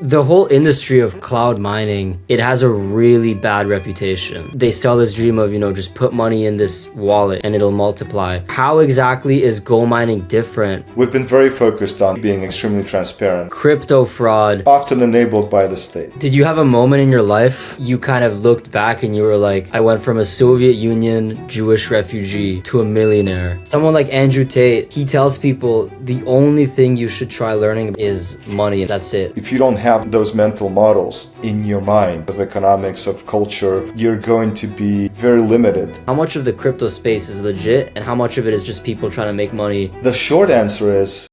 The whole industry of cloud mining, it has a really bad reputation. They sell this dream of, just put money in this wallet and it'll multiply. How exactly is GoMining different? We've been very focused on being extremely transparent. Crypto fraud. Often enabled by the state. Did you have a moment in your life you kind of looked back and you were like, I went from a Soviet Union Jewish refugee to a millionaire? Someone like Andrew Tate, he tells people the only thing you should try learning is money. That's it. If you don't have those mental models in your mind of economics, of culture, you're going to be very limited. How much of the crypto space is legit and how much of it is just people trying to make money? The short answer is...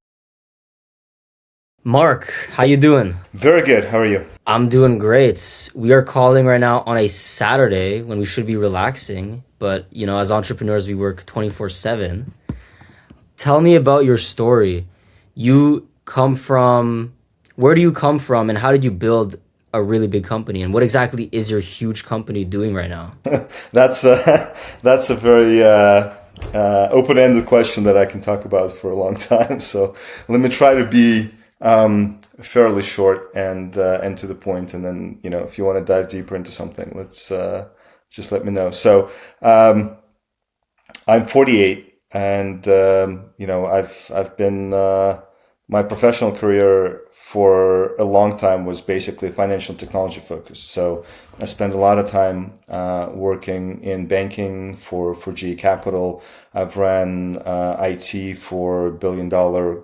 Mark, how you doing? Very good. How are you? I'm doing great. We are calling right now on a Saturday when we should be relaxing, but as entrepreneurs, we work 24/7. Tell me about your story. Where do you come from and how did you build a really big company? And what exactly is your huge company doing right now? That's a very open-ended question that I can talk about for a long time. So let me try to be fairly short and to the point. And then, if you want to dive deeper into something, let's just let me know. So I'm 48 and, I've been... my professional career for a long time was basically financial technology focused. So I spent a lot of time working in banking for GE Capital. I've ran IT for $1 billion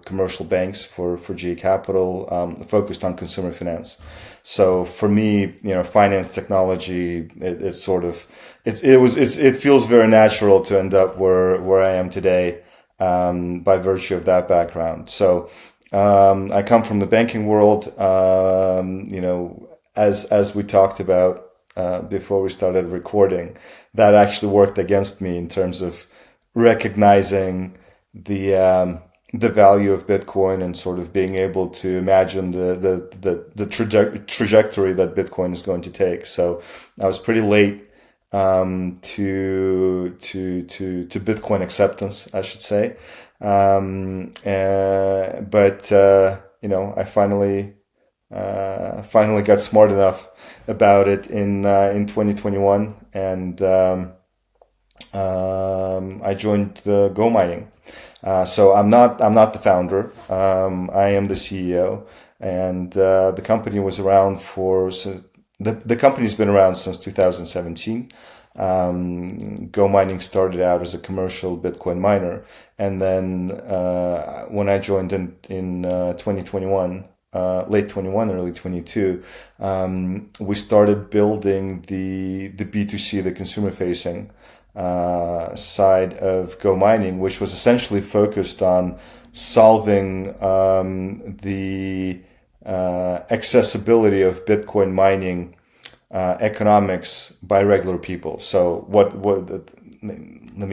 commercial banks for GE Capital, focused on consumer finance. So for me, finance technology, it feels very natural to end up where I am today by virtue of that background. So I come from the banking world, as we talked about before we started recording, that actually worked against me in terms of recognizing the value of Bitcoin and sort of being able to imagine the trajectory that Bitcoin is going to take. So I was pretty late to Bitcoin acceptance, I should say. But I finally got smart enough about it in 2021, and I joined GoMining. So I'm not the founder. I am the CEO, and the company was around the company's been around since 2017. GoMining started out as a commercial Bitcoin miner, and then when I joined in 2021, late 21, early 22, we started building the B2C, the consumer-facing side of GoMining, which was essentially focused on solving the accessibility of Bitcoin mining economics by regular people. So let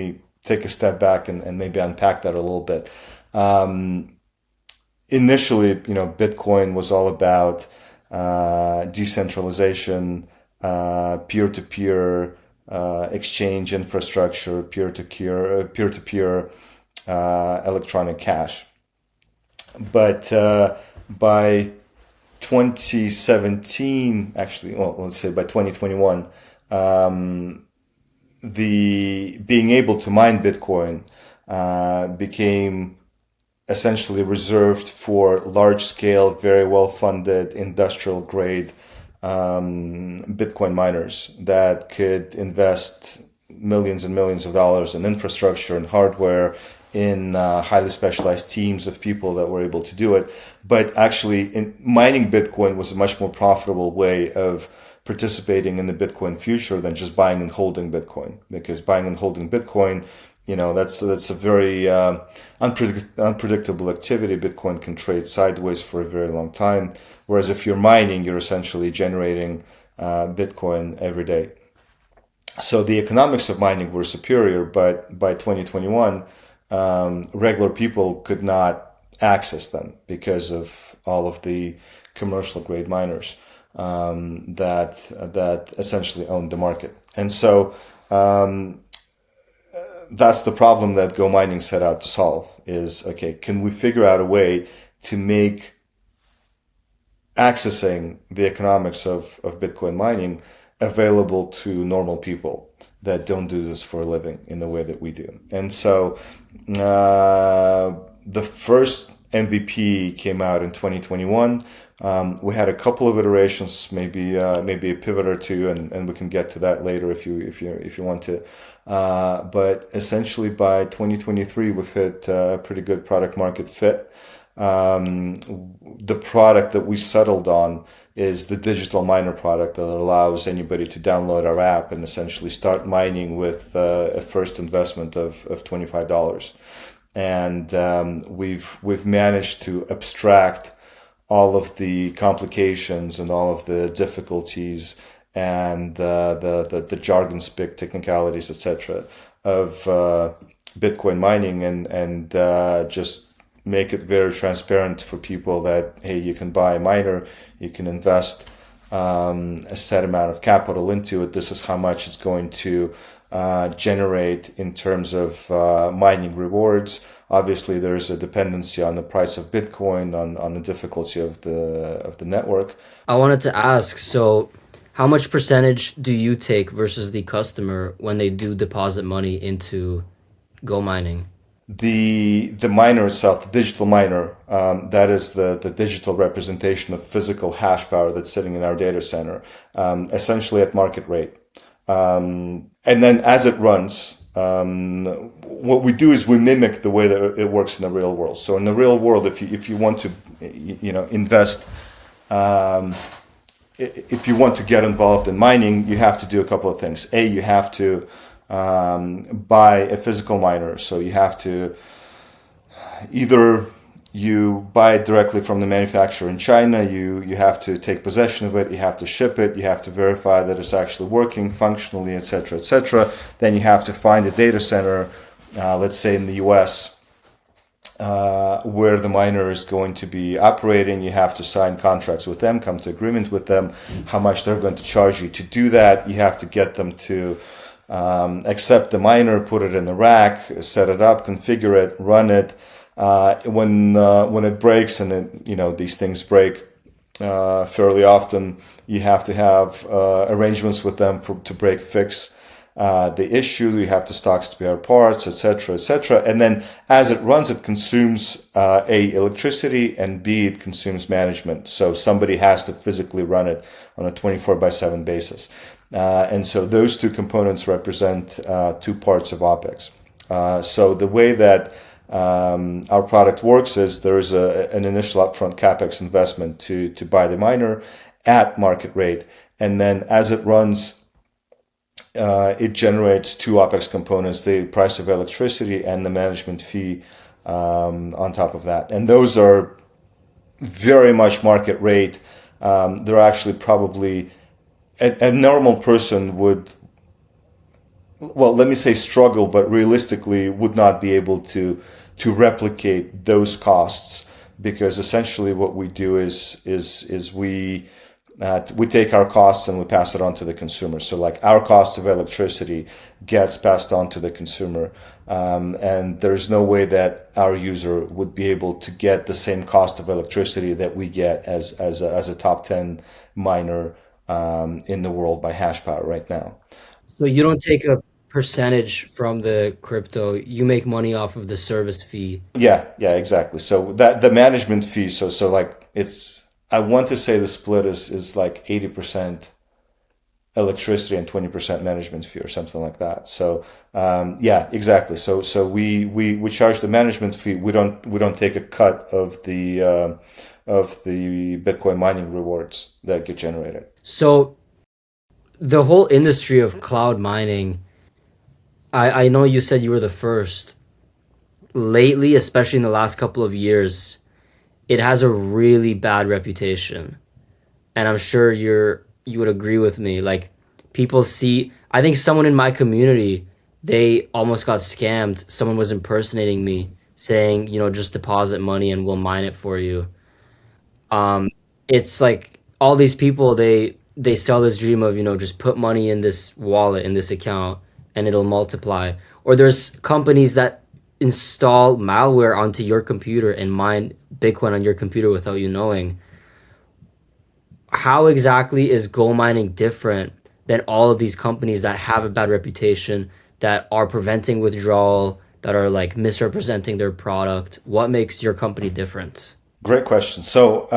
me take a step back and maybe unpack that a little bit. Initially, Bitcoin was all about decentralization, peer-to-peer exchange infrastructure, peer-to-peer electronic cash. But by 2017, actually, well, let's say by 2021, the being able to mine Bitcoin became essentially reserved for large-scale, very well-funded, industrial-grade Bitcoin miners that could invest millions and millions of dollars in infrastructure and hardware, in highly specialized teams of people that were able to do it. But actually, mining Bitcoin was a much more profitable way of participating in the Bitcoin future than just buying and holding Bitcoin. Because buying and holding Bitcoin, that's a very unpredictable activity. Bitcoin can trade sideways for a very long time. Whereas if you're mining, you're essentially generating Bitcoin every day. So the economics of mining were superior, but by 2021, regular people could not access them because of all of the commercial grade miners that essentially owned the market. And so that's the problem that GoMining set out to solve is, okay, can we figure out a way to make accessing the economics of Bitcoin mining available to normal people that don't do this for a living in the way that we do. And so the first MVP came out in 2021. We had a couple of iterations, maybe a pivot or two, and we can get to that later if you want to. But essentially, by 2023, we've hit pretty good product market fit. The product that we settled on is the digital miner product that allows anybody to download our app and essentially start mining with a first investment of $25. And we've managed to abstract all of the complications and all of the difficulties and the jargon speak technicalities, etc., of Bitcoin mining, and just make it very transparent for people that, hey, you can buy a miner, you can invest a set amount of capital into it. This is how much it's going to generate in terms of mining rewards. Obviously, there's a dependency on the price of Bitcoin, on the difficulty of the network. I wanted to ask, so how much percentage do you take versus the customer when they do deposit money into GoMining? The miner itself, the digital miner, that is the digital representation of physical hash power that's sitting in our data center, essentially at market rate. And then as it runs, what we do is we mimic the way that it works in the real world. So in the real world, if you want to, invest, if you want to get involved in mining, you have to do a couple of things. You have to buy a physical miner. So you have to either you buy it directly from the manufacturer in China, you have to take possession of it, you have to ship it, you have to verify that it's actually working functionally, etc., etc. Then you have to find a data center, let's say in the US, where the miner is going to be operating. You have to sign contracts with them, come to agreement with them, how much they're going to charge you to do that. You have to get them to accept the miner, put it in the rack, set it up, configure it, run it. When it breaks, and it, these things break fairly often, you have to have arrangements with them to break fix the issue. You have to stock spare parts, etc., etc. And then as it runs, it consumes A, electricity, and B, it consumes management. So somebody has to physically run it on a 24/7 basis. And so those two components represent two parts of OpEx. So the way that our product works is there is an initial upfront capex investment to buy the miner at market rate, and then as it runs, it generates two OpEx components: the price of electricity and the management fee on top of that. And those are very much market rate. They're actually probably a normal person would, well, let me say struggle, but realistically would not be able to replicate those costs, because essentially what we do is we take our costs and we pass it on to the consumer. So like our cost of electricity gets passed on to the consumer, and there's no way that our user would be able to get the same cost of electricity that we get as a top 10 miner in the world by hash power right now. So you don't take a percentage from the crypto, you make money off of the service fee. Yeah, exactly. So that the management fee, so like it's, I want to say the split is like 80% electricity and 20% management fee or something like that. So yeah, exactly. So we charge the management fee. We don't take a cut of the Bitcoin mining rewards that get generated. So the whole industry of cloud mining, I know you said you were the first. Lately, especially in the last couple of years, it has a really bad reputation. And I'm sure you would agree with me. Like, people see, I think someone in my community, they almost got scammed. Someone was impersonating me, saying, just deposit money and we'll mine it for you. It's like all these people, they sell this dream of, just put money in this wallet, in this account, and it'll multiply. Or there's companies that install malware onto your computer and mine Bitcoin on your computer without you knowing. how exactly is gold mining different than all of these companies that have a bad reputation, that are preventing withdrawal, that are like misrepresenting their product? What makes your company different? Great question. So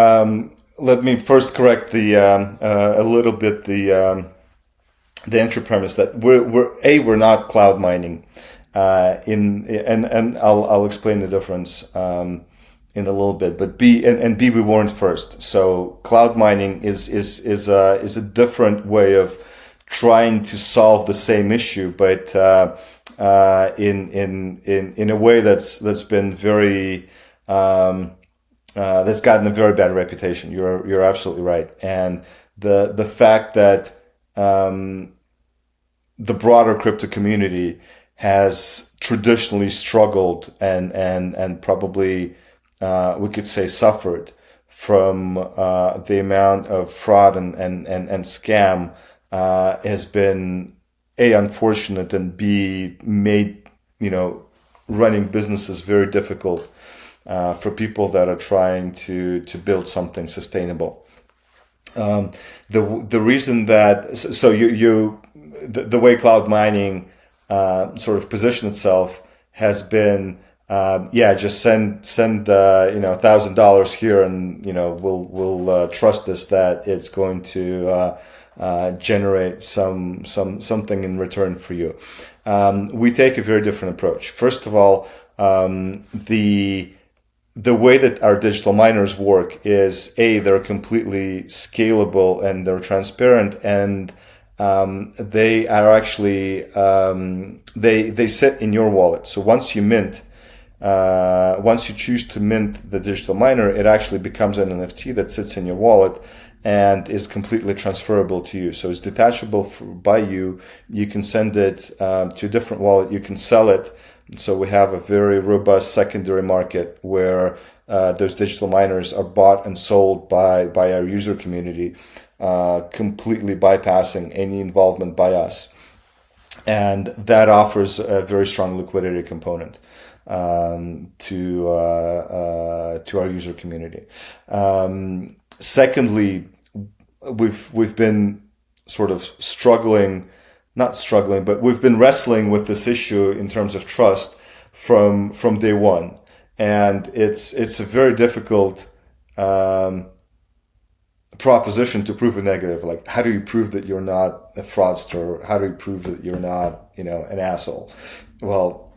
let me first correct a little bit the entry premise that we're not cloud mining. And I'll explain the difference in a little bit. But B, we weren't first. So cloud mining is a different way of trying to solve the same issue, but in a way that's been very that's gotten a very bad reputation. You're absolutely right, and the fact that the broader crypto community has traditionally struggled and probably we could say suffered from the amount of fraud and scam has been A, unfortunate, and B, made running businesses very difficult for people that are trying to build something sustainable. The reason that the way cloud mining sort of positioned itself has been just send $1,000 here, and we'll trust us that it's going to generate something in return for you. We take a very different approach. First of all, the way that our digital miners work is A, they're completely scalable and they're transparent, and they are actually they sit in your wallet. So once you choose to mint the digital miner, it actually becomes an NFT that sits in your wallet and is completely transferable to you. So it's detachable by you. You can send it to a different wallet. You can sell it. So we have a very robust secondary market where those digital miners are bought and sold by our user community, completely bypassing any involvement by us. And that offers a very strong liquidity component to our user community. Secondly, we've been sort of not struggling, but we've been wrestling with this issue in terms of trust from day one, and it's a very difficult proposition to prove a negative. Like, how do you prove that you're not a fraudster? How do you prove that you're not an asshole? Well,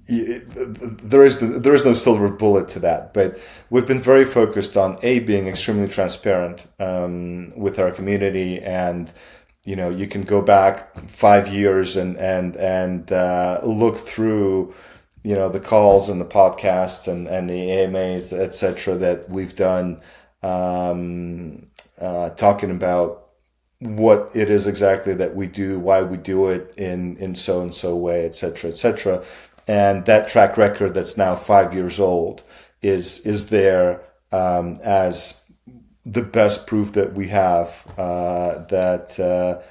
there is no silver bullet to that, but we've been very focused on being extremely transparent with our community, and you can go back 5 years and look through the calls and the podcasts and the AMAs, etc., that we've done talking about what it is exactly that we do, why we do it in so and so way, etc., etc. And that track record that's now 5 years old is there as the best proof that we have that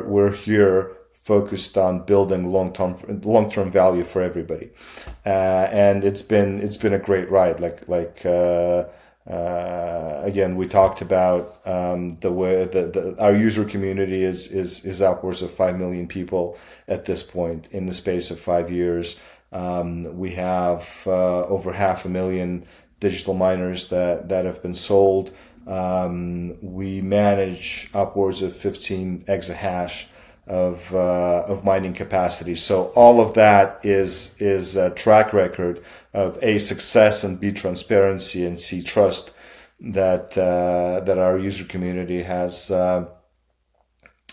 we're here focused on building long-term value for everybody, and it's been a great ride. Again, we talked about the way our user community is upwards of 5 million people at this point in the space of 5 years. We have over 500,000 digital miners that have been sold. We manage upwards of 15 exahash of mining capacity. So all of that is a track record of A, success, and B, transparency, and C, trust that our user community has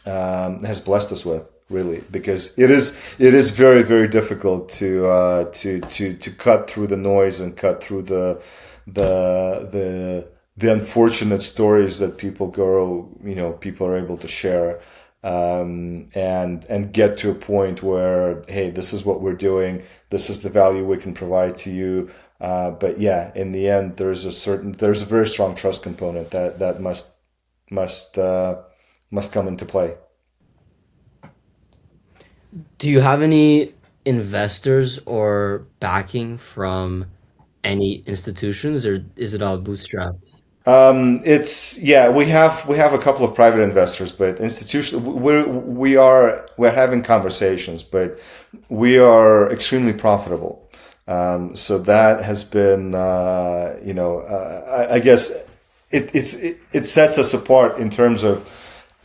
blessed us with, really, because it is very, very difficult to cut through the noise and cut through the unfortunate stories that people are able to share. And get to a point where, hey, this is what we're doing, this is the value we can provide to you. But yeah, in the end, there's a very strong trust component that must come into play. Do you have any investors or backing from any institutions, or is it all bootstrapped? We have a couple of private investors, but institutional we're having conversations, but we are extremely profitable. So that has been, I guess it sets us apart in terms of,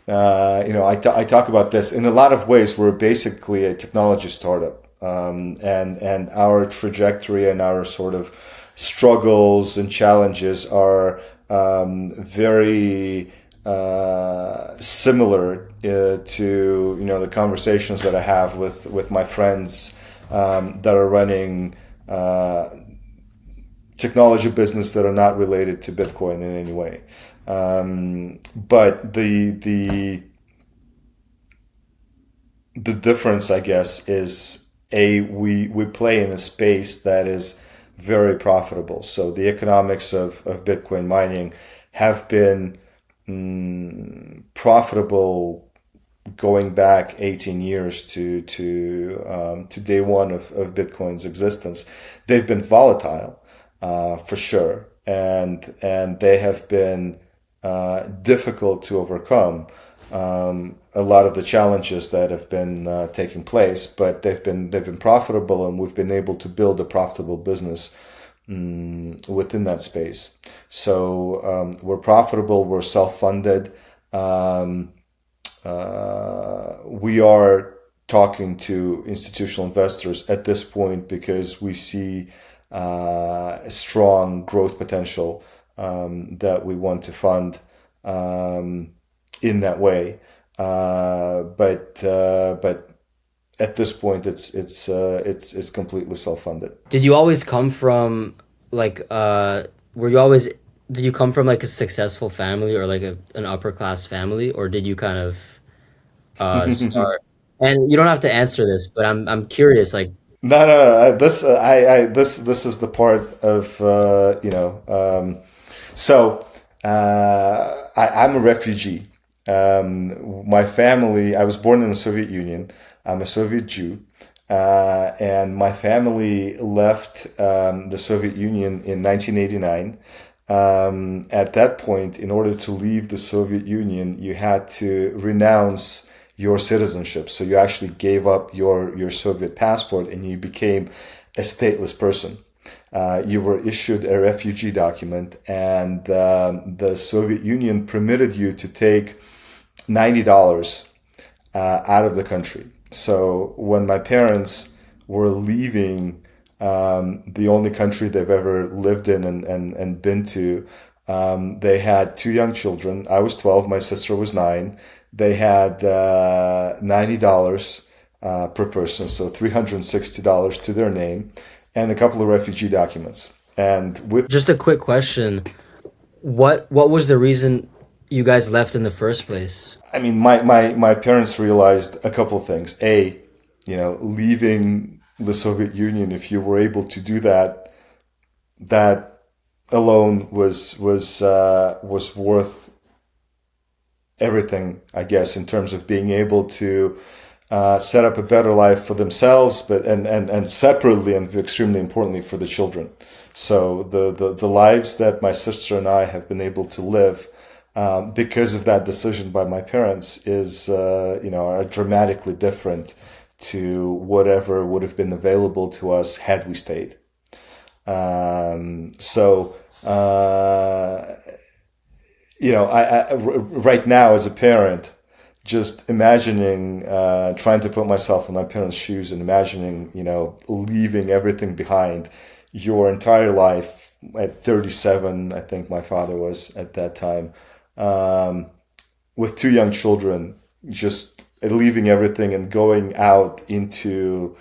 I talk about this in a lot of ways. We're basically a technology startup, and our trajectory and our sort of struggles and challenges are very similar to the conversations that I have with my friends that are running technology business that are not related to Bitcoin in any way. But the difference, I guess, is we play in a space that is very profitable. So the economics of Bitcoin mining have been profitable going back 18 years to day one of Bitcoin's existence. They've been volatile, for sure, and they have been difficult to overcome. A lot of the challenges that have been taking place, but they've been profitable, and we've been able to build a profitable business within that space. So we're profitable, we're self-funded. We are talking to institutional investors at this point because we see a strong growth potential that we want to fund in that way. But at this point, it's completely self-funded. Did you always come from did you come from like a successful family or like an upper class family, or did you kind of start? And you don't have to answer this, but I'm curious. Like, No. This is the part of So I'm a refugee. My family. I was born in the Soviet Union. I'm a Soviet Jew, and my family left the Soviet Union in 1989. At that point, in order to leave the Soviet Union, you had to renounce your citizenship. So you actually gave up your Soviet passport and you became a stateless person. You were issued a refugee document, and the Soviet Union permitted you to take $90 out of the country. So when my parents were leaving the only country they've ever lived in and been to, they had two young children. I was 12, my sister was 9. They had $90 per person, so $360 to their name, and a couple of refugee documents. And with just a quick question, what was the reason you guys left in the first place? I mean, my parents realized a couple of things. Leaving the Soviet Union, if you were able to do that, that alone was worth everything, I guess, in terms of being able to set up a better life for themselves, but and separately and extremely importantly for the children. So the lives that my sister and I have been able to live because of that decision by my parents is are dramatically different to whatever would have been available to us had we stayed. I right now as a parent, just imagining, trying to put myself in my parents' shoes and imagining, leaving everything behind, your entire life at 37, I think my father was at that time, with two young children, just leaving everything and going out into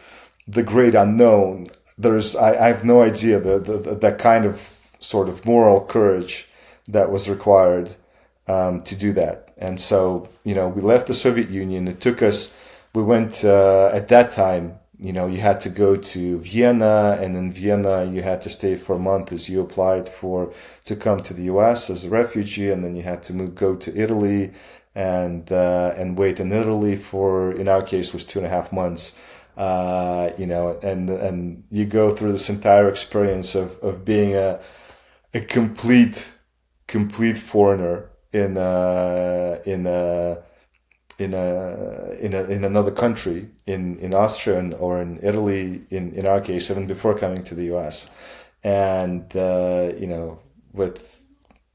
the great unknown. I have no idea that kind of sort of moral courage that was required to do that. And so, we left the Soviet Union. It took us, we went, at that time, you had to go to Vienna, and in Vienna you had to stay for a month as you applied to come to the US as a refugee, and then you had to go to Italy and wait in Italy for, in our case, was 2.5 months. And you go through this entire experience of being a complete complete foreigner in another country, in Austria or in Italy, in our case, even before coming to the US. And with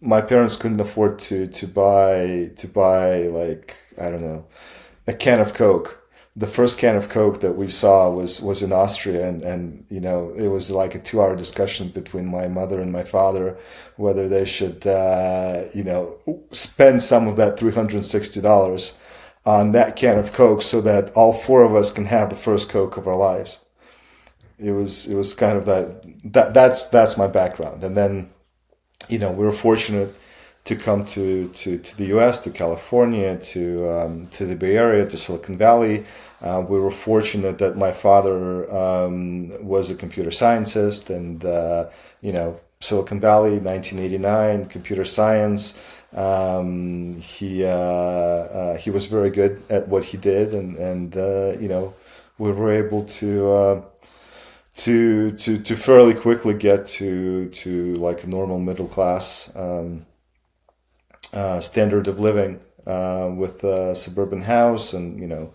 my parents couldn't afford to buy like, I don't know, a can of Coke. The first can of Coke that we saw was in Austria, and it was like a 2-hour discussion between my mother and my father whether they should spend some of that $360 on that can of Coke so that all 4 of us can have the first Coke of our lives. It was kind of that's my background. And then we were fortunate to come to the US, to California, to the Bay Area, to Silicon Valley. We were fortunate that my father was a computer scientist, and Silicon Valley, 1989, computer science. He was very good at what he did, and we were able to fairly quickly get to like a normal middle class standard of living, with a suburban house and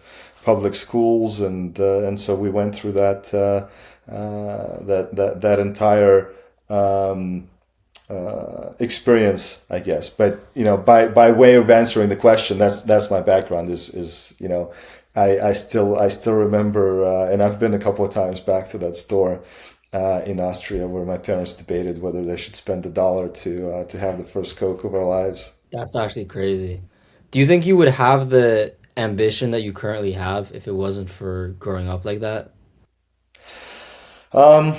public schools, and so we went through that entire experience, I guess. But by way of answering the question, that's my background. I still remember, and I've been a couple of times back to that store in Austria where my parents debated whether they should spend $1 to have the first Coke of our lives. That's actually crazy. Do you think you would have the ambition that you currently have if it wasn't for growing up like that? Um,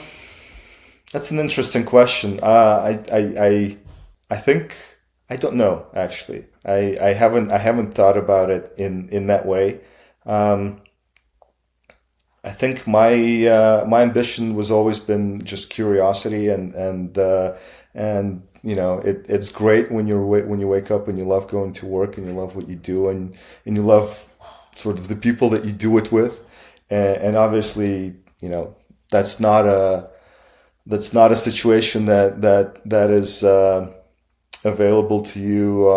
that's an interesting question. I think I don't know actually. I haven't thought about it in that way. Um, I think my ambition was always been just curiosity, and it's great when you wake up and you love going to work and you love what you do, and you love sort of the people that you do it with, and obviously that's not a situation that is available to you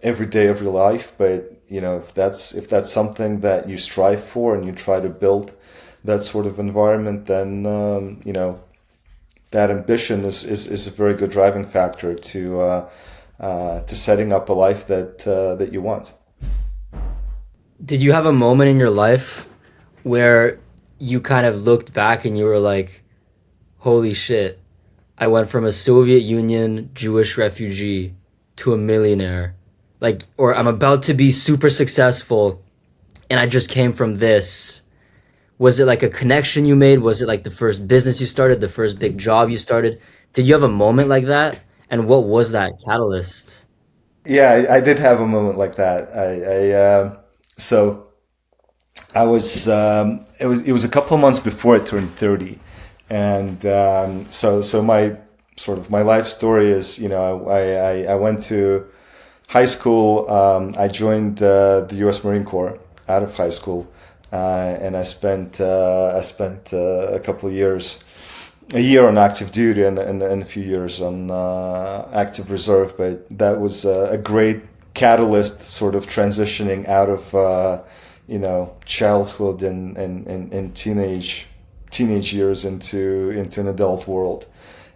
every day of your life. But if that's something that you strive for and you try to build that sort of environment, then that ambition is a very good driving factor to setting up a life that you want. Did you have a moment in your life where you kind of looked back and you were like, holy shit, I went from a Soviet Union Jewish refugee to a millionaire? Like, or I'm about to be super successful and I just came from this. Was it like a connection you made? Was it like the first business you started, the first big job you started? Did you have a moment like that? And what was that catalyst? Yeah, I did have a moment like that. So I was it was a couple of months before I turned 30, and so my life story is, I went to high school. I joined the U.S. Marine Corps out of high school, and I spent a couple of years, a year on active duty, and a few years on active reserve. But that was a great catalyst, sort of transitioning out of childhood and teenage years into an adult world.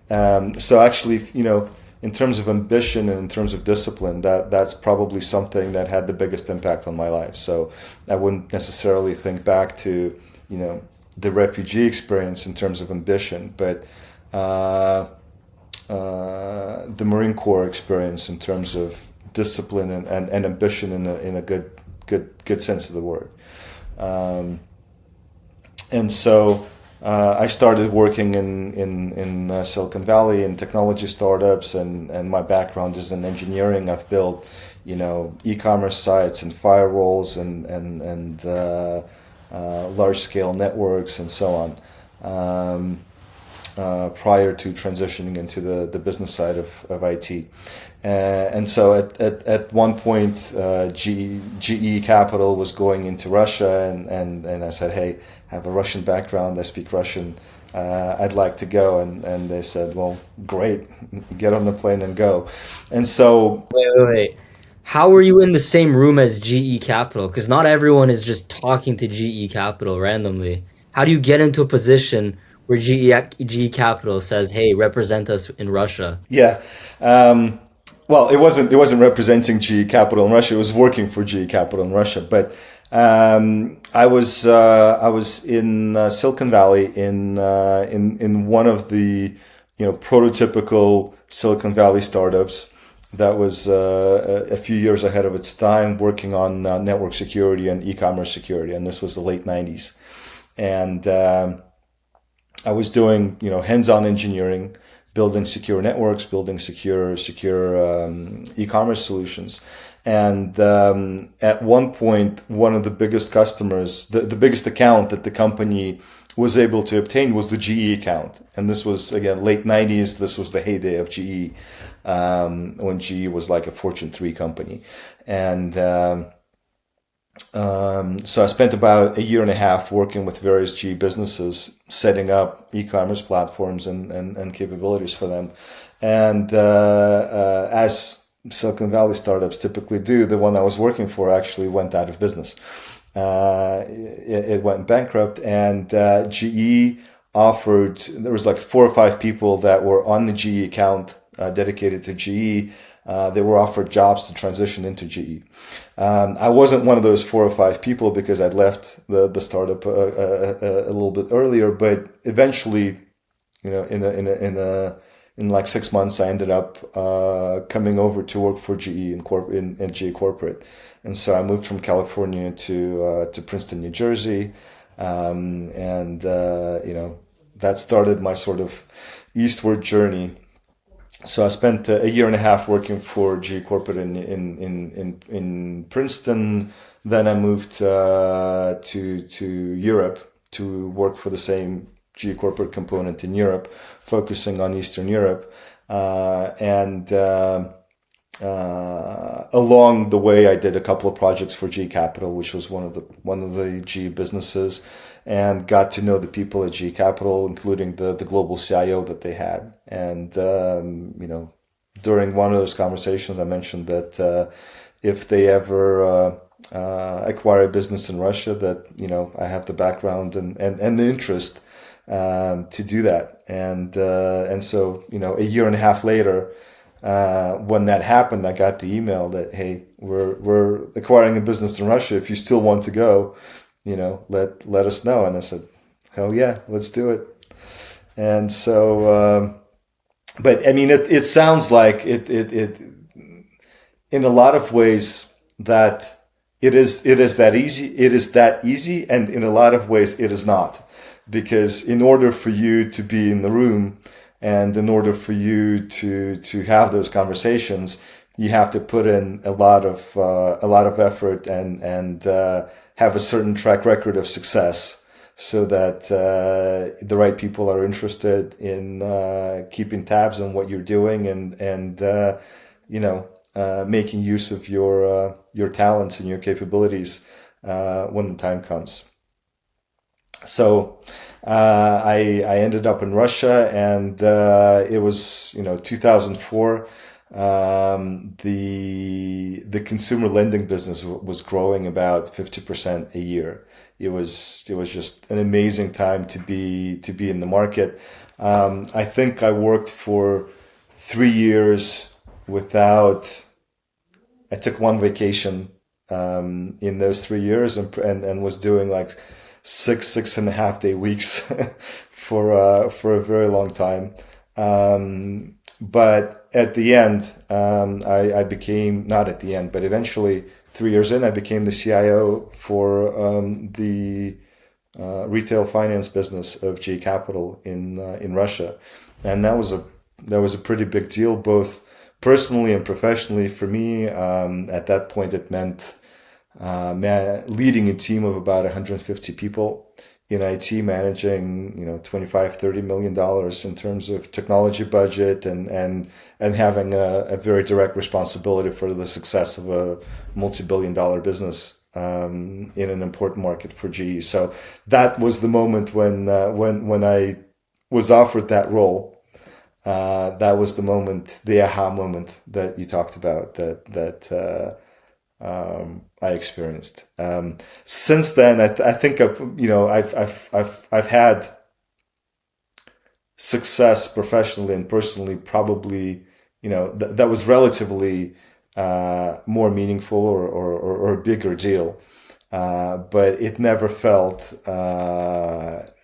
So actually, in terms of ambition and in terms of discipline, that's probably something that had the biggest impact on my life. So I wouldn't necessarily think back to, the refugee experience in terms of ambition, but the Marine Corps experience in terms of discipline and ambition in a good sense of the word. And so I started working in Silicon Valley in technology startups, and my background is in engineering. I've built e-commerce sites and firewalls and large scale networks and so on, prior to transitioning into the business side of IT. And so at one point, GE Capital was going into Russia, and I said, hey, I have a Russian background, I speak Russian, I'd like to go. And they said, well, great, get on the plane and go. And so, Wait. How were you in the same room as GE Capital? Because not everyone is just talking to GE Capital randomly. How do you get into a position where GE Capital says, "Hey, represent us in Russia"? yeah. Well, it wasn't representing GE Capital in Russia. It was working for GE Capital in Russia. But I was in Silicon Valley in one of the prototypical Silicon Valley startups that was a few years ahead of its time, working on network security and e-commerce security, and this was the late '90s. And I was doing hands-on engineering, building secure networks, building secure e-commerce solutions. And at one point, one of the biggest customers, the biggest account that the company was able to obtain was the GE account. And this was, again, late '90s. This was the heyday of GE, when GE was like a Fortune 3 company. And so I spent about a year and a half working with various GE businesses, setting up e-commerce platforms and capabilities for them. And as Silicon Valley startups typically do, the one I was working for actually went out of business. It went bankrupt, and GE offered, there was like 4 or 5 people that were on the GE account dedicated to GE. They were offered jobs to transition into GE. I wasn't one of those 4 or 5 people because I'd left the startup a little bit earlier, but eventually, in like 6 months, I ended up coming over to work for GE in GE corporate. And so I moved from California to Princeton, New Jersey, and that started my sort of eastward journey. So I spent a year and a half working for GE corporate in Princeton. Then I moved to Europe to work for the same GE corporate component in Europe, focusing on Eastern Europe. And along the way, I did a couple of projects for GE Capital, which was one of the GE businesses, and got to know the people at GE Capital, including the global CIO that they had. And during one of those conversations, I mentioned that if they ever acquire a business in Russia, that I have the background and the interest to do that. And so a year and a half later, when that happened, I got the email that, hey, we're acquiring a business in Russia. If you still want to go, let us know. And I said, hell yeah, let's do it. And so, but I mean, it sounds like it in a lot of ways that it is that easy. It is that easy. And in a lot of ways it is not, because in order for you to be in the room, and in order for you to have those conversations, you have to put in a lot of effort and have a certain track record of success, so that the right people are interested in keeping tabs on what you're doing and making use of your talents and your capabilities when the time comes. So I ended up in Russia, and it was 2004. The consumer lending business was growing about 50% a year. It was just an amazing time to be in the market. I think I worked for 3 years without. I took one vacation in those 3 years, and was doing like 6.5 day weeks for a very long time. But at the end, I became, not at the end, but eventually 3 years in, I became the CIO for the retail finance business of GE Capital in Russia, and that was a pretty big deal, both personally and professionally for me. At that point, it meant leading a team of about 150 people in IT, managing, 25, $30 million in terms of technology budget, and having a very direct responsibility for the success of a multi-billion-dollar business in an important market for GE. So that was the moment when I was offered that role. That was the moment, the aha moment that you talked about, that I experienced. Since then, I think I've had success professionally and personally. Probably, that was relatively more meaningful or a bigger deal, but it never felt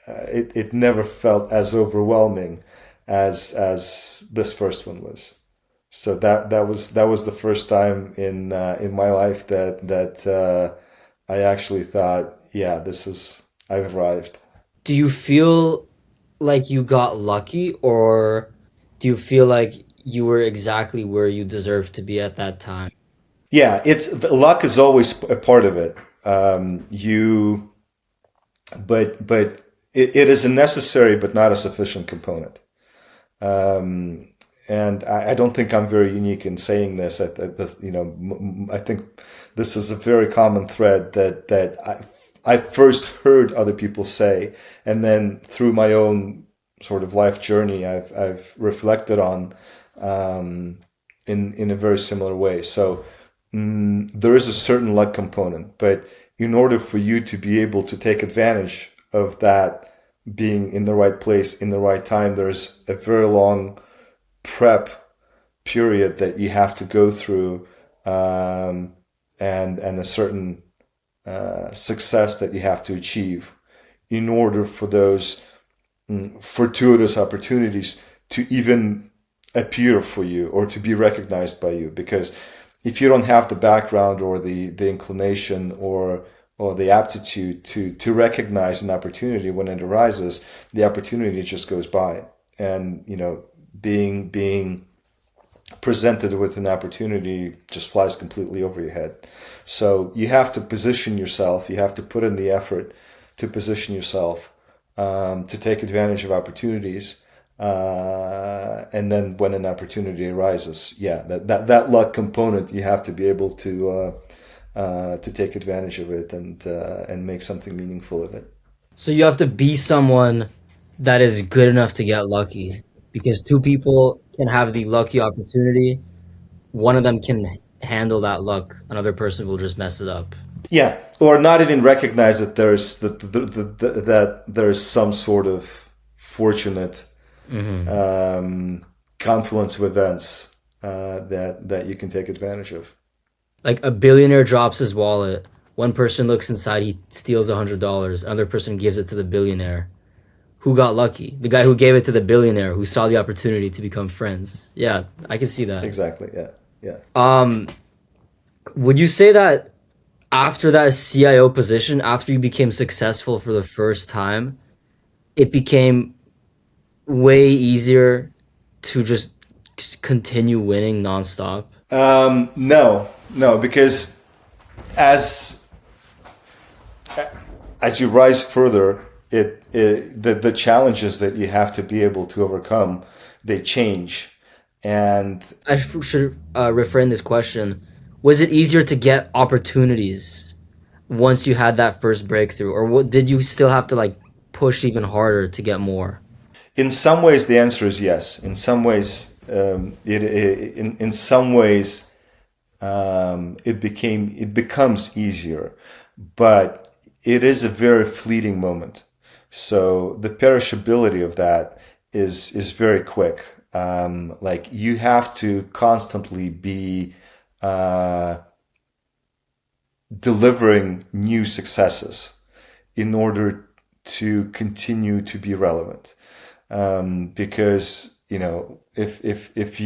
it never felt as overwhelming as this first one was. So that was the first time in my life that I actually thought, yeah, I've arrived. Do you feel like you got lucky, or do you feel like you were exactly where you deserved to be at that time? Yeah, luck is always a part of it. But it is a necessary but not a sufficient component. And I don't think I'm very unique in saying this. I think this is a very common thread that I first heard other people say, and then through my own sort of life journey, I've reflected on in a very similar way. So there is a certain luck component, but in order for you to be able to take advantage of that being in the right place in the right time, there's a very long prep period that you have to go through, and a certain success that you have to achieve in order for those fortuitous opportunities to even appear for you or to be recognized by you. Because if you don't have the background or the inclination or the aptitude to recognize an opportunity when it arises, the opportunity just goes by. And being presented with an opportunity just flies completely over your head. So you have to position yourself. You have to put in the effort to position yourself to take advantage of opportunities. And then when an opportunity arises, that luck component, you have to be able to take advantage of it and make something meaningful of it. So you have to be someone that is good enough to get lucky, because two people can have the lucky opportunity. One of them can handle that luck. Another person will just mess it up. Yeah, or not even recognize that that there's some sort of fortunate confluence of events that you can take advantage of. Like a billionaire drops his wallet. One person looks inside, he steals $100. Another person gives it to the billionaire. Who got lucky? The guy who gave it to the billionaire, who saw the opportunity to become friends. Yeah, I can see that. Exactly. Yeah. Would you say that after that CIO position, after you became successful for the first time, it became way easier to just continue winning nonstop? No, because as you rise further, the challenges that you have to be able to overcome, they change. And I should reframe this question. Was it easier to get opportunities once you had that first breakthrough, or did you still have to push even harder to get more? in some ways, the answer is yes. In some ways, in some ways, it becomes easier, but it is a very fleeting moment. So the perishability of that is very quick. You have to constantly be delivering new successes in order to continue to be relevant. Because if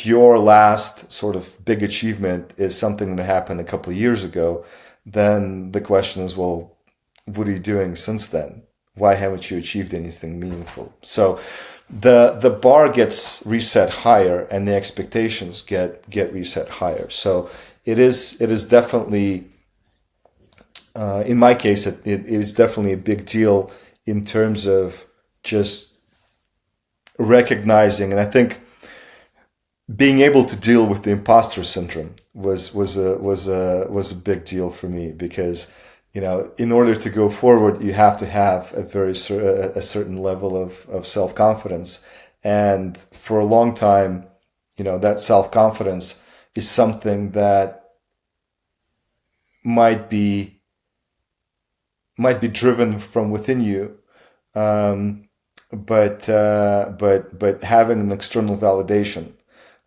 your last sort of big achievement is something that happened a couple of years ago, then the question is, well, what are you doing since then? Why haven't you achieved anything meaningful? So the bar gets reset higher and the expectations get reset higher. So it is definitely In my case, it is definitely a big deal in terms of just recognizing, and I think being able to deal with the imposter syndrome was a big deal for me, because in order to go forward, you have to have a certain level of self-confidence, and for a long time, that self-confidence is something that might be driven from within you, but having an external validation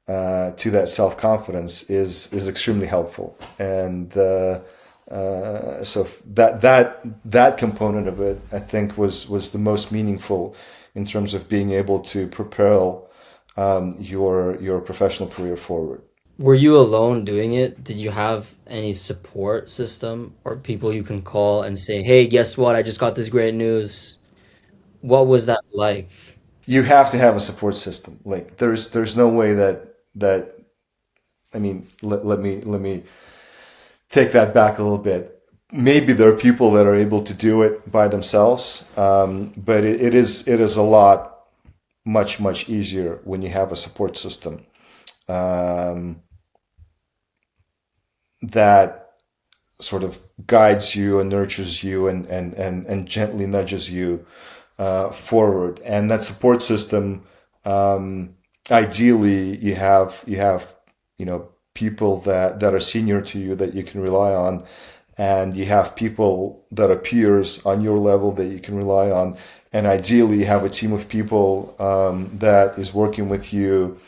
to that self-confidence is extremely helpful, and so that component of it, I think, was the most meaningful in terms of being able to propel your professional career forward. Were you alone doing it? Did you have any support system or people you can call and say, "Hey, guess what? I just got this great news." What was that like? You have to have a support system. Like there's no way that I mean, let me take that back a little bit. Maybe there are people that are able to do it by themselves, but it is a lot much easier when you have a support system that sort of guides you and nurtures you and gently nudges you forward. And that support system, ideally, you have people that are senior to you that you can rely on, and you have people that are peers on your level that you can rely on, and ideally you have a team of people that is working with you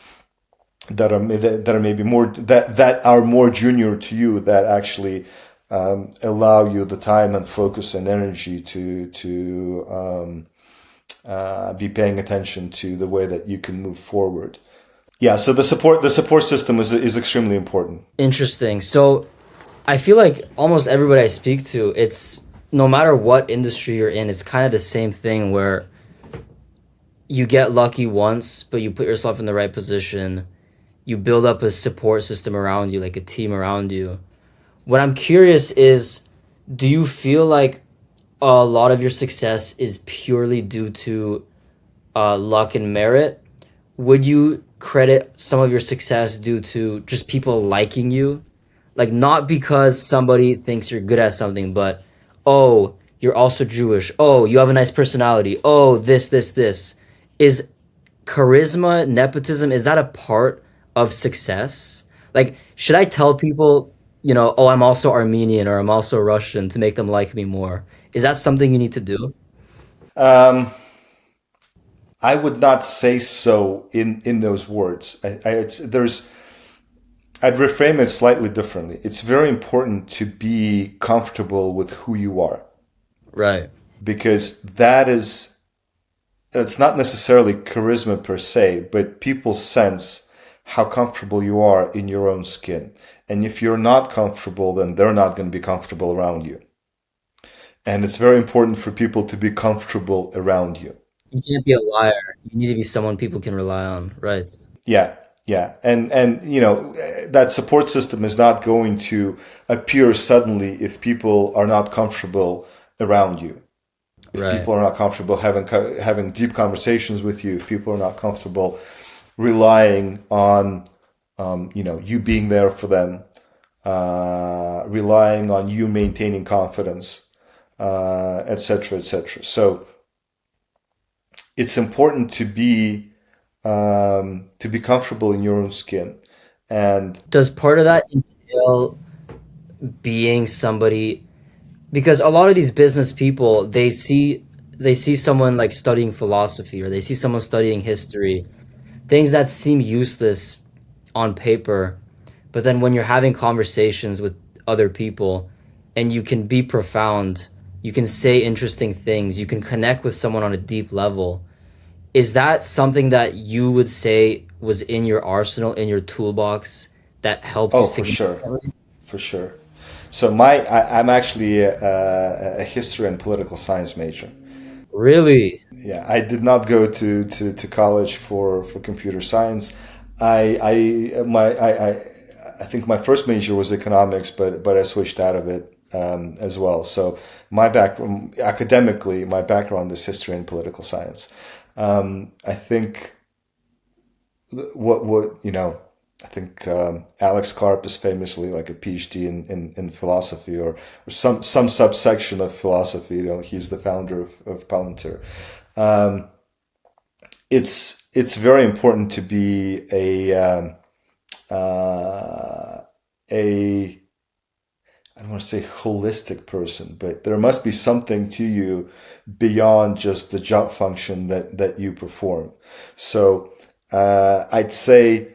that are maybe that are more junior to you, that actually allow you the time and focus and energy to be paying attention to the way that you can move forward. Yeah, so the support system is extremely important. Interesting. So I feel like almost everybody I speak to, it's no matter what industry you're in, it's kind of the same thing where you get lucky once, but you put yourself in the right position. You build up a support system around you, like a team around you. What I'm curious is, do you feel like a lot of your success is purely due to luck and merit? Would you credit some of your success due to just people liking you? Like, not because somebody thinks you're good at something, but, oh, you're also Jewish. Oh, you have a nice personality. Oh, this. Is charisma, nepotism, is that a part of success? Like, should I tell people, oh, I'm also Armenian or I'm also Russian to make them like me more? Is that something you need to do? Um, I would not say so in those words. I'd reframe it slightly differently. It's very important to be comfortable with who you are, Right. because it's not necessarily charisma per se, but people sense how comfortable you are in your own skin. And if you're not comfortable, then they're not going to be comfortable around you. And it's very important for people to be comfortable around you. You can't be a liar. You need to be someone people can rely on. Right. Yeah, yeah. And that support system is not going to appear suddenly if people are not comfortable around you. If Right. people are not comfortable having deep conversations with you, if people are not comfortable relying on you being there for them, relying on you maintaining confidence, etc., etc. So it's important to be comfortable in your own skin, and Does part of that entail being somebody, because a lot of these business people, they see someone like studying philosophy, or they see someone studying history, things that seem useless on paper, but then when you're having conversations with other people and you can be profound, you can say interesting things, you can connect with someone on a deep level. Is that something that you would say was in your arsenal, in your toolbox, that helped you oh, for sure, significantly? for sure. So I'm actually a history and political science major. Really? Yeah, I did not go to college for computer science. I think my first major was economics, but I switched out of it as well. So my background, academically, my background is history and political science. I think what I think Alex Karp is famously like a PhD in philosophy or some subsection of philosophy. He's the founder of Palantir. It's very important to be a I don't want to say holistic person, but there must be something to you beyond just the job function that you perform. So I'd say,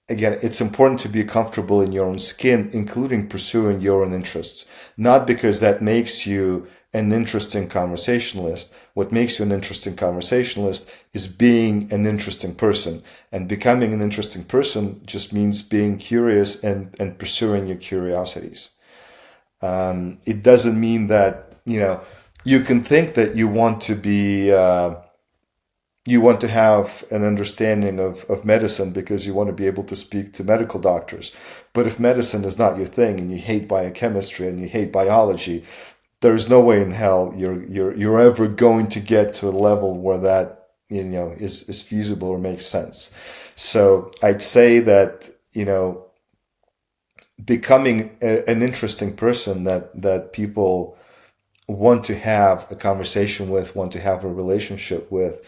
again, it's important to be comfortable in your own skin, including pursuing your own interests. Not because that makes you an interesting conversationalist. What makes you an interesting conversationalist is being an interesting person. And becoming an interesting person just means being curious and pursuing your curiosities. It doesn't mean that, you can think that you want to be, you want to have an understanding of medicine because you want to be able to speak to medical doctors. But if medicine is not your thing and you hate biochemistry and you hate biology, there is no way in hell you're ever going to get to a level where that, is feasible or makes sense. So I'd say that, becoming an interesting person that people want to have a conversation with, want to have a relationship with,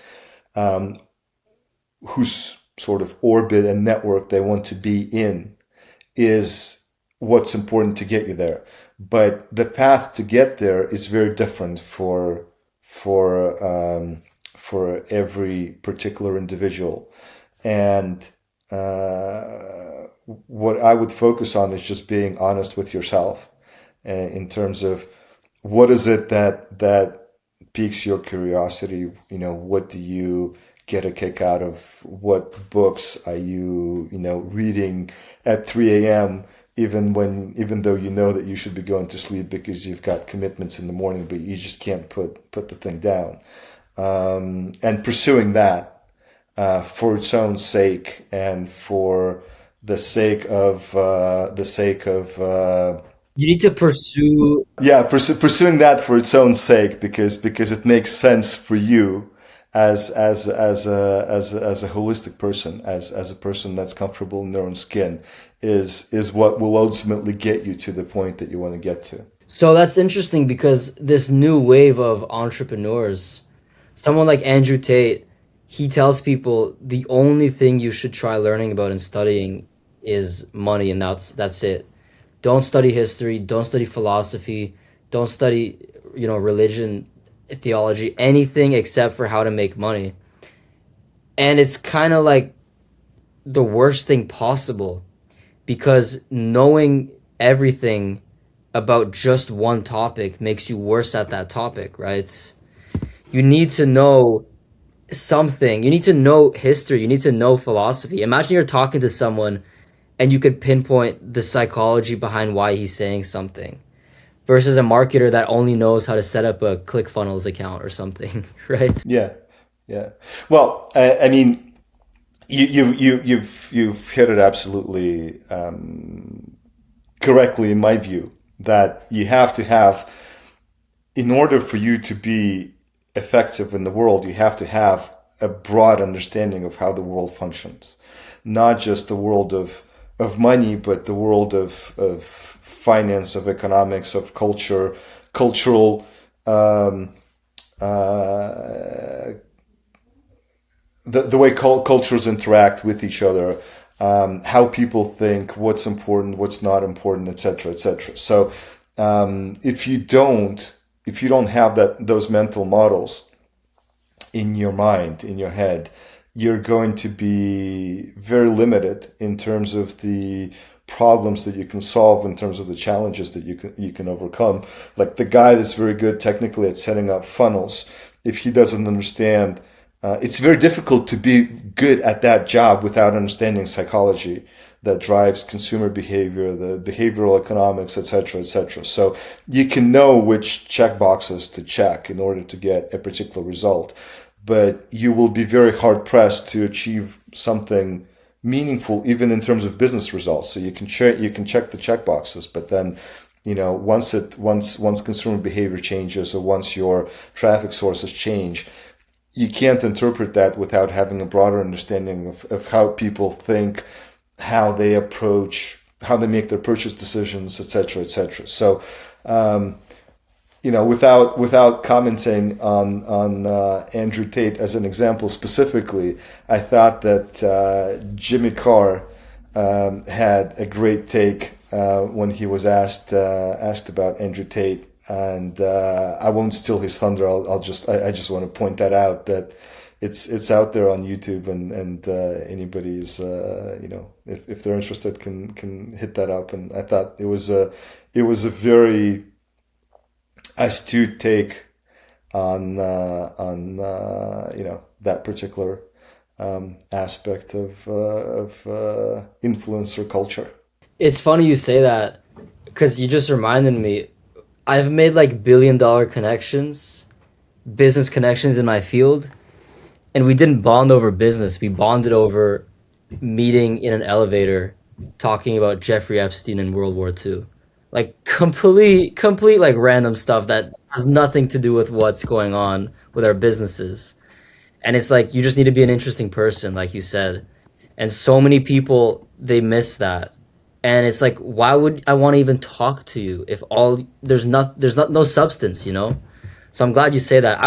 whose sort of orbit and network they want to be in is what's important to get you there. But the path to get there is very different for every particular individual. And what I would focus on is just being honest with yourself in terms of what is it that piques your curiosity. What do you get a kick out of? What books are you reading at 3 a.m. even though you know that you should be going to sleep because you've got commitments in the morning, but you just can't put the thing down, and pursuing that for its own sake and for the sake of You need to pursue. pursuing that for its own sake because it makes sense for you as a holistic person, as a person that's comfortable in their own skin, is what will ultimately get you to the point that you want to get to. So that's interesting because this new wave of entrepreneurs, someone like Andrew Tate, he tells people the only thing you should try learning about and studying is money, and that's it. Don't study history, don't study philosophy, don't study, religion, theology, anything except for how to make money. And it's kind of like the worst thing possible because knowing everything about just one topic makes you worse at that topic, right? You need to know something. You need to know history. You need to know philosophy. Imagine you're talking to someone and you could pinpoint the psychology behind why he's saying something versus a marketer that only knows how to set up a ClickFunnels account or something, right? Yeah. Well, I mean, you've hit it absolutely correctly in my view, that you have to have, in order for you to be effective in the world, you have to have a broad understanding of how the world functions, not just the world of money, but the world of finance, of economics, of culture, cultural, the way cultures interact with each other, how people think, what's important, what's not important, etc., etc. So if you don't have those mental models in your mind, in your head, you're going to be very limited in terms of the problems that you can solve, in terms of the challenges that you can overcome. Like the guy that's very good technically at setting up funnels, if he doesn't understand, it's very difficult to be good at that job without understanding psychology that drives consumer behavior, the behavioral economics, etc., etc. So you can know which check boxes to check in order to get a particular result, but you will be very hard pressed to achieve something meaningful, even in terms of business results. So you can check the check boxes, but then once consumer behavior changes, or once your traffic sources change, you can't interpret that without having a broader understanding of how people think, how they approach, how they make their purchase decisions, etc., etc. So, without commenting on Andrew Tate as an example specifically, I thought that Jimmy Carr had a great take when he was asked about Andrew Tate, and I won't steal his thunder. I just want to point that out, that it's out there on YouTube, and anybody's if they're interested can hit that up. And I thought it was a very astute take on that particular aspect of influencer culture. It's funny you say that, because you just reminded me. I've made like billion-dollar connections, business connections in my field, and we didn't bond over business. We bonded over meeting in an elevator, talking about Jeffrey Epstein in World War II. Like complete like random stuff that has nothing to do with what's going on with our businesses. And it's like you just need to be an interesting person, like you said. And so many people, they miss that. And it's like, why would I want to even talk to you if there's no substance, you know? So I'm glad you say that.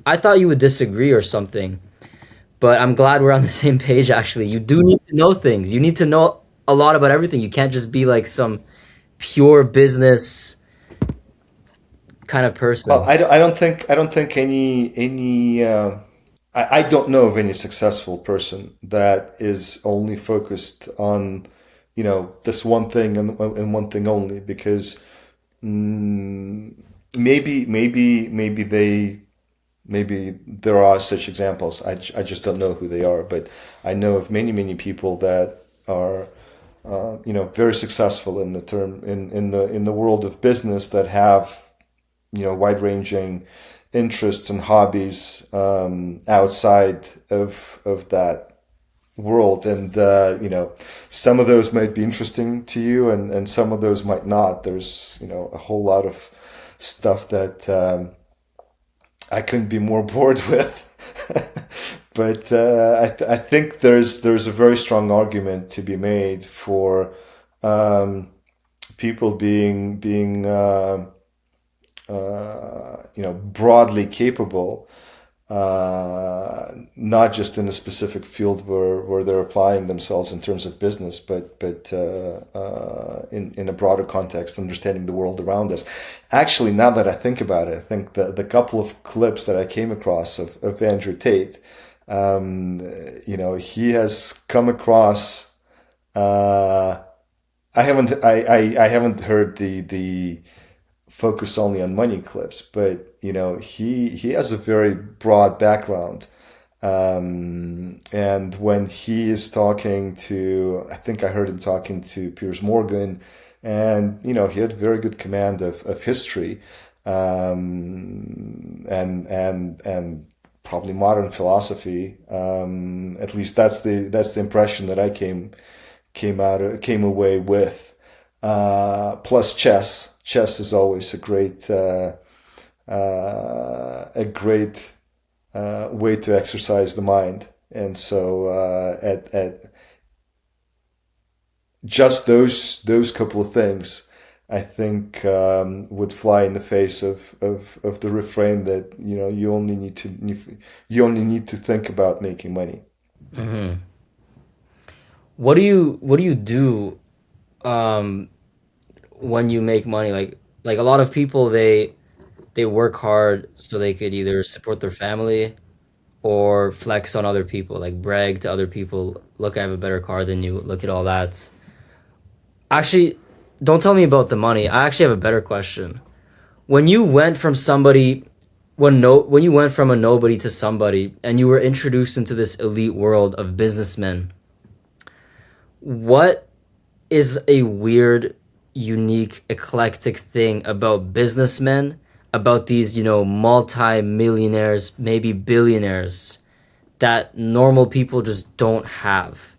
I thought you would disagree or something, but I'm glad we're on the same page. Actually, you do need to know things. You need to know a lot about everything. You can't just be like some pure business kind of person. Well, I don't think any I don't know of any successful person that is only focused on this one thing and one thing only, because maybe there are such examples. I just don't know who they are, but I know of many people that are very successful in the world of business, that have wide-ranging interests and hobbies outside of that world. And some of those might be interesting to you, and some of those might not. There's a whole lot of stuff that I couldn't be more bored with. But I think there's a very strong argument to be made for people being broadly capable, not just in a specific field where they're applying themselves in terms of business, but in a broader context, understanding the world around us. Actually, now that I think about it, I think the couple of clips that I came across of Andrew Tate, he has come across. I haven't heard the focus only on money clips, but he has a very broad background, and when he is talking to, I think I heard him talking to Piers Morgan, and he had very good command of history, and probably modern philosophy. At least that's the impression that I came away with. Plus chess. Chess is always a great way to exercise the mind, and so at just those couple of things, I think would fly in the face of the refrain that you only need to think about making money. Mm-hmm. What do you do when you make money? Like a lot of people, they work hard so they could either support their family or flex on other people, like brag to other people, look, I have a better car than you, look at all that. Actually, don't tell me about the money. I actually have a better question. When you went from when you went from a nobody to somebody, and you were introduced into this elite world of businessmen, what is a weird, unique, eclectic thing about businessmen, about these, multi-millionaires, maybe billionaires, that normal people just don't have?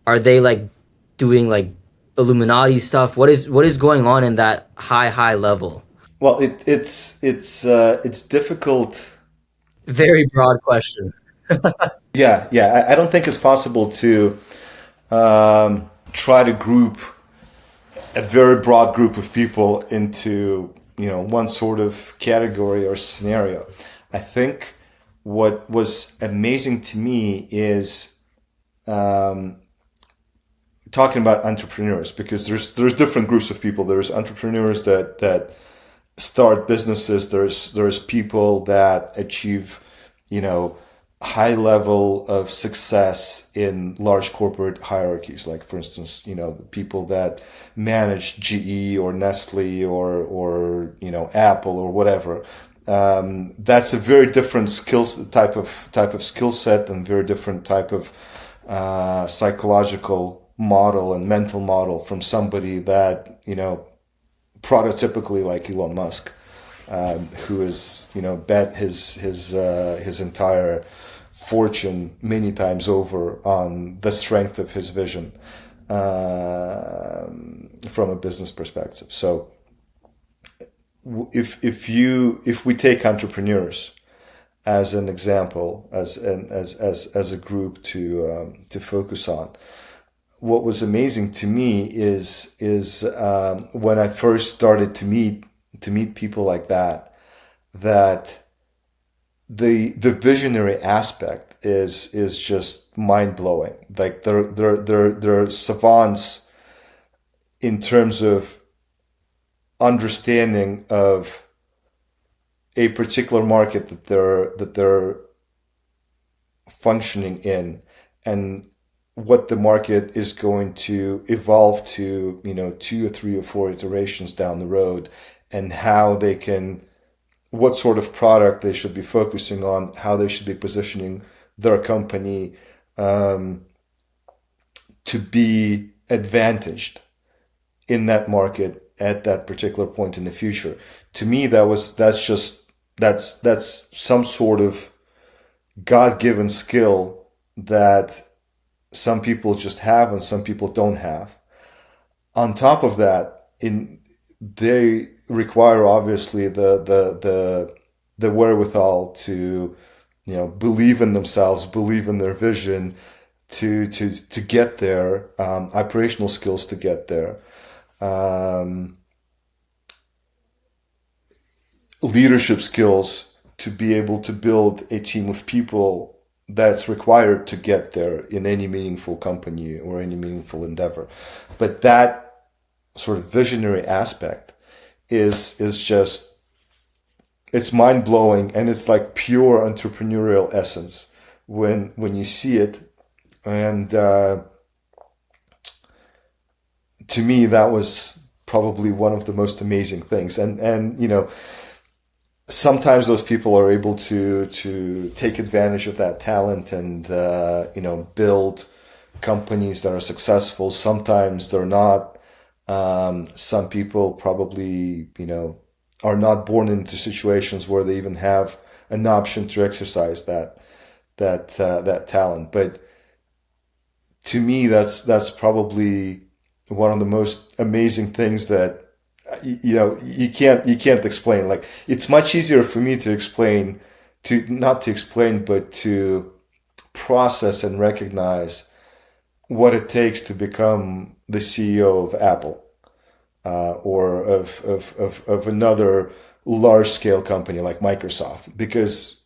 Are they like doing like Illuminati stuff? What is going on in that high level? Well, it's difficult. Very broad question. Yeah, yeah. I don't think it's possible to try to group a very broad group of people into one sort of category or scenario. I think what was amazing to me is talking about entrepreneurs, because there's different groups of people. There's entrepreneurs that start businesses. There's people that achieve high level of success in large corporate hierarchies, like for instance the people that manage GE or Nestle or Apple or whatever. That's a very different type of skill set, and very different type of psychological model and mental model from somebody that prototypically like Elon Musk, who has bet his entire fortune many times over on the strength of his vision from a business perspective. So if we take entrepreneurs as an example, as a group to focus on, what was amazing to me is when I first started to meet people like that the visionary aspect is just mind blowing. Like they're savants in terms of understanding of a particular market that they're functioning in, and what the market is going to evolve to 2 or 3 or 4 iterations down the road, and how they can, what sort of product they should be focusing on, how they should be positioning their company to be advantaged in that market at that particular point in the future. To me, that's some sort of God-given skill that some people just have and some people don't have. On top of that, they require obviously the wherewithal to believe in themselves, believe in their vision, to get there, operational skills to get there, leadership skills to be able to build a team of people that's required to get there in any meaningful company or any meaningful endeavor. But that sort of visionary aspect is just, it's mind blowing, and it's like pure entrepreneurial essence when you see it. And to me, that was probably one of the most amazing things. And sometimes those people are able to take advantage of that talent and build companies that are successful. Sometimes they're not. Some people probably are not born into situations where they even have an option to exercise that talent. But to me, that's probably one of the most amazing things that you can't explain. Like, it's much easier for me to explain, not to explain, but to process and recognize what it takes to become the CEO of Apple, or of another large scale company like Microsoft, because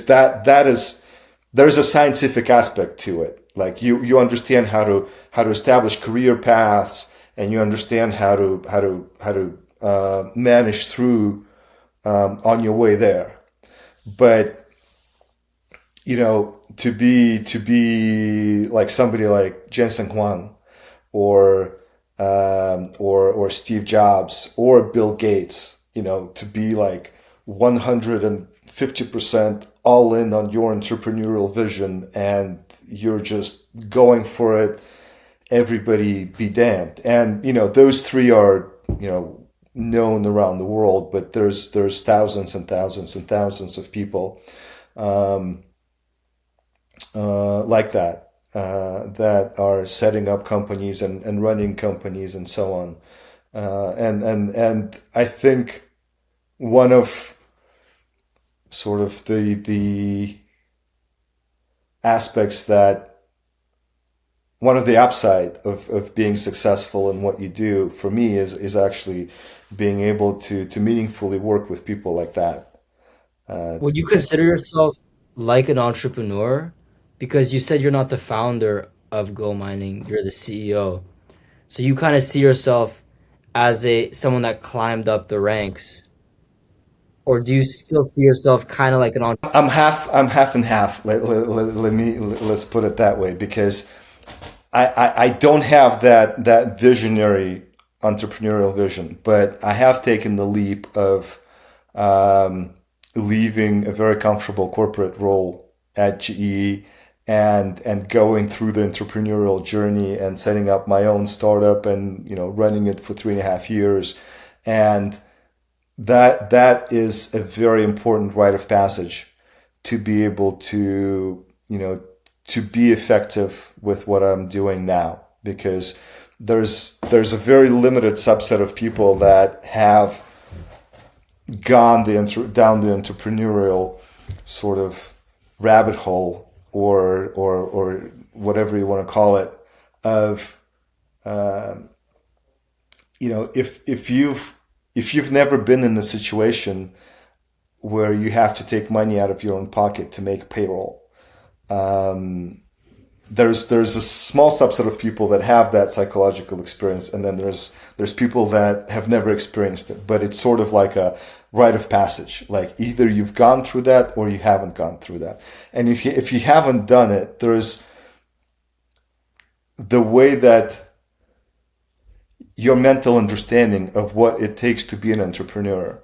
that is, there's a scientific aspect to it. Like, you understand how to establish career paths, and you understand how to manage through on your way there. But to be like somebody like Jensen Huang, or Steve Jobs, or Bill Gates, to be like 150% all in on your entrepreneurial vision, and you're just going for it, everybody be damned. And those three are known around the world, but there's thousands and thousands and thousands of people like that. that are setting up companies and running companies and so on. And I think one of sort of the aspects that one of the upside of being successful in what you do for me is actually being able to meaningfully work with people like that. Would you consider yourself like an entrepreneur? Because you said you're not the founder of GoMining, you're the CEO. So you kind of see yourself as a someone that climbed up the ranks, or do you still see yourself kind of like an entrepreneur? I'm half and half. Let's put it that way, because I don't have that visionary entrepreneurial vision, but I have taken the leap of leaving a very comfortable corporate role at GE and going through the entrepreneurial journey and setting up my own startup and running it for 3.5 years. And that is a very important rite of passage to be able to be effective with what I'm doing now, because there's a very limited subset of people that have gone down the entrepreneurial sort of rabbit hole or whatever you want to call it, of if you've never been in a situation where you have to take money out of your own pocket to make payroll, there's a small subset of people that have that psychological experience, and then there's people that have never experienced it, but it's sort of like a rite of passage. Like either you've gone through that or you haven't gone through that. And if you haven't done it, there's the way that your mental understanding of what it takes to be an entrepreneur,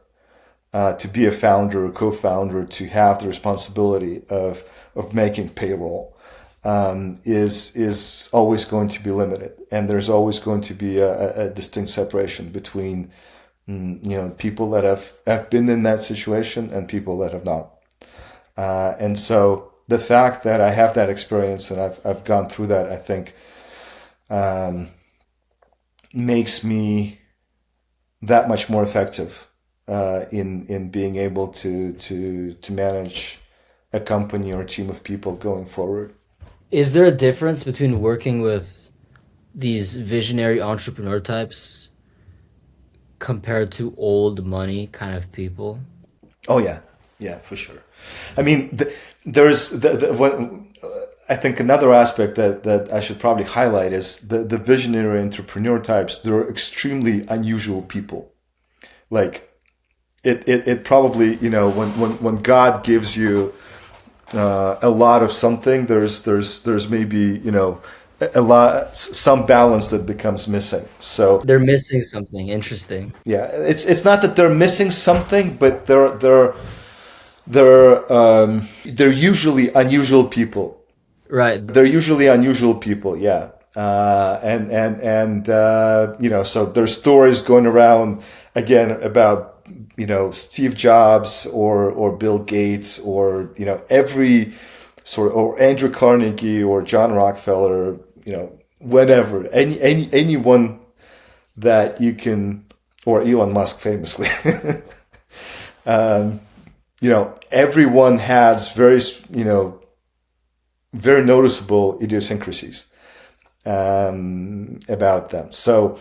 to be a founder or co-founder, to have the responsibility of making payroll, is always going to be limited, and there's always going to be a distinct separation between people that have been in that situation and people that have not. And so the fact that I have that experience and I've gone through that, I think, makes me that much more effective in being able to manage a company or a team of people going forward. Is there a difference between working with these visionary entrepreneur types compared to old money kind of people? Oh yeah, for sure. I mean, there's I think another aspect that I should probably highlight is the visionary entrepreneur types. They're extremely unusual people. Like it probably, when God gives you a lot of something, there's maybe some balance that becomes missing. So They're missing something interesting. yeah, it's not that they're missing something, but they're usually unusual people. Right. They're usually unusual people, yeah. So there's stories going around again about Steve Jobs or Bill Gates or every sort of, or Andrew Carnegie or John Rockefeller, whenever anyone that you can, or Elon Musk famously. Everyone has very noticeable idiosyncrasies about them. So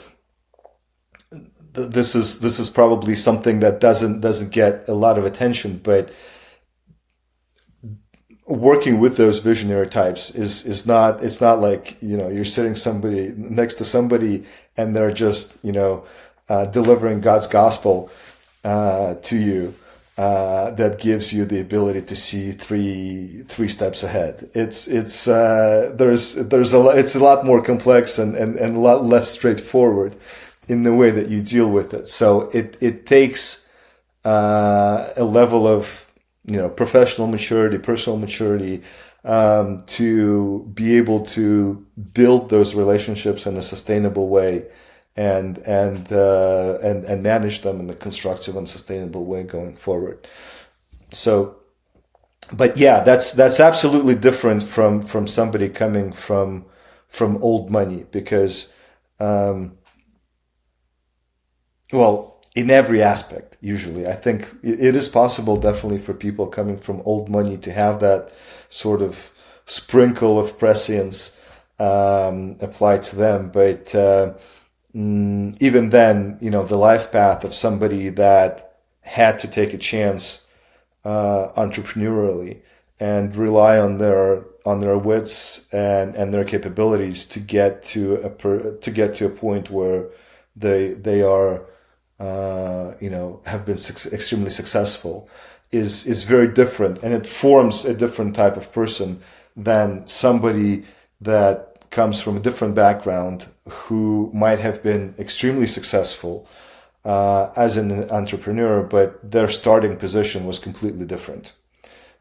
this is probably something that doesn't get a lot of attention, but working with those visionary types is not, it's not like you're sitting somebody next to somebody and they're just delivering God's gospel to you. That gives you the ability to see three steps ahead. It's a lot more complex and a lot less straightforward in the way that you deal with it. So it takes a level of professional maturity, personal maturity, to be able to build those relationships in a sustainable way and manage them in a constructive and sustainable way going forward. So But yeah, that's absolutely different from somebody coming from old money because, um, well, in every aspect, usually, I think it is possible, definitely, for people coming from old money to have that sort of sprinkle of prescience applied to them. But even then, the life path of somebody that had to take a chance entrepreneurially and rely on their wits and their capabilities to get to a point where they are have been extremely successful is very different, and it forms a different type of person than somebody that comes from a different background who might have been extremely successful as an entrepreneur, but their starting position was completely different.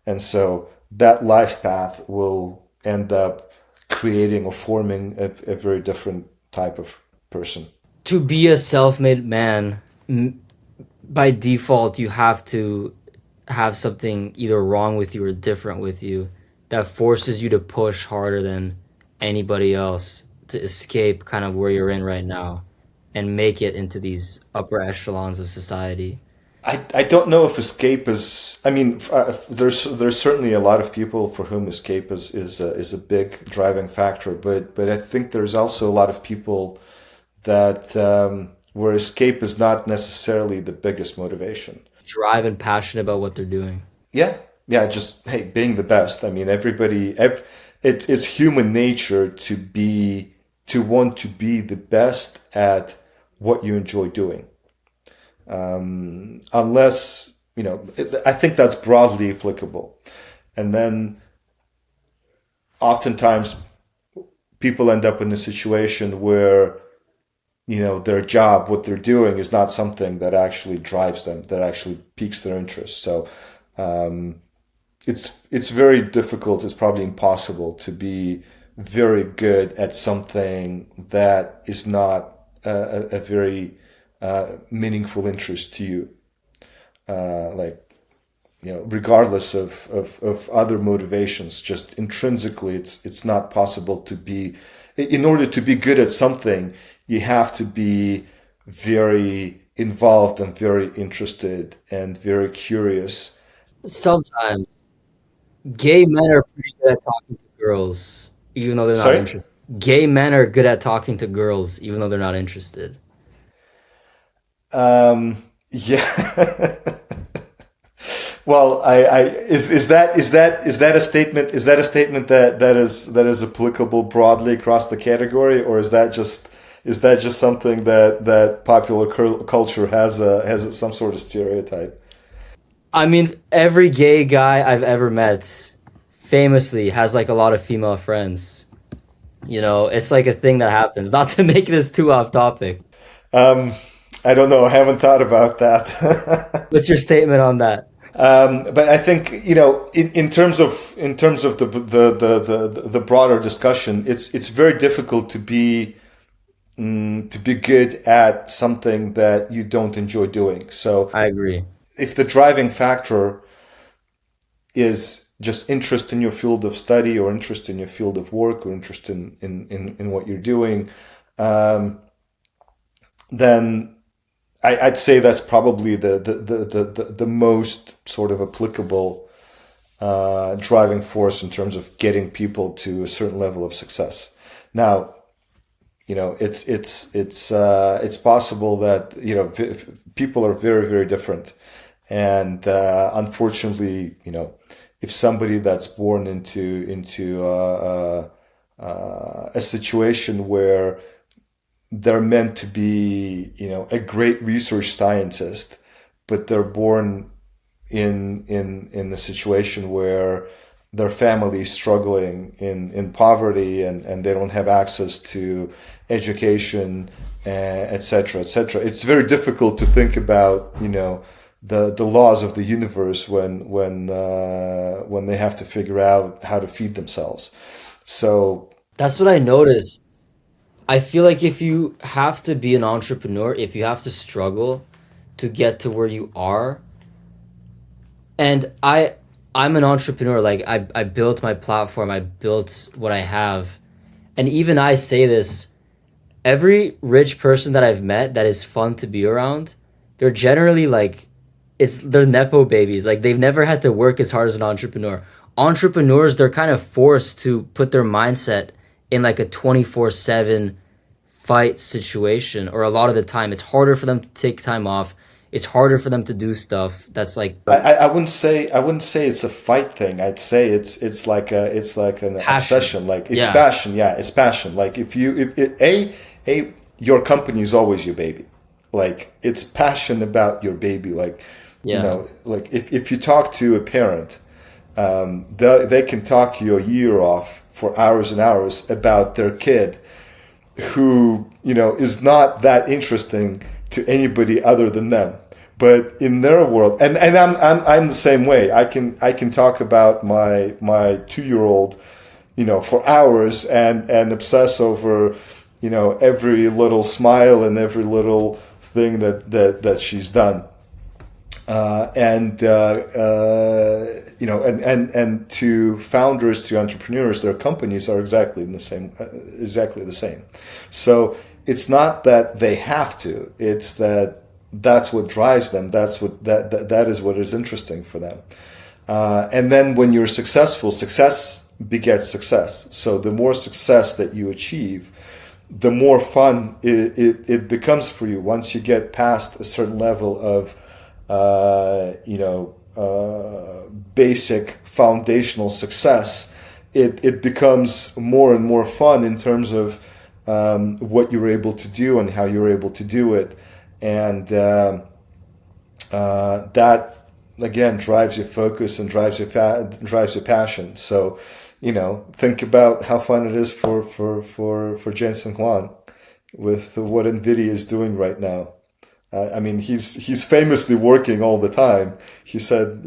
And so that life path will end up creating or forming a very different type of person. To be a self-made man, by default, you have to have something either wrong with you or different with you that forces you to push harder than anybody else to escape kind of where you're in right now and make it into these upper echelons of society. I don't know if escape is. I mean, there's certainly a lot of people for whom escape is a big driving factor, but I think there's also a lot of people that where escape is not necessarily the biggest motivation. Drive and passionate about what they're doing. Yeah, yeah, just hey, being the best. I mean, it's human nature to want to be the best at what you enjoy doing. Unless, I think that's broadly applicable. And then oftentimes people end up in a situation where, their job, what they're doing is not something that actually drives them, that actually piques their interest. So it's very difficult, it's probably impossible to be very good at something that is not a very meaningful interest to you. Regardless of other motivations, just intrinsically, it's not possible to be. In order to be good at something, you have to be very involved and very interested and very curious. Sometimes gay men are pretty good at talking to girls, even though they're not Sorry? interested. Gay men are good at talking to girls, even though they're not interested. Yeah. Well, is that a statement? Is that a statement that is applicable broadly across the category, or is that just something that popular culture has some sort of stereotype? I mean, every gay guy I've ever met famously has like a lot of female friends. It's like a thing that happens. Not to make this too off topic. Um, I don't know. I haven't thought about that. What's your statement on that? But I think in terms of the broader discussion, it's very difficult to be good at something that you don't enjoy doing. So I agree. if the driving factor is just interest in your field of study or interest in your field of work or interest in what you're doing, then I'd say that's probably the most sort of applicable driving force in terms of getting people to a certain level of success. Now, it's possible that people are very, very different, and unfortunately, if somebody that's born into a situation where they're meant to be, a great research scientist, but they're born in a situation where their family is struggling in poverty and they don't have access to education, et cetera, et cetera. It's very difficult to think about, the laws of the universe when they have to figure out how to feed themselves. So That's what I noticed. I feel like if you have to be an entrepreneur, if you have to struggle to get to where you are, and I'm an entrepreneur. Like I built my platform, I built what I have. And even I say this, every rich person that I've met that is fun to be around, they're generally like they're nepo babies. Like they've never had to work as hard as an entrepreneur. Entrepreneurs, they're kind of forced to put their mindset in like a 24/7 fight situation, or a lot of the time it's harder for them to take time off. It's harder for them to do stuff that's like I wouldn't say it's a fight thing. I'd say it's like an passion. obsession. Like it's Yeah. passion. Yeah, it's passion. Like if it, your company is always your baby. Like it's passion about your baby. Like Yeah. like if you talk to a parent, they can talk your ear off for hours and hours about their kid who is not that interesting to anybody other than them. But in their world, and I'm the same way. I can talk about my 2-year-old, for hours and obsess over, every little smile and every little thing that she's done. And to founders, to entrepreneurs, their companies are exactly the same. So it's not that they have to; it's that's what drives them. That is what is interesting for them. And then when you're successful, success begets success. So the more success that you achieve, the more fun it becomes for you. Once you get past a certain level of basic foundational success, it becomes more and more fun in terms of what you're able to do and how you're able to do it, and that again drives your focus and drives your passion. So think about how fun it is for Jensen Huang with what NVIDIA is doing right now. I mean, he's famously working all the time. He said,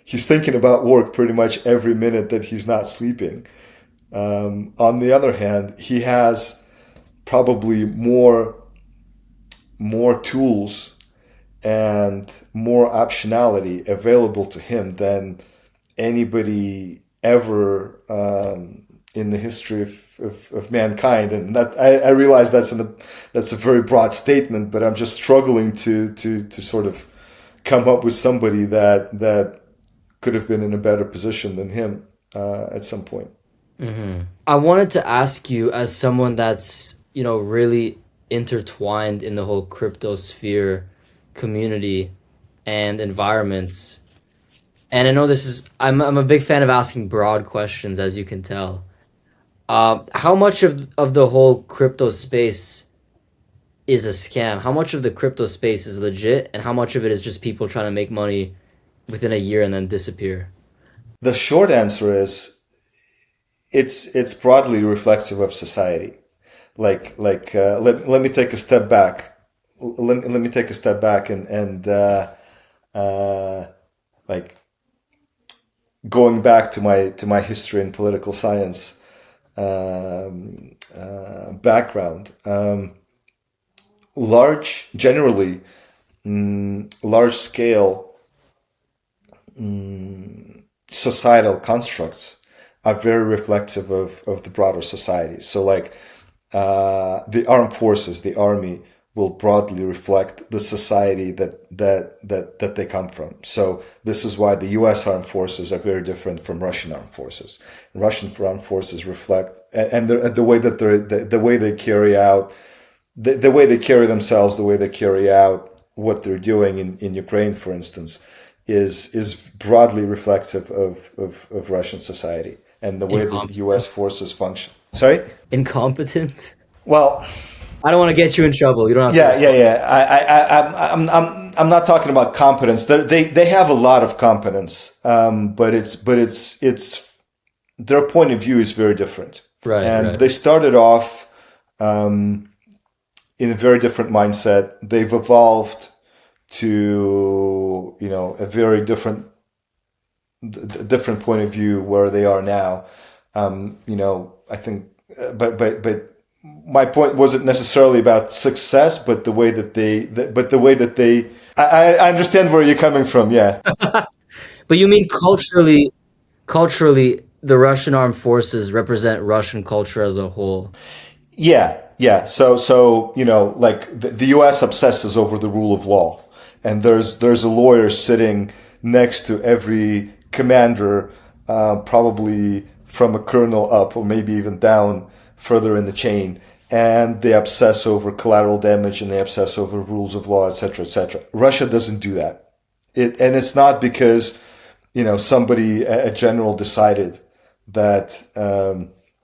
he's thinking about work pretty much every minute that he's not sleeping. On the other hand, he has probably more tools and more optionality available to him than anybody ever in the history of mankind. And that I realize that's a very broad statement, but I'm just struggling to sort of come up with somebody that could have been in a better position than him at some point. I wanted to ask you, as someone that's, really intertwined in the whole crypto sphere community and environments. And I know I'm a big fan of asking broad questions, as you can tell. How much of the whole crypto space is a scam? How much of the crypto space is legit, and how much of it is just people trying to make money within a year and then disappear? The short answer is it's broadly reflexive of society. Let me take a step back. Let me take a step back and like going back to my history and political science background. Large scale societal constructs are very reflexive of the broader society. So like the armed forces, the army, will broadly reflect the society that they come from. So this is why the U.S. armed forces are very different from Russian armed forces. Russian armed forces reflect, and the way that the way they carry out, the way they carry themselves, the way they carry out what they're doing in Ukraine, for instance, is broadly reflexive of Russian society and the way the U.S. forces function. Sorry? Incompetent? Well, I don't want to get you in trouble. You don't have yeah, to. I'm not talking about competence. They have a lot of competence, but it's their point of view is very different. Right, And right. they started off in a very different mindset. They've evolved to a very different point of view where they are now. I think, but my point wasn't necessarily about success, but the way that they I understand where you're coming from. Yeah. But you mean culturally, the Russian armed forces represent Russian culture as a whole. Yeah, yeah. So like the U.S. obsesses over the rule of law, and there's a lawyer sitting next to every commander, probably from a colonel up, or maybe even down further in the chain, and they obsess over collateral damage and they obsess over rules of law, etc., etc. Russia doesn't do that. And it's not because somebody, a general, decided that.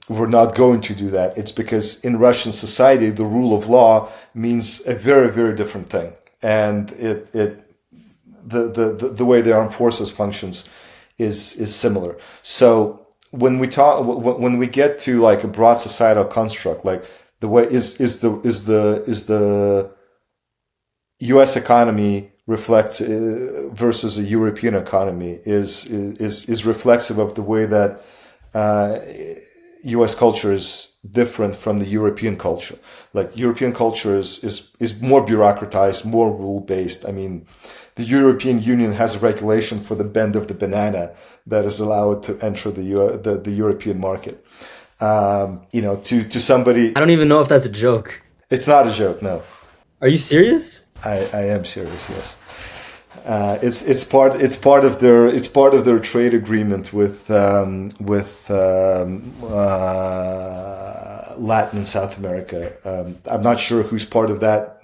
We're not going to do that. It's because in Russian society, the rule of law means a very, very different thing. And the way the armed forces functions is similar. So when we get to like a broad societal construct, like the way is the U.S. economy reflects versus a European economy is reflexive of the way that U.S. culture is different from the European culture. Like European culture is more bureaucratized, more rule based. I mean, the European Union has a regulation for the bend of the banana that is allowed to enter the European market. To somebody, I don't even know if that's a joke. it's not a joke. No, Are you serious? I am serious. Yes. It's part of their trade agreement with Latin and South America. I'm not sure who's part of that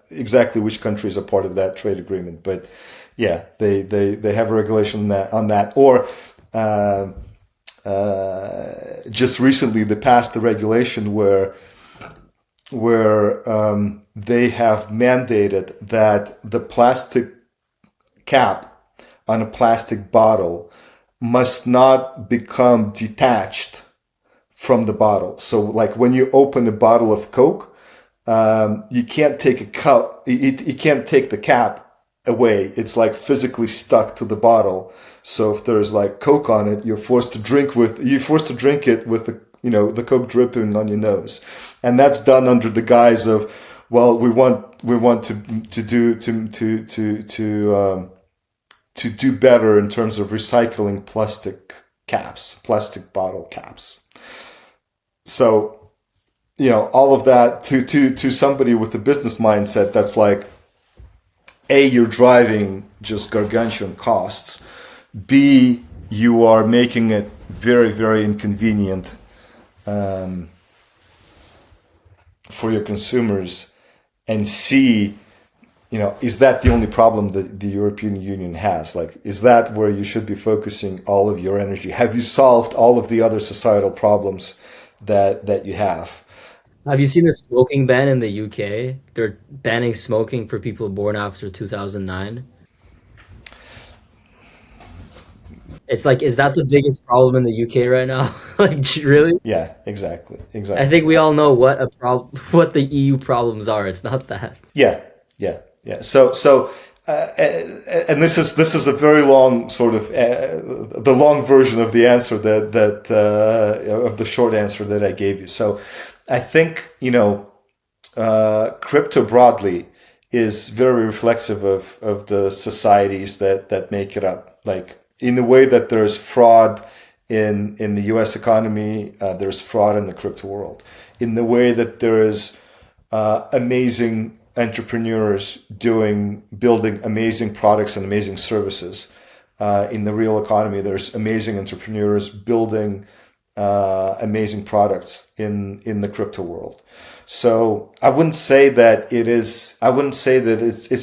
exactly which countries are part of that trade agreement, but yeah, they have a regulation on that. Or just recently they passed a regulation where they have mandated that the plastic cap on a plastic bottle must not become detached from the bottle. So like when you open a bottle of Coke, you can't take a cup, you can't take the cap away. It's like physically stuck to the bottle. So if there's like Coke on it, you're forced to drink it with the Coke dripping on your nose. And that's done under the guise of, well, we want to do better in terms of recycling plastic bottle caps. So, all of that to somebody with a business mindset, that's like, A, you're driving just gargantuan costs. B, you are making it very, very inconvenient for your consumers. And C, is that the only problem that the European Union has? Like, is that where you should be focusing all of your energy? Have you solved all of the other societal problems that you have? Have you seen the smoking ban in the UK? They're banning smoking for people born after 2009. It's like, is that the biggest problem in the UK right now? Like, really? Yeah, exactly. I think we all know what the EU problems are. It's not that. Yeah, yeah, yeah. So, and this is a very long sort of the long version of the answer that of the short answer that I gave you. So, I think crypto broadly is very reflexive of the societies that make it up. Like in the way that there's fraud in the U.S. economy, there's fraud in the crypto world. In the way that there is amazing entrepreneurs building amazing products and amazing services. In the real economy, there's amazing entrepreneurs building amazing products in the crypto world. So I wouldn't say that it's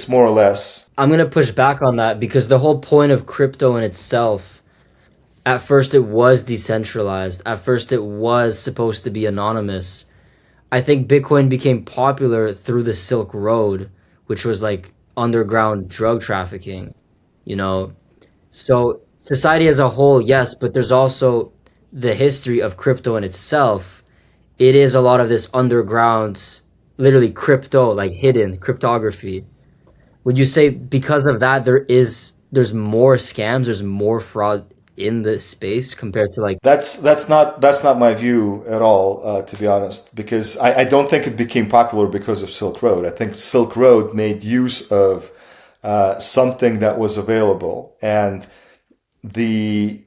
more or less. I'm gonna push back on that because the whole point of crypto in itself, at first it was decentralized. At first it was supposed to be anonymous. I think Bitcoin became popular through the Silk Road, which was like underground drug trafficking, you know. So society as a whole, yes, but there's also the history of crypto in itself. It is a lot of this underground, literally crypto, like hidden cryptography. Would you say because of that there's more scams, there's more fraud in the space compared to like That's not my view at all, to be honest, because I don't think it became popular because of Silk Road. I think Silk Road made use of something that was available, and the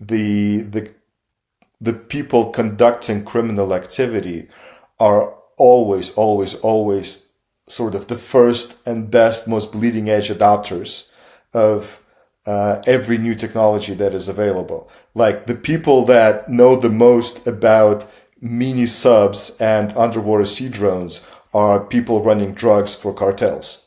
people conducting criminal activity are always sort of the first and best, most bleeding edge adopters of every new technology that is available. Like the people that know the most about mini subs and underwater sea drones are people running drugs for cartels.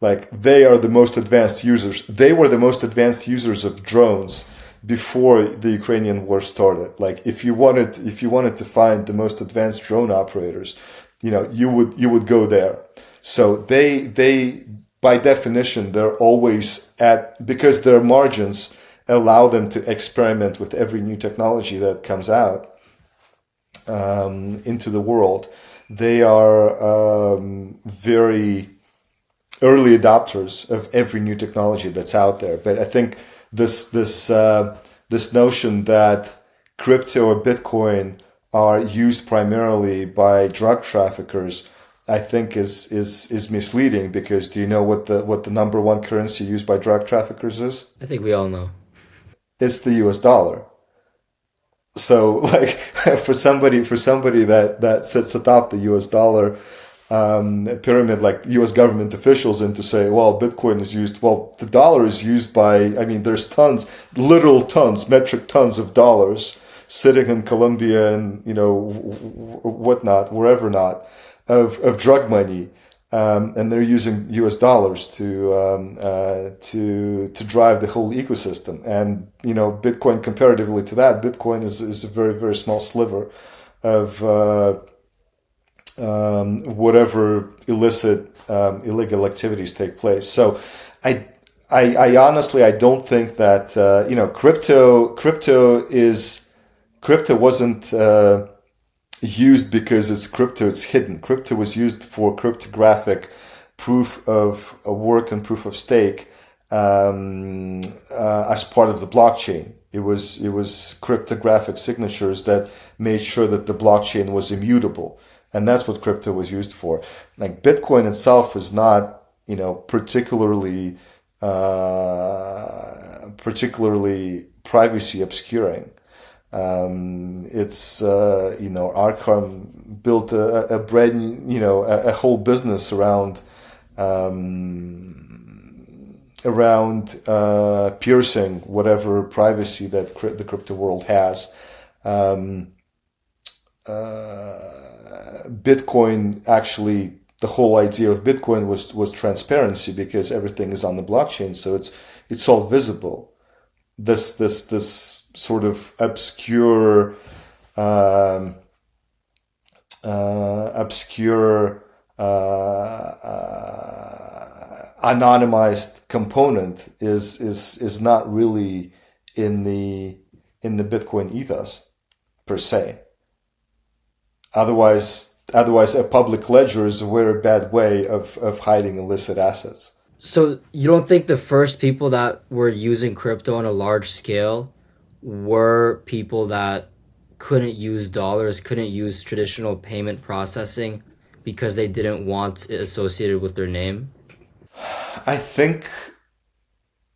Like they are the most advanced users. They were the most advanced users of drones before the Ukrainian war started. Like if you wanted to find the most advanced drone operators, you would go there. So they by definition they're always because their margins allow them to experiment with every new technology that comes out into the world. They are very early adopters of every new technology that's out there. But I think this notion that crypto or Bitcoin are used primarily by drug traffickers, I think is misleading, because do you know what the number one currency used by drug traffickers is? I think we all know. It's the US dollar. So like for somebody that sits atop the US dollar pyramid, like US government officials, and to say, well, Bitcoin is used, well, the dollar is used by, there's literal tons, metric tons of dollars sitting in Colombia and, whatnot, wherever not, of drug money. And they're using US dollars to drive the whole ecosystem. And, Bitcoin, comparatively to that, Bitcoin is a very, very small sliver of whatever illegal activities take place. So I honestly, I don't think that, crypto wasn't used because it's crypto, it's hidden. Crypto was used for cryptographic proof of work and proof of stake as part of the blockchain. It was cryptographic signatures that made sure that the blockchain was immutable. And that's what crypto was used for. Like Bitcoin itself is not, particularly privacy obscuring. It's Arkham built a brand new, a whole business around piercing whatever privacy that the crypto world has. Bitcoin, actually, the whole idea of Bitcoin was transparency, because everything is on the blockchain, so it's all visible. This sort of obscure anonymized component is not really in the Bitcoin ethos per se. Otherwise, a public ledger is a very bad way of hiding illicit assets. So you don't think the first people that were using crypto on a large scale were people that couldn't use dollars, couldn't use traditional payment processing because they didn't want it associated with their name? I think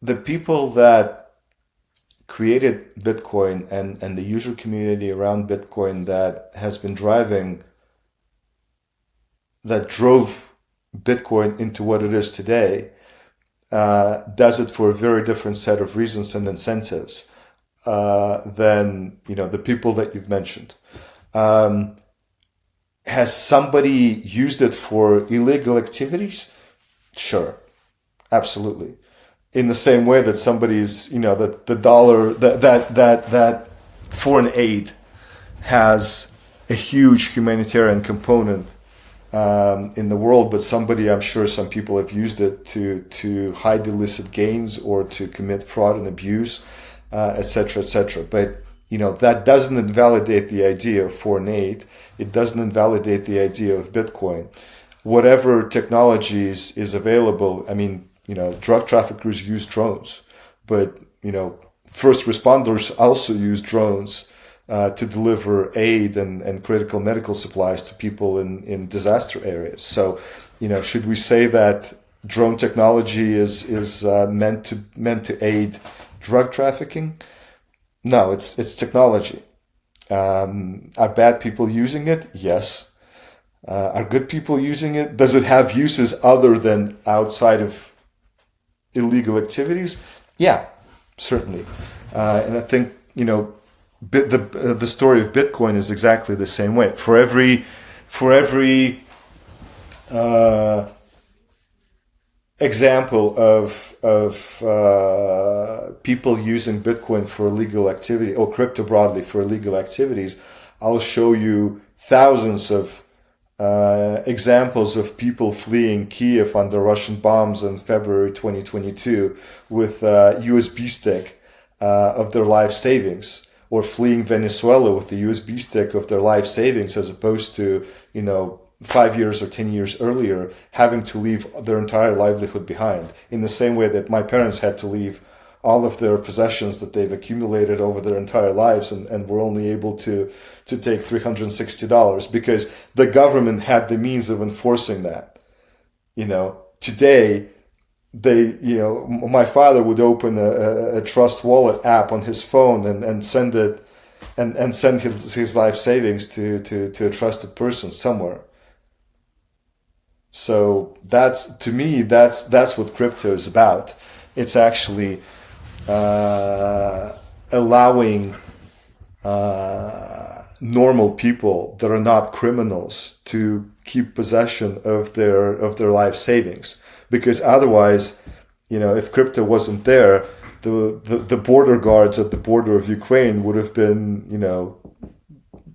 the people that created Bitcoin and the user community around Bitcoin that drove Bitcoin into what it is today does it for a very different set of reasons and incentives than the people that you've mentioned. Has somebody used it for illegal activities? Sure, absolutely. In the same way that somebody's, that the dollar, that foreign aid has a huge humanitarian component in the world, but I'm sure some people have used it to hide illicit gains or to commit fraud and abuse, etc., etc. But that doesn't invalidate the idea of foreign aid. It doesn't invalidate the idea of Bitcoin. Whatever technologies is available, drug traffickers use drones, but first responders also use drones to deliver aid and critical medical supplies to people in disaster areas. So, should we say that drone technology is meant to aid Drug trafficking? No, it's technology. Are bad people using it? Yes. Are good people using it? Does it have uses other than outside of illegal activities? Yeah, certainly. And I think, the story of Bitcoin is exactly the same way. For every example of people using Bitcoin for illegal activity, or crypto broadly for illegal activities, I'll show you thousands of examples of people fleeing Kiev under Russian bombs in February 2022 with a USB stick of their life savings, or fleeing Venezuela with the USB stick of their life savings, as opposed to, 5 years or 10 years earlier, having to leave their entire livelihood behind. In the same way that my parents had to leave all of their possessions that they've accumulated over their entire lives, and were only able to take $360 because the government had the means of enforcing that. Today, my father would open a Trust Wallet app on his phone and send it and send his life savings to a trusted person somewhere. So to me, that's what crypto is about. It's actually allowing normal people that are not criminals to keep possession of their life savings, because otherwise, if crypto wasn't there, the border guards at the border of Ukraine would have been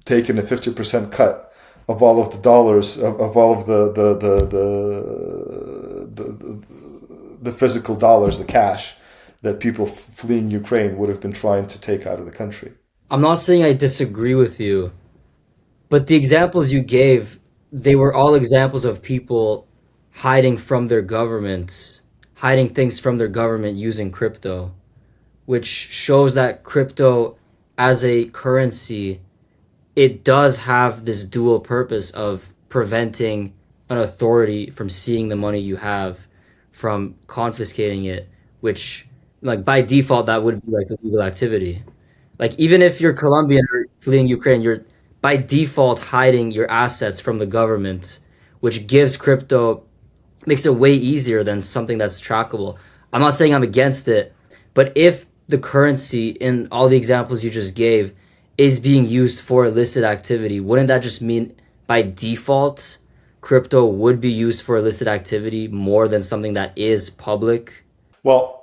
taken a 50% cut of all of the dollars, of all of the physical dollars, the cash that people fleeing Ukraine would have been trying to take out of the country. I'm not saying I disagree with you, but the examples you gave, they were all examples of people hiding from their governments, hiding things from their government using crypto, which shows that crypto as a currency, it does have this dual purpose of preventing an authority from seeing the money you have, from confiscating it, which, like, by default, that would be like illegal activity. Like, even if you're Colombian or fleeing Ukraine, you're by default hiding your assets from the government, which gives crypto, makes it way easier than something that's trackable. I'm not saying I'm against it, but if the currency in all the examples you just gave is being used for illicit activity, wouldn't that just mean by default crypto would be used for illicit activity more than something that is public? Well,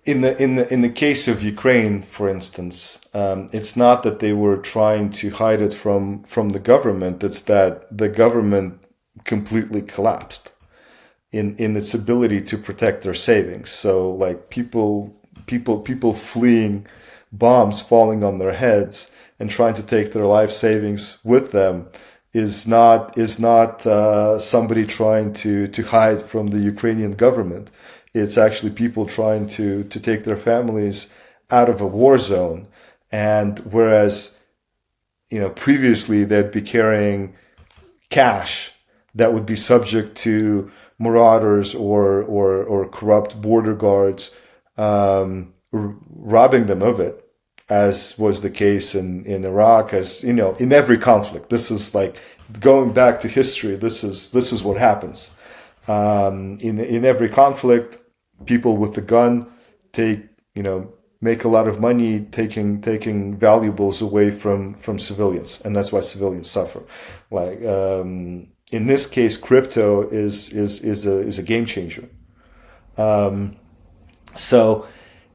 in the case of Ukraine, for instance, it's not that they were trying to hide it from the government. It's that the government completely collapsed in its ability to protect their savings. So, like, people fleeing bombs falling on their heads and trying to take their life savings with them is not somebody trying to hide from the Ukrainian government. It's actually people trying to take their families out of a war zone. And whereas, previously they'd be carrying cash that would be subject to marauders or corrupt border guards robbing them of it, as was the case in Iraq, as in every conflict. This is like going back to history. This is what happens. In every conflict, people with the gun make a lot of money taking valuables away from civilians, and that's why civilians suffer. Like in this case, crypto is a game changer. So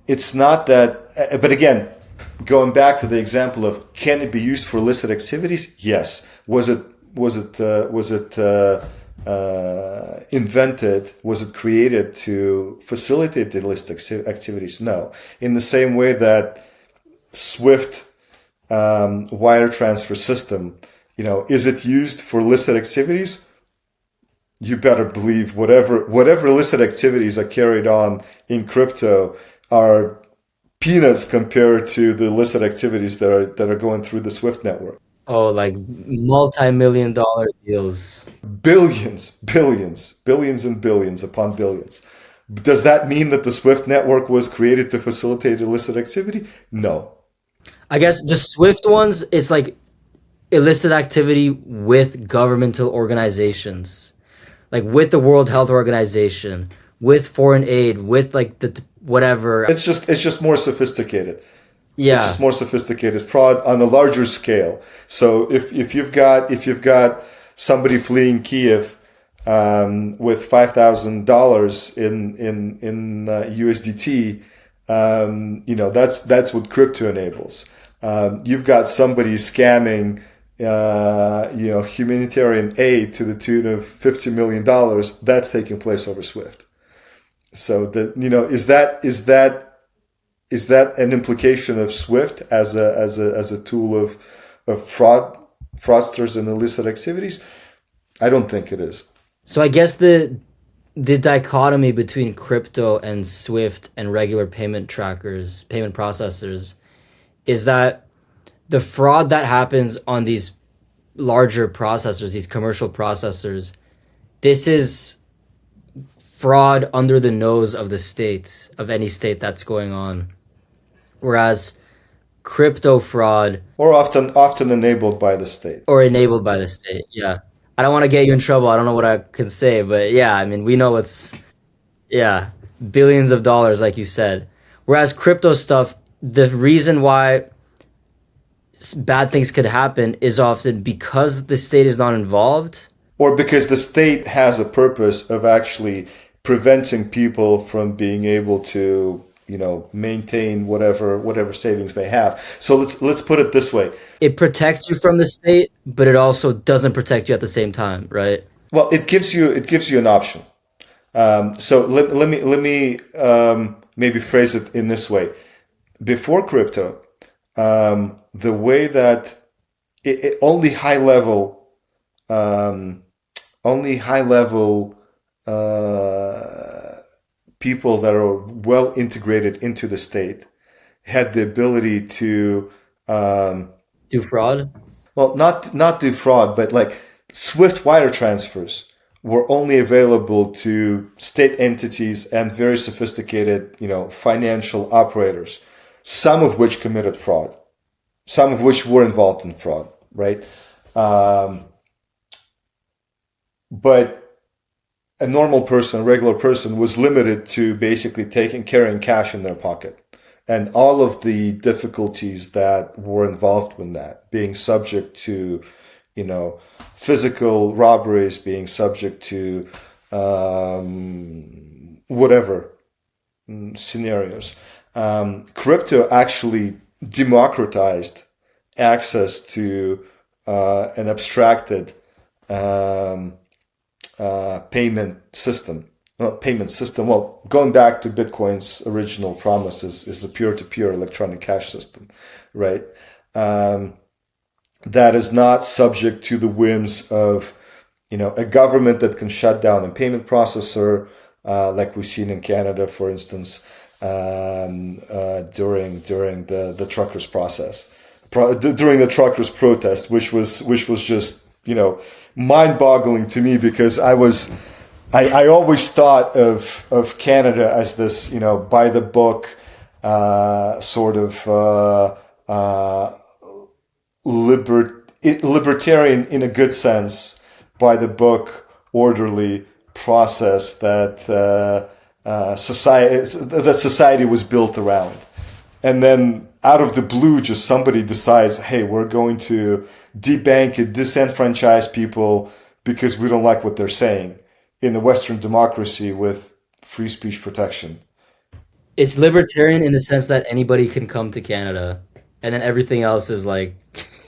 it's not that, but again, going back to the example of, can it be used for illicit activities? Yes. Was it invented? Was it created to facilitate illicit activities? No. In the same way that SWIFT wire transfer system, is it used for illicit activities? You better believe whatever illicit activities are carried on in crypto are peanuts compared to the illicit activities that are going through the SWIFT network. Oh, like multi-million-dollar deals. Billions and billions upon billions. Does that mean that the SWIFT network was created to facilitate illicit activity? No. I guess the Swift ones, it's like illicit activity with governmental organizations, like with the World Health Organization, with foreign aid, with like the whatever. It's just more sophisticated. It's Yeah. just more sophisticated fraud on a larger scale. So if you've got somebody fleeing Kiev with $5,000 in USDT, that's what crypto enables. You've got somebody scamming humanitarian aid to the tune of $50 million. That's taking place over SWIFT. So is that an implication of SWIFT as a tool of fraudsters and illicit activities? I don't think it is. So I guess the dichotomy between crypto and Swift and regular payment trackers, payment processors, is that the fraud that happens on these larger processors, these commercial processors, this is fraud under the nose of the state, of any state that's going on. Whereas crypto fraud, Or often enabled by the state. or enabled by the state, yeah. I don't want to get you in trouble. I don't know what I can say, but yeah, I mean, we know it's, yeah, billions of dollars, like you said. Whereas crypto stuff, the reason why bad things could happen is often because the state is not involved. Or because the state has a purpose of actually preventing people from being able to, maintain whatever savings they have. So let's put it this way. It protects you from the state, but it also doesn't protect you at the same time, right? Well, it gives you an option. So let me maybe phrase it in this way. Before crypto, the way that only high level people that are well integrated into the state had the ability to Do fraud? well, not do fraud, but like swift wire transfers were only available to state entities and very sophisticated, financial operators, some of which committed fraud, some of which were involved in fraud, right? But a normal person, a regular person, was limited to basically carrying cash in their pocket. And all of the difficulties that were involved with that, being subject to, physical robberies, being subject to whatever scenarios. Crypto actually democratized access to an abstracted payment system. Not payment system. Well, going back to Bitcoin's original promise is the peer-to-peer electronic cash system, right? That is not subject to the whims of, a government that can shut down a payment processor, like we've seen in Canada, for instance, during the truckers process, during the truckers protest, which was just mind-boggling to me, because I always thought of Canada as this, by the book, sort of libertarian in a good sense, by the book, orderly process that society was built around. And then out of the blue, just somebody decides, hey, we're going to debank and disenfranchise people because we don't like what they're saying in a Western democracy with free speech protection. It's libertarian in the sense that anybody can come to Canada, and then everything else is like,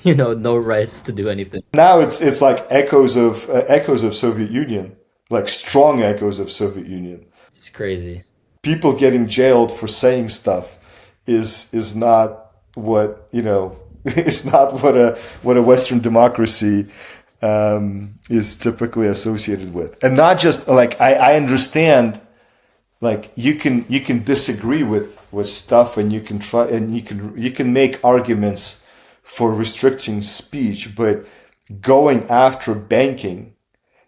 no rights to do anything. Now it's like echoes of Soviet Union, like strong echoes of Soviet Union. It's crazy. People getting jailed for saying stuff is not what it's not what a Western democracy is typically associated with. And not just like I understand, like you can disagree with stuff, and you can try and you can make arguments for restricting speech, but going after banking,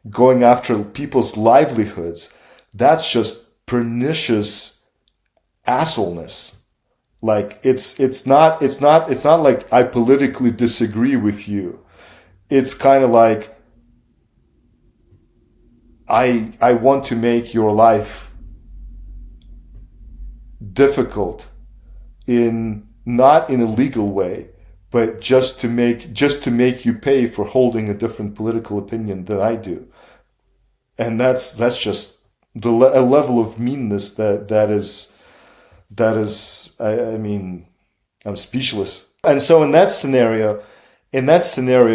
going after people's livelihoods, that's just pernicious assholeness. Like it's not like I politically disagree with you. It's kind of like I want to make your life difficult not in a legal way, but just to make you pay for holding a different political opinion than I do. And that's just a level of meanness that is I mean, I'm speechless. And so in that scenario,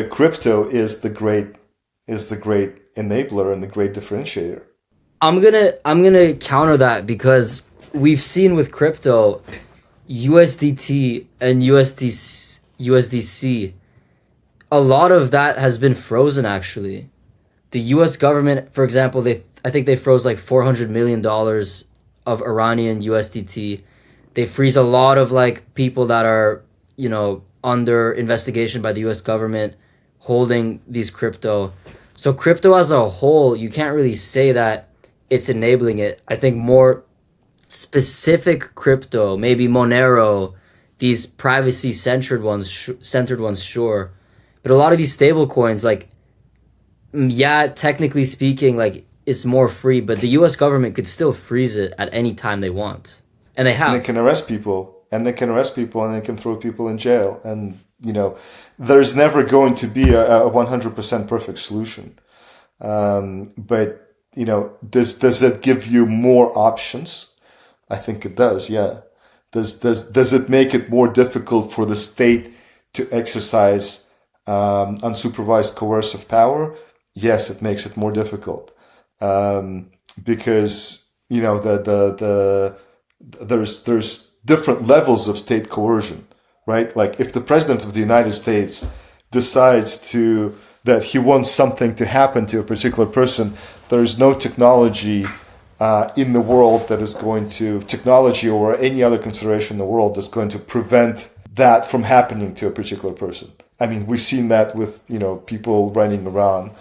crypto is the great enabler and the great differentiator. I'm gonna counter that because we've seen with crypto, USDT and USDC, a lot of that has been frozen actually. The US government, for example, I think they froze like $400 million of Iranian USDT. They freeze a lot of like people that are, under investigation by the US government holding these crypto. So crypto as a whole, you can't really say that it's enabling it. I think more specific crypto, maybe Monero, these privacy centered ones, sure. But a lot of these stable coins, like, yeah, technically speaking, like it's more free, but the US government could still freeze it at any time they want. And they have. And they can arrest people, and they can throw people in jail. And, there's never going to be a 100% perfect solution. But, does it give you more options? I think it does, yeah. Does it make it more difficult for the state to exercise unsupervised coercive power? Yes, it makes it more difficult because there's different levels of state coercion, right? Like if the president of the United States decides that he wants something to happen to a particular person, there's no technology in the world that is going to, technology or any other consideration in the world that's going to prevent that from happening to a particular person. I mean, we've seen that with, people running around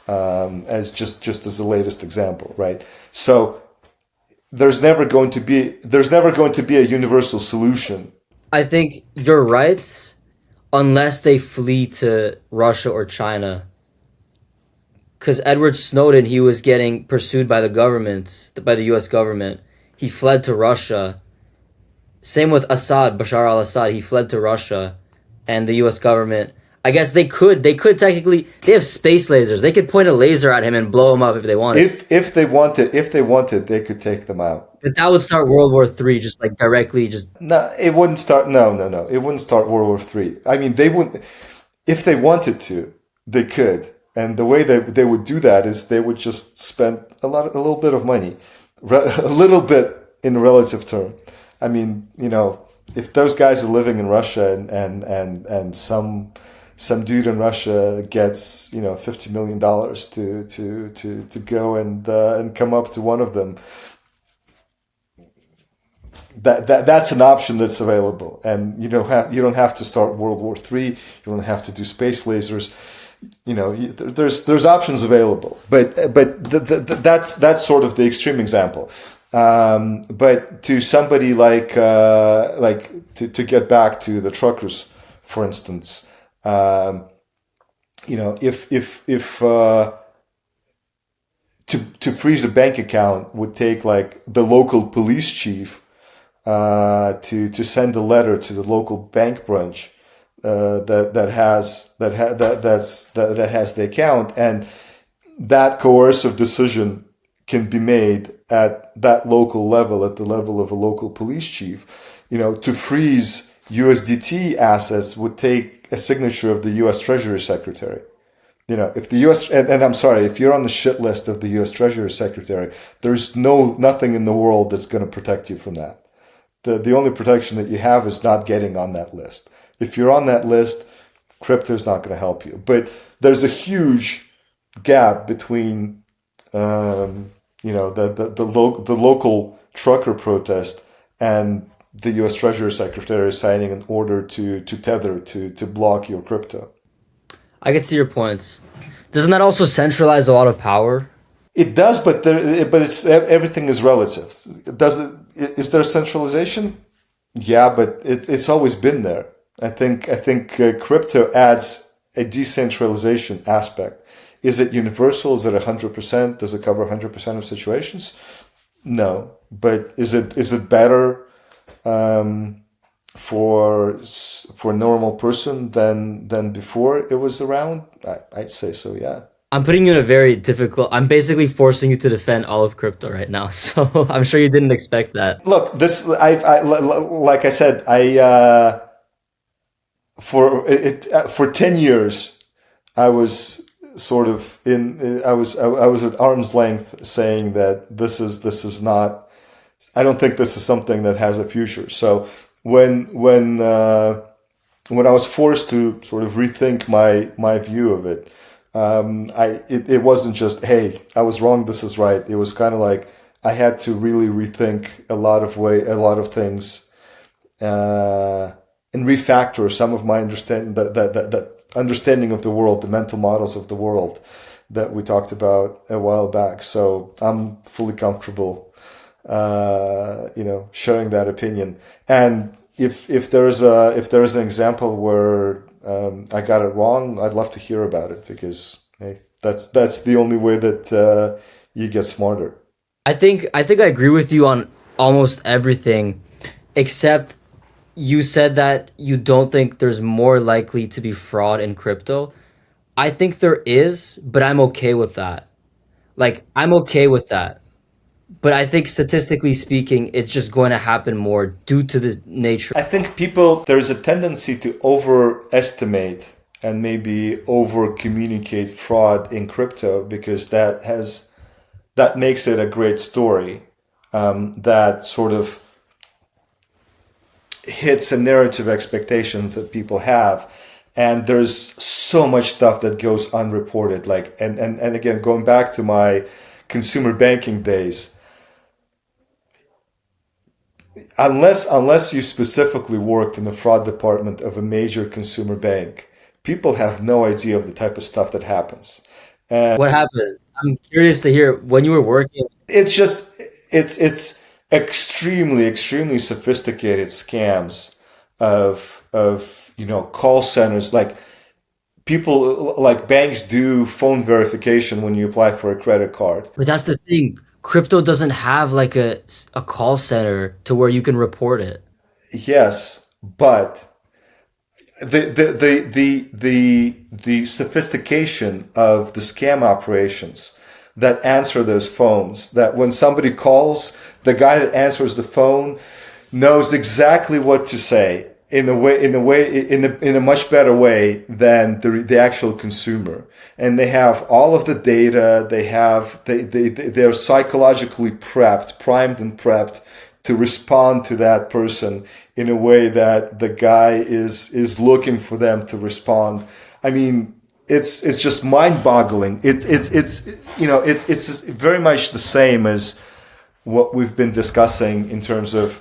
as just as the latest example, right? So there's never going to be a universal solution. I think you're right, unless they flee to Russia or China. Because Edward Snowden, he was getting pursued by by the US government. He fled to Russia. Same with Bashar al-Assad, he fled to Russia. And the US government, I guess they could technically, they have space lasers. They could point a laser at him and blow him up if they wanted. If they wanted, they could take them out. But that would start World War III, just like directly, just... No, it wouldn't start, no. It wouldn't start World War III. I mean, they wouldn't, if they wanted to, they could. And the way they would do that is they would just spend a little bit of money, a little bit in relative term. I mean, if those guys are living in Russia and some dude in Russia gets $50 million to go and come up to one of them, that's an option that's available, and you don't have to start World War III. You don't have to do space lasers. There's options available, but that's sort of the extreme example. But to somebody like to get back to the truckers, for instance, if to freeze a bank account would take like the local police chief to send a letter to the local bank branch that has the account, and that coercive decision can be made at that local level, at the level of a local police chief. To freeze USDT assets would take a signature of the U.S. Treasury Secretary. If the U.S. and I'm sorry, if you're on the shit list of the U.S. Treasury Secretary, there's nothing in the world that's going to protect you from that. The only protection that you have is not getting on that list. If you're on that list, crypto is not going to help you. But there's a huge gap between, the local trucker protest and the U.S. Treasury Secretary signing an order to tether to block your crypto. I can see your points. Doesn't that also centralize a lot of power? It does, but it's everything is relative. Is there centralization? Yeah, but it's always been there. I think crypto adds a decentralization aspect. Is it universal? Is it 100%? Does it cover 100% of situations? No, but is it better for normal person than before it was around? I'd say so. Yeah. I'm putting you in a very difficult. I'm basically forcing you to defend all of crypto right now. So I'm sure you didn't expect that. Look, like I said, for 10 years I was sort of I was at arm's length saying that this is not. I don't think this is something that has a future. So when I was forced to sort of rethink my view of it, it wasn't just, hey, I was wrong, this is right. It was kind of like I had to really rethink a lot of things, and refactor some of my that understanding of the world, the mental models of the world that we talked about a while back. So I'm fully comfortable, sharing that opinion. And if there's an example where I got it wrong, I'd love to hear about it, because hey, that's the only way that you get smarter. I think I agree with you on almost everything, except you said that you don't think there's more likely to be fraud in crypto. I think there is, but I'm okay with that. Like, I'm okay with that. But I think statistically speaking, it's just going to happen more due to the nature. I think there's a tendency to overestimate and maybe over communicate fraud in crypto, because that makes it a great story, that sort of hits a narrative expectations that people have. And there's so much stuff that goes unreported. Like, and again, going back to my consumer banking days, unless you specifically worked in the fraud department of a major consumer bank, people have no idea of the type of stuff that happens. What happened? I'm curious to hear when you were working. It's just it's extremely sophisticated scams of call centers. Like, people, like banks do phone verification when you apply for a credit card. But that's the thing. Crypto doesn't have like a call center to where you can report it. Yes, but the sophistication of the scam operations that answer those phones, that when somebody calls, the guy that answers the phone knows exactly what to say in a much better way than the actual consumer. And they have all of the data. They're psychologically primed and prepped to respond to that person in a way that the guy is looking for them to respond. I mean, it's just mind-boggling. It's very much the same as what we've been discussing in terms of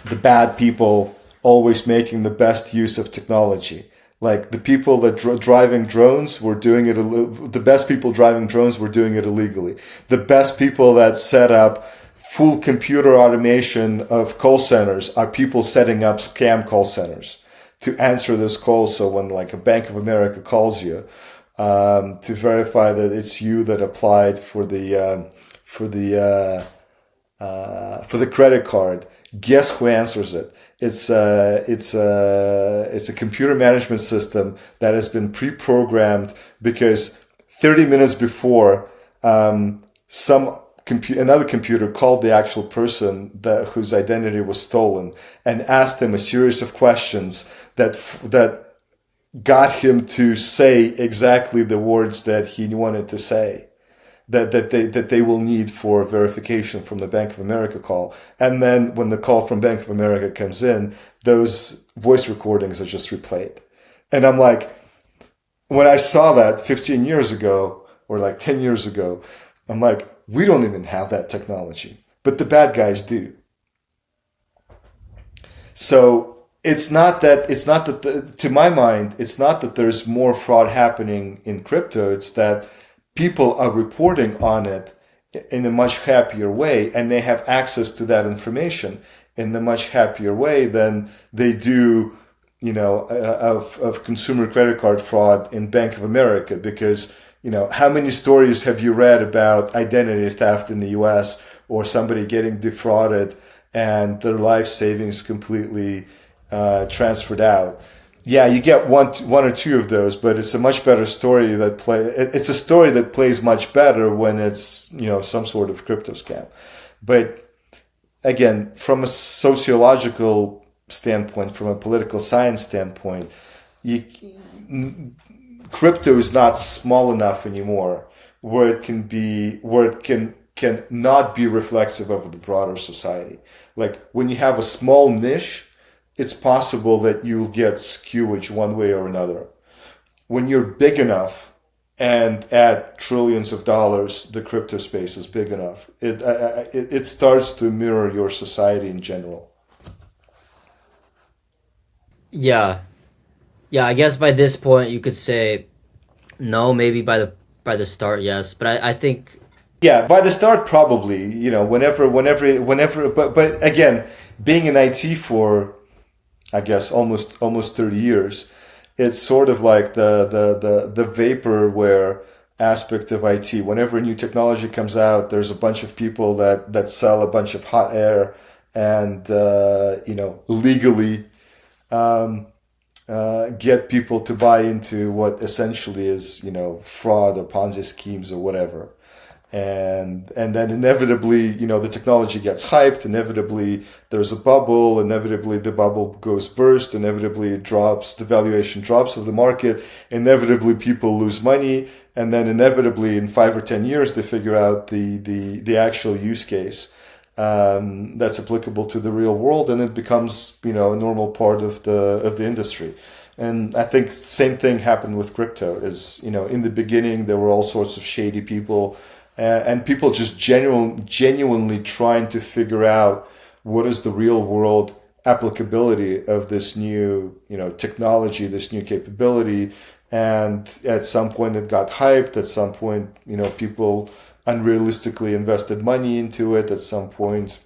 the bad people always making the best use of technology. Like, the people that driving drones were doing it. The best people driving drones were doing it illegally. The best people that set up full computer automation of call centers are people setting up scam call centers to answer those calls. So when, like, a Bank of America calls you to verify that it's you that applied for the credit card, guess who answers it? It's a computer management system that has been pre-programmed, because 30 minutes before, another computer called the actual person whose identity was stolen and asked him a series of questions that got him to say exactly the words that he wanted to say, that they will need for verification from the Bank of America call. And then when the call from Bank of America comes in, those voice recordings are just replayed. And I'm like, when I saw that 15 years ago, or like 10 years ago, I'm like, we don't even have that technology, but the bad guys do. So it's not that to my mind, it's not that there's more fraud happening in crypto. It's that people are reporting on it in a much happier way, and they have access to that information in a much happier way than they do, of consumer credit card fraud in Bank of America. Because, how many stories have you read about identity theft in the US, or somebody getting defrauded and their life savings completely transferred out? Yeah, you get one or two of those, but it's a much better story it's a story that plays much better when it's, some sort of crypto scam. But again, from a sociological standpoint, from a political science standpoint, crypto is not small enough anymore where it can not be reflexive of the broader society. Like when you have a small niche, it's possible that you'll get skewage one way or another. When you're big enough and at trillions of dollars, the crypto space is big enough. It starts to mirror your society in general. Yeah. Yeah, I guess by this point you could say no, maybe by the start, yes. But I think yeah, by the start probably, whenever but again, being in IT for I guess almost 30 years, it's sort of like the vaporware aspect of IT. Whenever a new technology comes out, there's a bunch of people that sell a bunch of hot air and legally get people to buy into what essentially is fraud or Ponzi schemes or whatever. And then inevitably, the technology gets hyped. Inevitably, there's a bubble. Inevitably, the bubble goes burst. Inevitably, it drops. The valuation drops of the market. Inevitably, people lose money. And then inevitably, in 5 or 10 years, they figure out the actual use case that's applicable to the real world, and it becomes a normal part of the industry. And I think the same thing happened with crypto. Is in the beginning there were all sorts of shady people. And people just genuinely trying to figure out what is the real world applicability of this new, technology, this new capability. And at some point it got hyped. At some point, people unrealistically invested money into it. At some point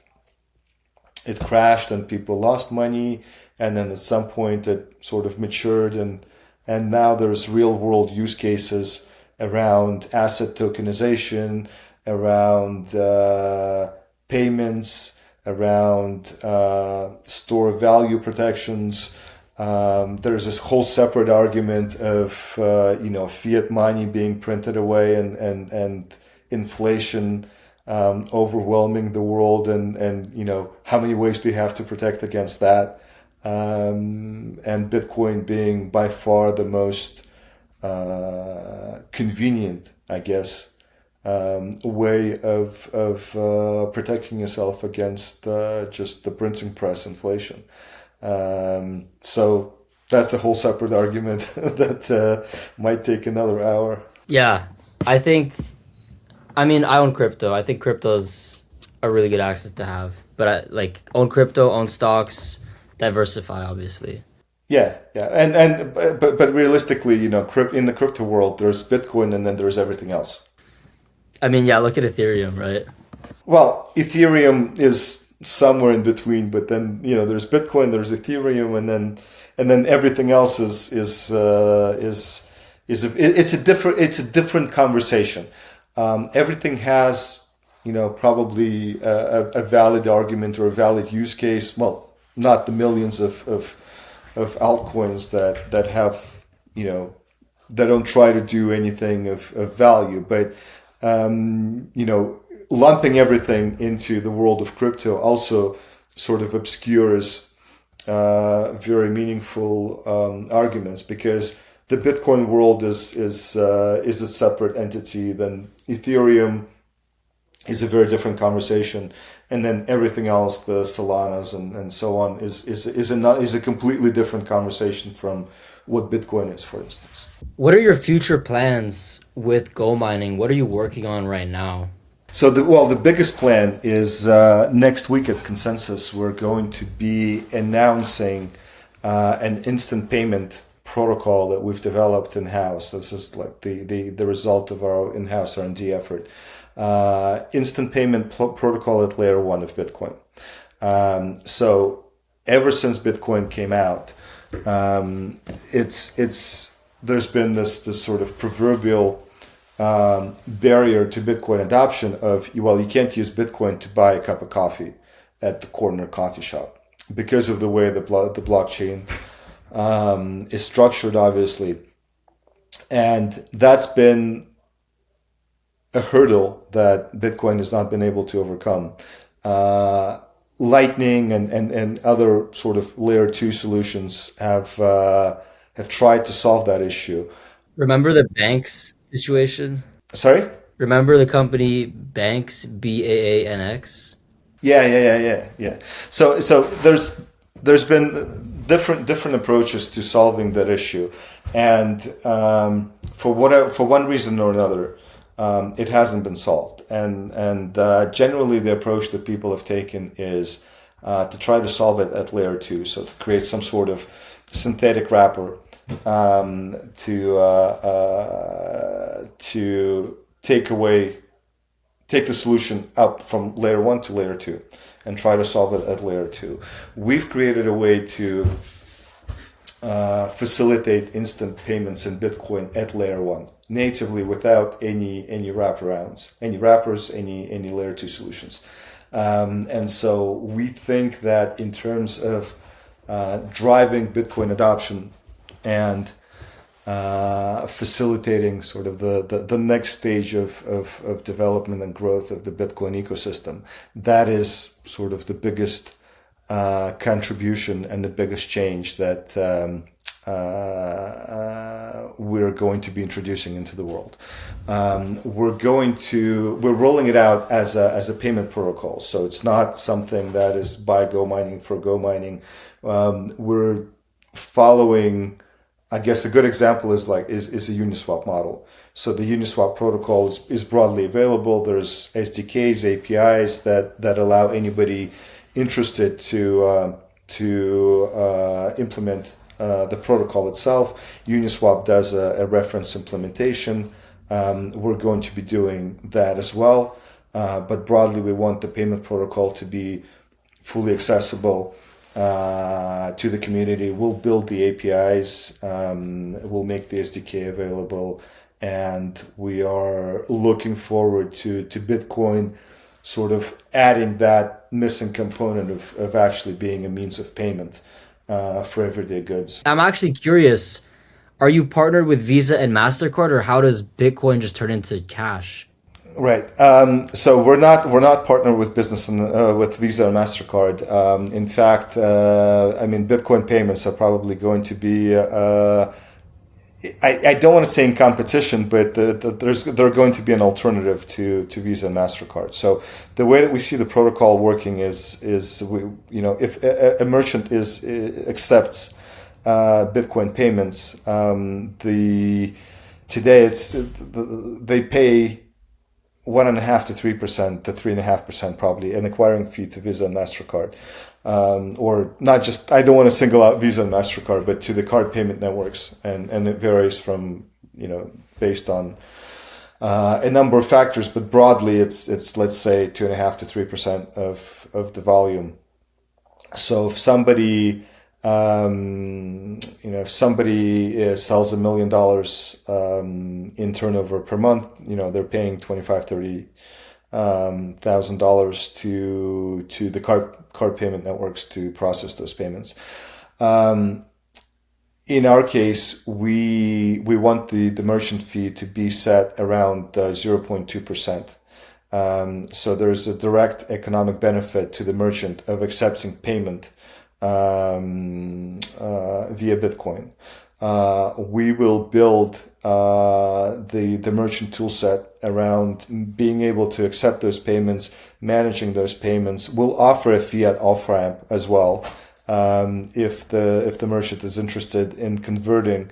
it crashed and people lost money. And then at some point it sort of matured, and now there's real world use cases around asset tokenization, around payments, around store value protections. There's this whole separate argument of fiat money being printed away and inflation overwhelming the world, and how many ways do you have to protect against that? And Bitcoin being by far the most convenient, I guess, way of protecting yourself against just the printing press inflation. So that's a whole separate argument that might take another hour. yeah, I own crypto. I think crypto is a really good asset to have. But I own crypto, own stocks, diversify, obviously. Yeah, but realistically, in the crypto world, there's Bitcoin and then there's everything else. Look at Ethereum, right? Well, Ethereum is somewhere in between, but then there's Bitcoin, there's Ethereum, and then everything else is a different conversation. Everything has probably a valid argument or a valid use case. Well, not the millions of altcoins that have that don't try to do anything of value, but lumping everything into the world of crypto also sort of obscures very meaningful arguments, because the Bitcoin world is a separate entity. Then Ethereum is a very different conversation, and then everything else, the Solanas and so on, is a completely different conversation from what Bitcoin is, for instance. What are your future plans with GoMining? What are you working on right now? So the biggest plan is next week at Consensus, we're going to be announcing an instant payment protocol that we've developed in-house. This is like the result of our in-house R&D effort. Instant payment protocol at layer 1 of Bitcoin. So ever since Bitcoin came out, there's been this sort of proverbial barrier to Bitcoin adoption of, well, you can't use Bitcoin to buy a cup of coffee at the corner coffee shop because of the way the blockchain is structured, obviously. And that's been a hurdle that Bitcoin has not been able to overcome. Lightning and other sort of layer 2 solutions have tried to solve that issue. Remember the banks situation? Sorry? Remember the company Banks, BAANX? Yeah. So there's been different approaches to solving that issue, and for one reason or another, it hasn't been solved. And generally, the approach that people have taken is to try to solve it at layer 2, so to create some sort of synthetic wrapper to take the solution up from layer 1 to layer 2 and try to solve it at layer 2. We've created a way to facilitate instant payments in Bitcoin at layer 1 natively without any wraparounds, any wrappers, any layer 2 solutions. And so we think that in terms of driving Bitcoin adoption and facilitating sort of the next stage of development and growth of the Bitcoin ecosystem, that is sort of the biggest contribution and the biggest change that we're going to be introducing into the world. We're rolling it out as a payment protocol, so it's not something that is by GoMining for GoMining. We're following, I guess a good example is the Uniswap model. So the Uniswap protocol is broadly available. There's SDKs, APIs that allow anybody interested to implement the protocol itself. Uniswap does a reference implementation. We're going to be doing that as well. But broadly, we want the payment protocol to be fully accessible to the community. We'll build the APIs, we'll make the SDK available, and we are looking forward to Bitcoin sort of adding that missing component of actually being a means of payment for everyday goods. I'm actually curious, are you partnered with Visa and MasterCard, or how does Bitcoin just turn into cash? Right. So we're not partnered with business and with Visa and MasterCard. In fact, Bitcoin payments are probably going to be. I don't want to say in competition, but they're going to be an alternative to Visa and MasterCard. So the way that we see the protocol working is if a merchant accepts Bitcoin payments, they pay 1.5% to 3% to 3.5% probably an acquiring fee to Visa and MasterCard, or not just. I don't want to single out Visa and MasterCard, but to the card payment networks, and it varies from based on a number of factors, but broadly it's let's say 2.5% to 3% of the volume. So if somebody sells $1 million in turnover per month, they're paying $25,000-$30,000 to the card payment networks to process those payments. In our case, we want the merchant fee to be set around 0.2%. So there's a direct economic benefit to the merchant of accepting payment via Bitcoin. We will build the merchant toolset around being able to accept those payments, managing those payments. We'll offer a fiat off-ramp as well if the merchant is interested in converting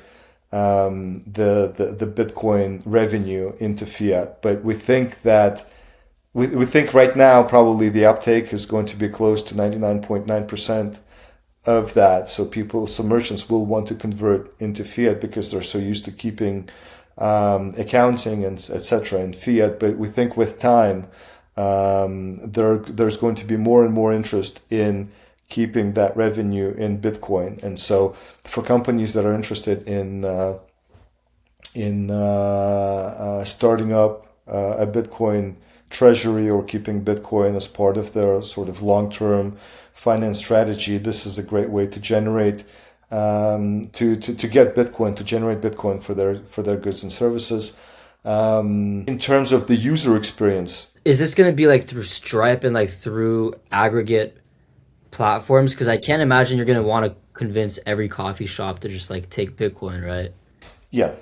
the Bitcoin revenue into fiat. But we think that we think right now probably the uptake is going to be close to 99.9% of that. So merchants will want to convert into fiat because they're so used to keeping accounting and etc. in fiat. But we think with time, there's going to be more and more interest in keeping that revenue in Bitcoin. And so for companies that are interested in starting up a Bitcoin treasury or keeping Bitcoin as part of their sort of long-term finance strategy, this is a great way to generate to get Bitcoin, to generate Bitcoin for their goods and services. In terms of the user experience, Is this going to be like through Stripe and like through aggregate platforms? Because I can't imagine you're going to want to convince every coffee shop to just like take Bitcoin, right? yeah.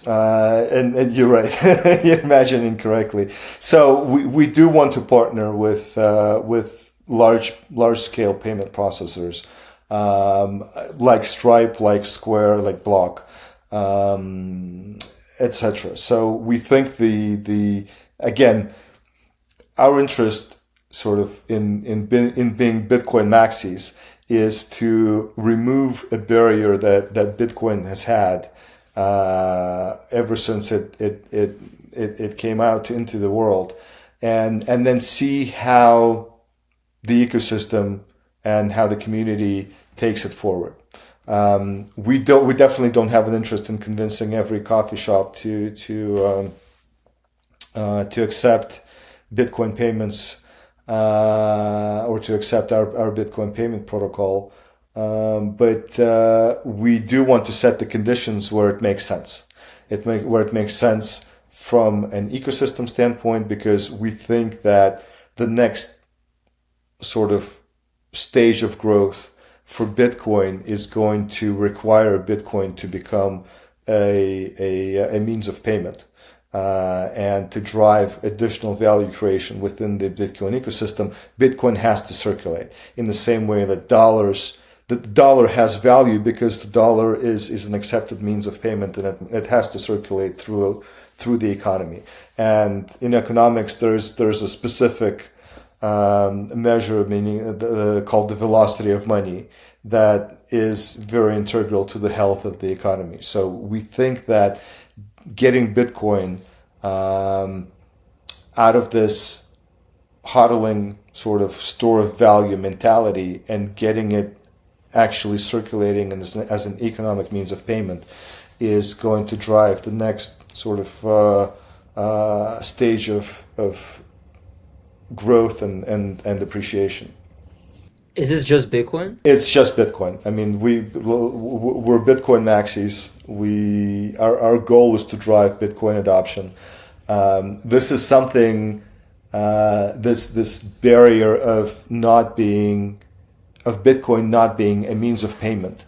And you're right. You're imagining correctly. So we do want to partner with large scale payment processors, like Stripe, like Square, like Block, etc. So we think again, our interest sort of in being Bitcoin maxis is to remove a barrier that Bitcoin has had ever since it came out into the world, and then see how the ecosystem and how the community takes it forward. We definitely don't have an interest in convincing every coffee shop to accept Bitcoin payments or to accept our Bitcoin payment protocol. But we do want to set the conditions where it makes sense. Where it makes sense from an ecosystem standpoint, because we think that the next sort of stage of growth for Bitcoin is going to require Bitcoin to become a means of payment. And to drive additional value creation within the Bitcoin ecosystem, Bitcoin has to circulate in the same way that the dollar has value because the dollar is an accepted means of payment, and it has to circulate through the economy. And in economics, there's a specific measure, meaning called the velocity of money, that is very integral to the health of the economy. So we think that getting Bitcoin out of this hodling sort of store of value mentality and getting it actually circulating as an economic means of payment is going to drive the next sort of stage of growth and appreciation. Is this just Bitcoin? It's just Bitcoin. I mean, we're Bitcoin maxis. Our goal is to drive Bitcoin adoption. This is something. This barrier of Bitcoin not being a means of payment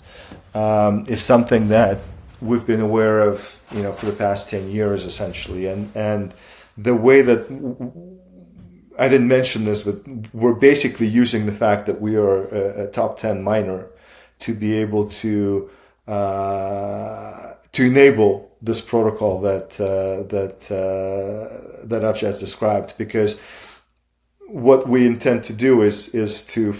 is something that we've been aware of, for the past 10 years essentially, and the way that. I didn't mention this, but we're basically using the fact that we are a top 10 miner to be able to enable this protocol that I've just described. Because what we intend to do is to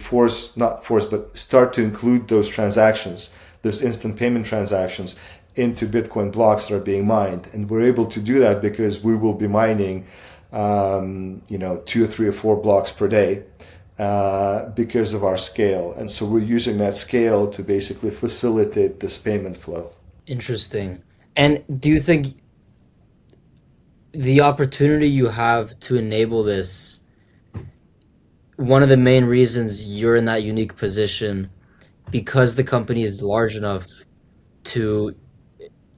start to include those transactions, those instant payment transactions, into Bitcoin blocks that are being mined, and we're able to do that because we will be mining 2 or 3 or 4 blocks per day because of our scale. And so we're using that scale to basically facilitate this payment flow. Interesting. And do you think the opportunity you have to enable this, one of the main reasons you're in that unique position, because the company is large enough to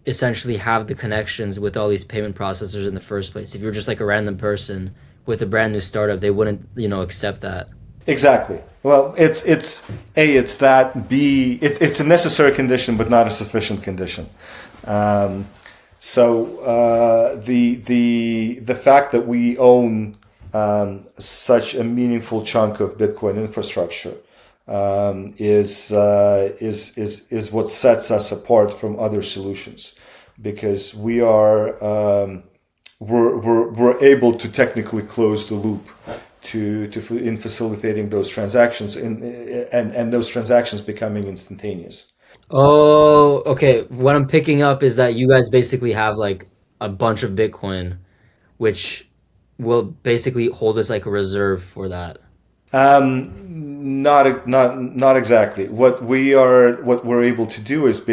essentially have the connections with all these payment processors in the first place? If you're just like a random person with a brand new startup, they wouldn't, accept that. Exactly. Well, it's A, it's that. B, it's a necessary condition, but not a sufficient condition. So the fact that we own such a meaningful chunk of Bitcoin infrastructure is what sets us apart from other solutions, because we are we're able to technically close the loop in facilitating those transactions and those transactions becoming instantaneous. Oh, okay. What I'm picking up is that you guys basically have like a bunch of Bitcoin, which will basically hold as like a reserve for that. Not exactly. What we're able to do is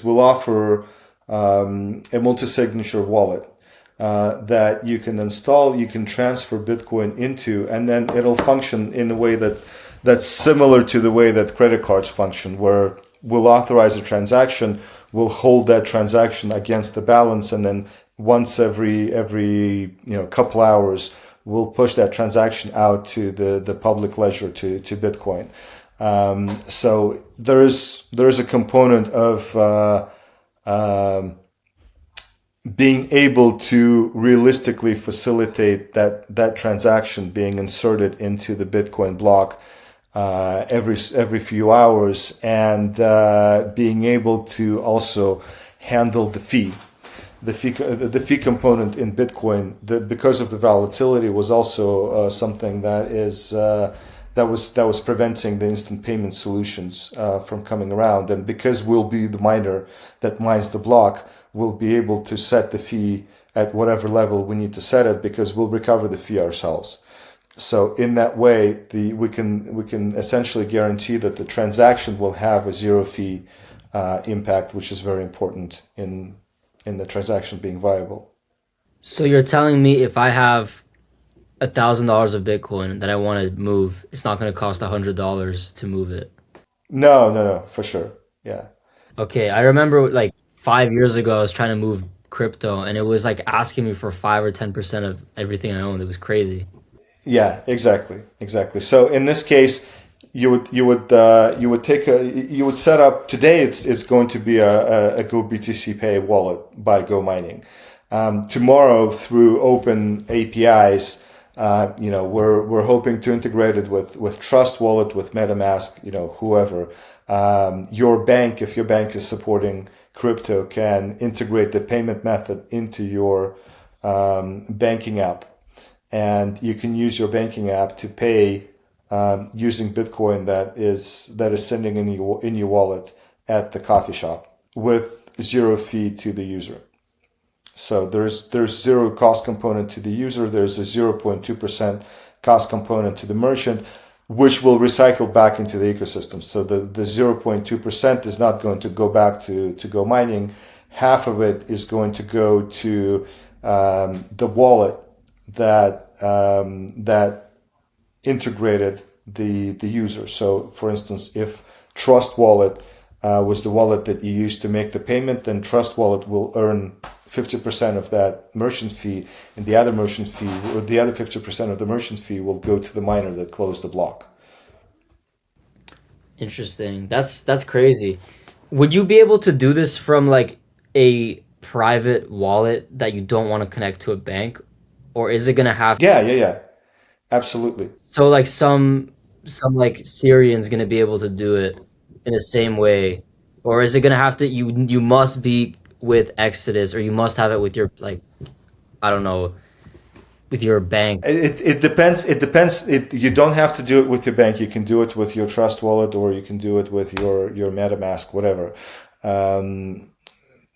we'll offer a multi-signature wallet that you can install, you can transfer Bitcoin into, and then it'll function in a way that's similar to the way that credit cards function, where we'll authorize a transaction, we'll hold that transaction against the balance, and then once every couple hours, we'll push that transaction out to the public ledger to Bitcoin. So there is a component of being able to realistically facilitate that transaction being inserted into the Bitcoin block every few hours, and being able to also handle the fee component in Bitcoin, because of the volatility, was also something that was preventing the instant payment solutions from coming around. And because we'll be the miner that mines the block, we'll be able to set the fee at whatever level we need to set it, because we'll recover the fee ourselves. So in that way, we can essentially guarantee that the transaction will have a zero fee impact, which is very important in the transaction being viable. So you're telling me if I have $1,000 of Bitcoin that I want to move, it's not going to cost $100 to move it. No, for sure. Yeah. Okay, I remember like 5 years ago, I was trying to move crypto, and it was like asking me for 5 or 10% of everything I owned. It was crazy. Yeah, exactly. So in this case, you would set up today. It's going to be a GoBTC Pay wallet by GoMining. Tomorrow, through open APIs, we're hoping to integrate it with Trust Wallet, with MetaMask, whoever. Your bank, if your bank is supporting crypto, can integrate the payment method into your banking app, and you can use your banking app to pay using Bitcoin that is sending in your wallet at the coffee shop with zero fee to the user. So there's zero cost component to the user. There's a 0.2% cost component to the merchant, which will recycle back into the ecosystem. So the 0.2% is not going to go back to GoMining. Half of it is going to go to the wallet that integrated the user. So for instance, if Trust Wallet was the wallet that you used to make the payment, then Trust Wallet will earn 50% of that merchant fee, and the other 50% of the merchant fee will go to the miner that closed the block. Interesting. That's crazy. Would you be able to do this from like a private wallet that you don't want to connect to a bank, or is it gonna have Yeah. Absolutely. so like some like Syrian's gonna be able to do it in the same way, or is it gonna have to you must be with Exodus, or you must have it with your like I don't know, with your bank? It depends. It depends. You don't have to do it with your bank. You can do it with your Trust Wallet, or you can do it with your MetaMask, whatever.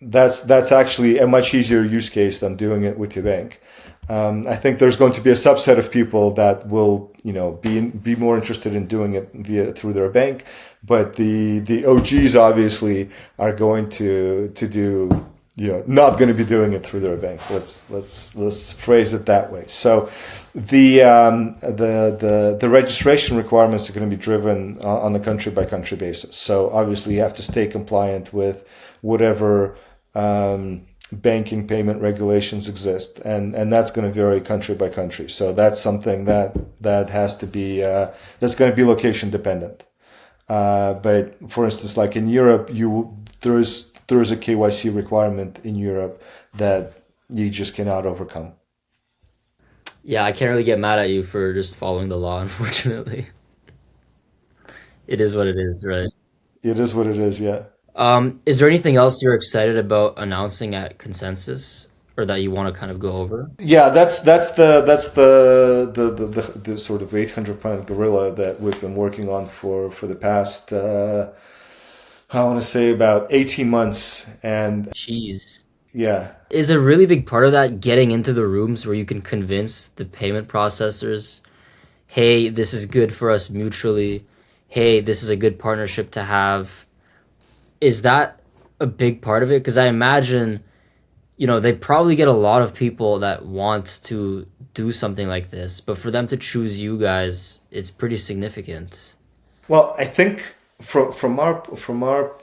That's actually a much easier use case than doing it with your bank. I think there's going to be a subset of people that will, be more interested in doing it through their bank, but the OGs obviously are going to do, not going to be doing it through their bank. Let's phrase it that way. So the registration requirements are going to be driven on a country by country basis. So obviously you have to stay compliant with whatever banking payment regulations exist, and that's going to vary country by country. So that's something that has to be that's going to be location dependent. But for instance, like in Europe, there is a KYC requirement in Europe that you just cannot overcome. Yeah, I can't really get mad at you for just following the law, unfortunately. It is what it is, right? It is what it is. Yeah. Is there anything else you're excited about announcing at Consensus? or that you want to kind of go over? Yeah, that's the sort of 800-pound gorilla that we've been working on for the past I want to say about 18 months, and Jeez. yeah. Is a really big part of that getting into the rooms where you can convince the payment processors, hey, this is good for us mutually. Hey, this is a good partnership to have. Is that a big part of it? Because I imagine, they probably get a lot of people that want to do something like this, but for them to choose you guys, it's pretty significant. Well, I think from our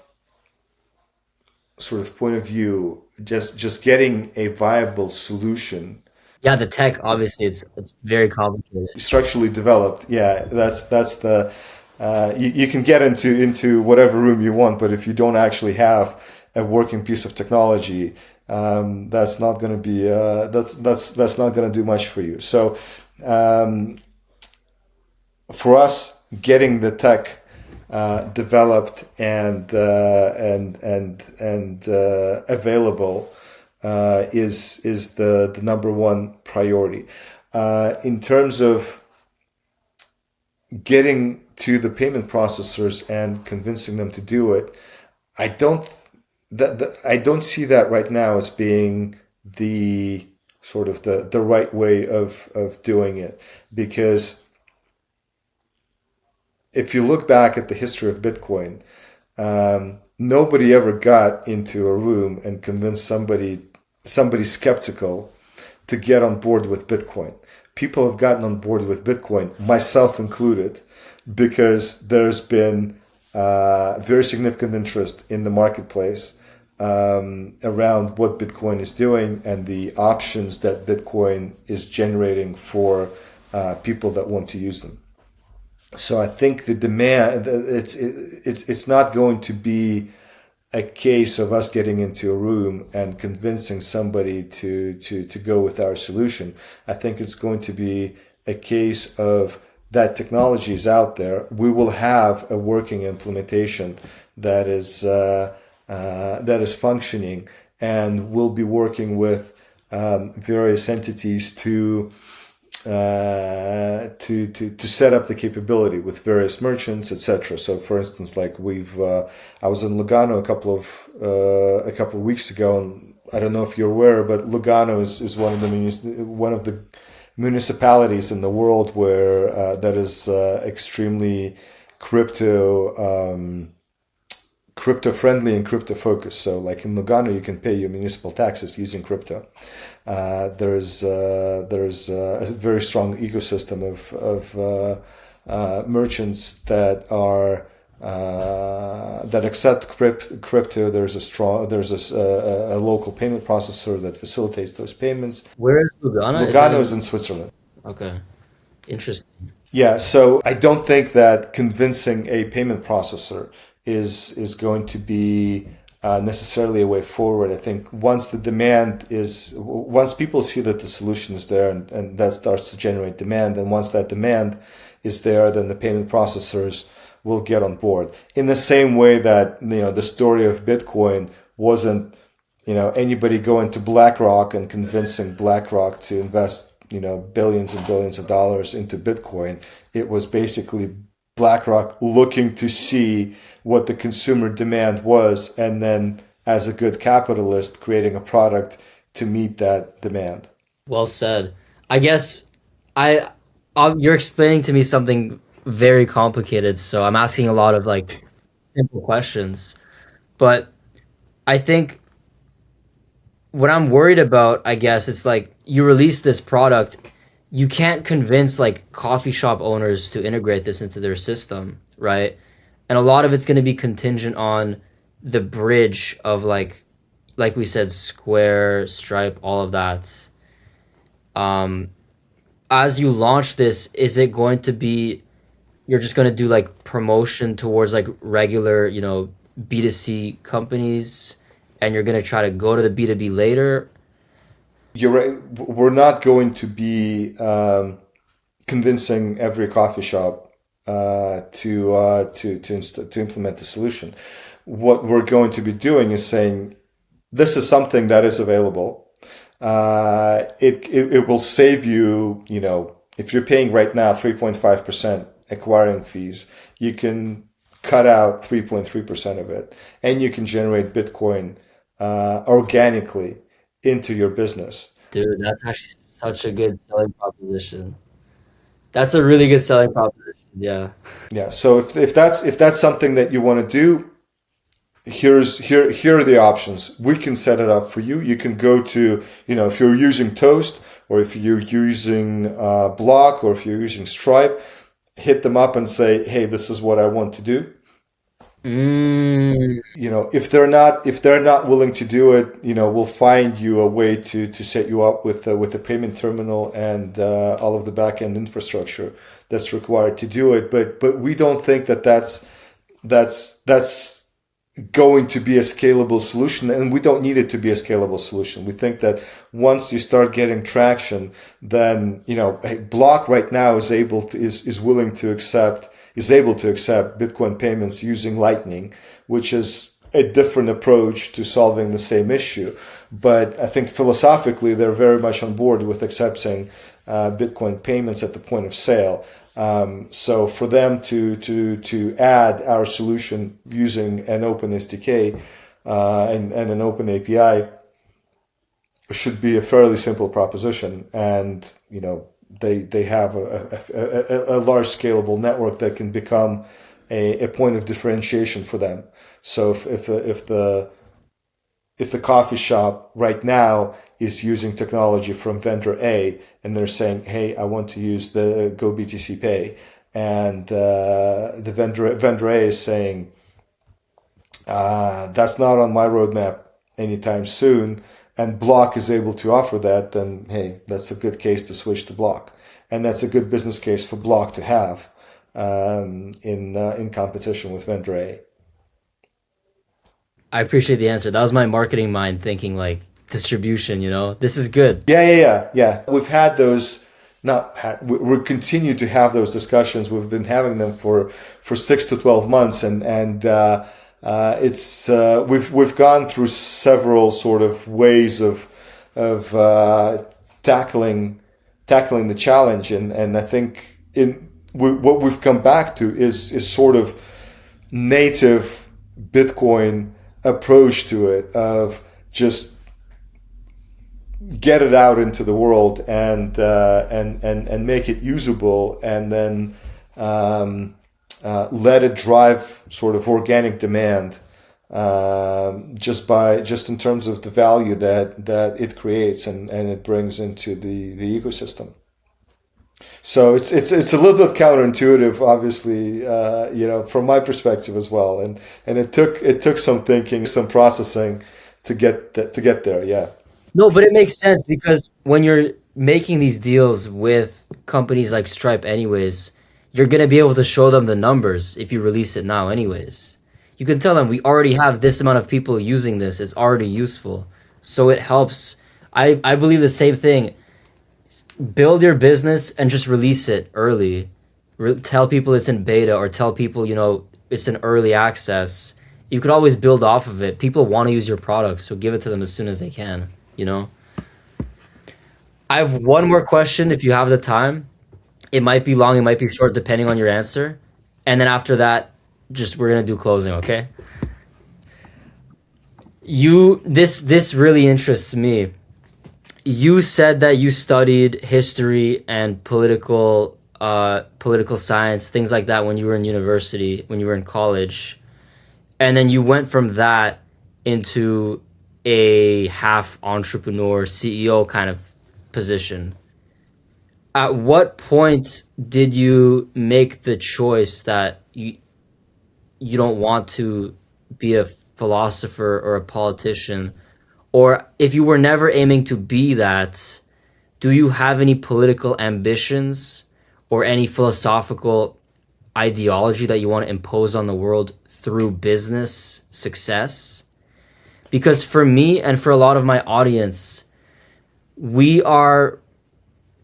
sort of point of view, just getting a viable solution, Yeah, the tech, obviously, it's very complicated. structurally developed. Yeah, that's the you can get into whatever room you want, but if you don't actually have a working piece of technology, that's not going to be that's not going to do much for you. So um, for us, getting the tech developed and available is the number one priority. In terms of getting to the payment processors and convincing them to do it, I don't I don't see that right now as being the sort of the right way of doing it, because if you look back at the history of Bitcoin, nobody ever got into a room and convinced somebody skeptical to get on board with Bitcoin. People have gotten on board with Bitcoin, myself included, because there's been very significant interest in the marketplace around what Bitcoin is doing and the options that Bitcoin is generating for people that want to use them. So I think the demand, it's not going to be a case of us getting into a room and convincing somebody to go with our solution. I think it's going to be a case of that technology is out there. We will have a working implementation that is functioning, and we'll be working with various entities to set up the capability with various merchants, etc. So, for instance, like I was in Lugano a couple of weeks ago, and I don't know if you're aware, but Lugano is one of the municipalities in the world where that is extremely crypto friendly and crypto focused. So, like in Lugano, you can pay your municipal taxes using crypto. There's a very strong ecosystem of merchants that are that accept crypto. There's a local payment processor that facilitates those payments. Where is Lugano? Is that Lugano is in? in Switzerland. Okay, interesting. Yeah, so I don't think that convincing a payment processor is going to be necessarily a way forward. I think once people see that the solution is there, and that starts to generate demand, and once that demand is there, then the payment processors will get on board. In the same way that the story of Bitcoin wasn't anybody going to BlackRock and convincing BlackRock to invest billions and billions of dollars into Bitcoin. It was basically BlackRock looking to see what the consumer demand was, and then as a good capitalist creating a product to meet that demand. Well said. I guess I, you're explaining to me something very complicated, so I'm asking a lot of like simple questions. But I think what I'm worried about, I guess, it's like you release this product, you can't convince like coffee shop owners to integrate this into their system, right? And a lot of it's going to be contingent on the bridge of like we said, Square, Stripe, all of that. Um, as you launch this, is it going to be you're just going to do like promotion towards like regular, B2C companies, and you're going to try to go to the B2B later? You're right. We're not going to be convincing every coffee shop to implement the solution. What we're going to be doing is saying this is something that is available. it will save you, if you're paying right now 3.5% acquiring fees, you can cut out 3.3% of it, and you can generate Bitcoin organically into your business. Dude, that's actually such a good selling proposition. That's a really good selling proposition. Yeah. Yeah. So if that's something that you want to do, here are the options. We can set it up for you. You can go to, if you're using Toast, or if you're using Block, or if you're using Stripe, hit them up and say, hey, this is what I want to do. Mm, If they're not willing to do it, we'll find you a way to set you up with a payment terminal and all of the back end infrastructure that's required to do it. But we don't think that that's going to be a scalable solution, and we don't need it to be a scalable solution. We think that once you start getting traction, then Block right now is able to is able to accept Bitcoin payments using Lightning, which is a different approach to solving the same issue. But I think philosophically they're very much on board with accepting Bitcoin payments at the point of sale. So for them to add our solution using an open SDK and an open API should be a fairly simple proposition, and they have a large scalable network that can become a point of differentiation for them. So if the coffee shop right now is using technology from vendor A, and they're saying, hey, I want to use the GoBTC Pay, and the vendor A is saying, that's not on my roadmap anytime soon, and Block is able to offer that, then hey, that's a good case to switch to Block, and that's a good business case for Block to have in competition with vendor A. I appreciate the answer. That was my marketing mind thinking like distribution, This is good. Yeah. We've had those. Not had. We continue to have those discussions. We've been having them for 6 to 12 months, and it's we've gone through several sort of ways of tackling the challenge, and I think what we've come back to is sort of native Bitcoin approach to it, of just get it out into the world and make it usable, and then let it drive sort of organic demand, just in terms of the value that it creates and it brings into the ecosystem. So it's a little bit counterintuitive, obviously, from my perspective as well, and it took some thinking, some processing to get there. Yeah. No, but it makes sense because when you're making these deals with companies like Stripe anyways, you're going to be able to show them the numbers if you release it now anyways. You can tell them we already have this amount of people using this. It's already useful. So it helps. I believe the same thing. Build your business and just release it early. Tell people it's in beta, or tell people, it's in early access. You could always build off of it. People want to use your product, so give it to them as soon as they can, I have one more question if you have the time. It might be long, it might be short, depending on your answer. And then after that, we're gonna do closing, okay? This really interests me. You said that you studied history and political science, things like that when you were in university, when you were in college. And then you went from that into a half entrepreneur, CEO kind of position. At what point did you make the choice that you don't want to be a philosopher or a politician? Or if you were never aiming to be that, do you have any political ambitions or any philosophical ideology that you want to impose on the world through business success? Because for me and for a lot of my audience, we are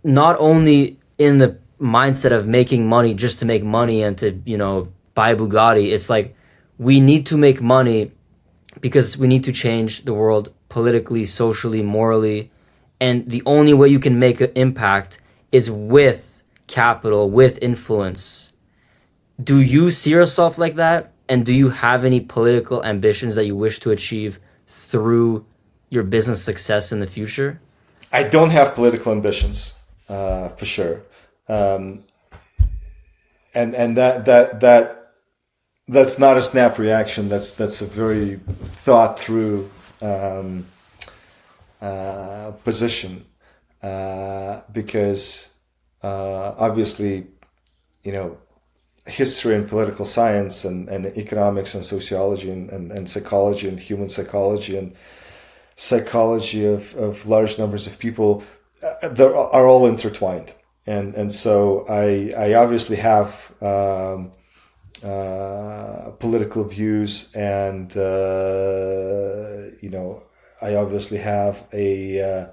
not only in the mindset of making money just to make money and to, buy Bugatti. It's like we need to make money because we need to change the world politically, socially, morally, and the only way you can make an impact is with capital, with influence. Do you see yourself like that? And do you have any political ambitions that you wish to achieve through your business success in the future? I don't have political ambitions, for sure, and that's not a snap reaction. That's a very thought through position, because obviously, history and political science and economics and sociology and psychology and human psychology and psychology of large numbers of people, they are all intertwined. And so I obviously have political views, and I obviously have a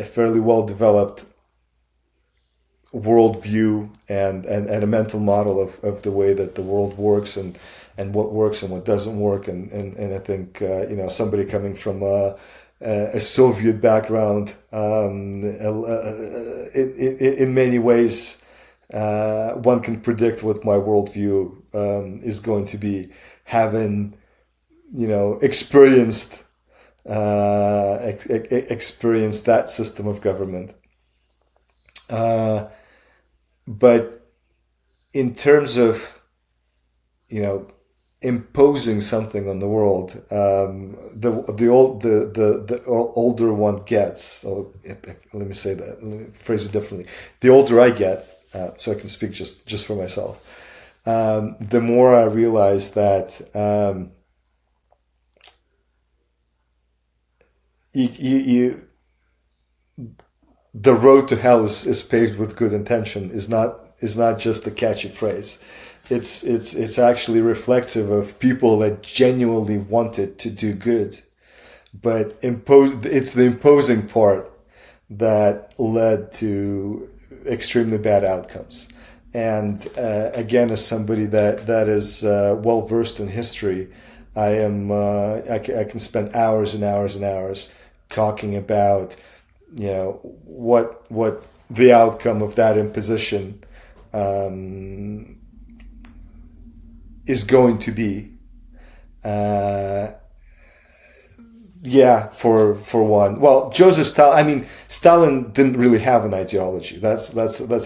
fairly well developed worldview and a mental model of the way that the world works and what works and what doesn't work. And I think, somebody coming from a Soviet background, in many ways, one can predict what my worldview is going to be, having, experienced that system of government. But in terms of, imposing something on the world, the older one gets, or let me say that, let me phrase it differently. The older I get, so I can speak just for myself, the more I realize that the road to hell is paved with good intention is not just a catchy phrase. It's actually reflective of people that genuinely wanted to do good, but it's the imposing part that led to extremely bad outcomes. And again, as somebody that is well versed in history, I can spend hours and hours and hours talking about what the outcome of that imposition is going to be. For one, well, Joseph Stalin. Stalin didn't really have an ideology. That's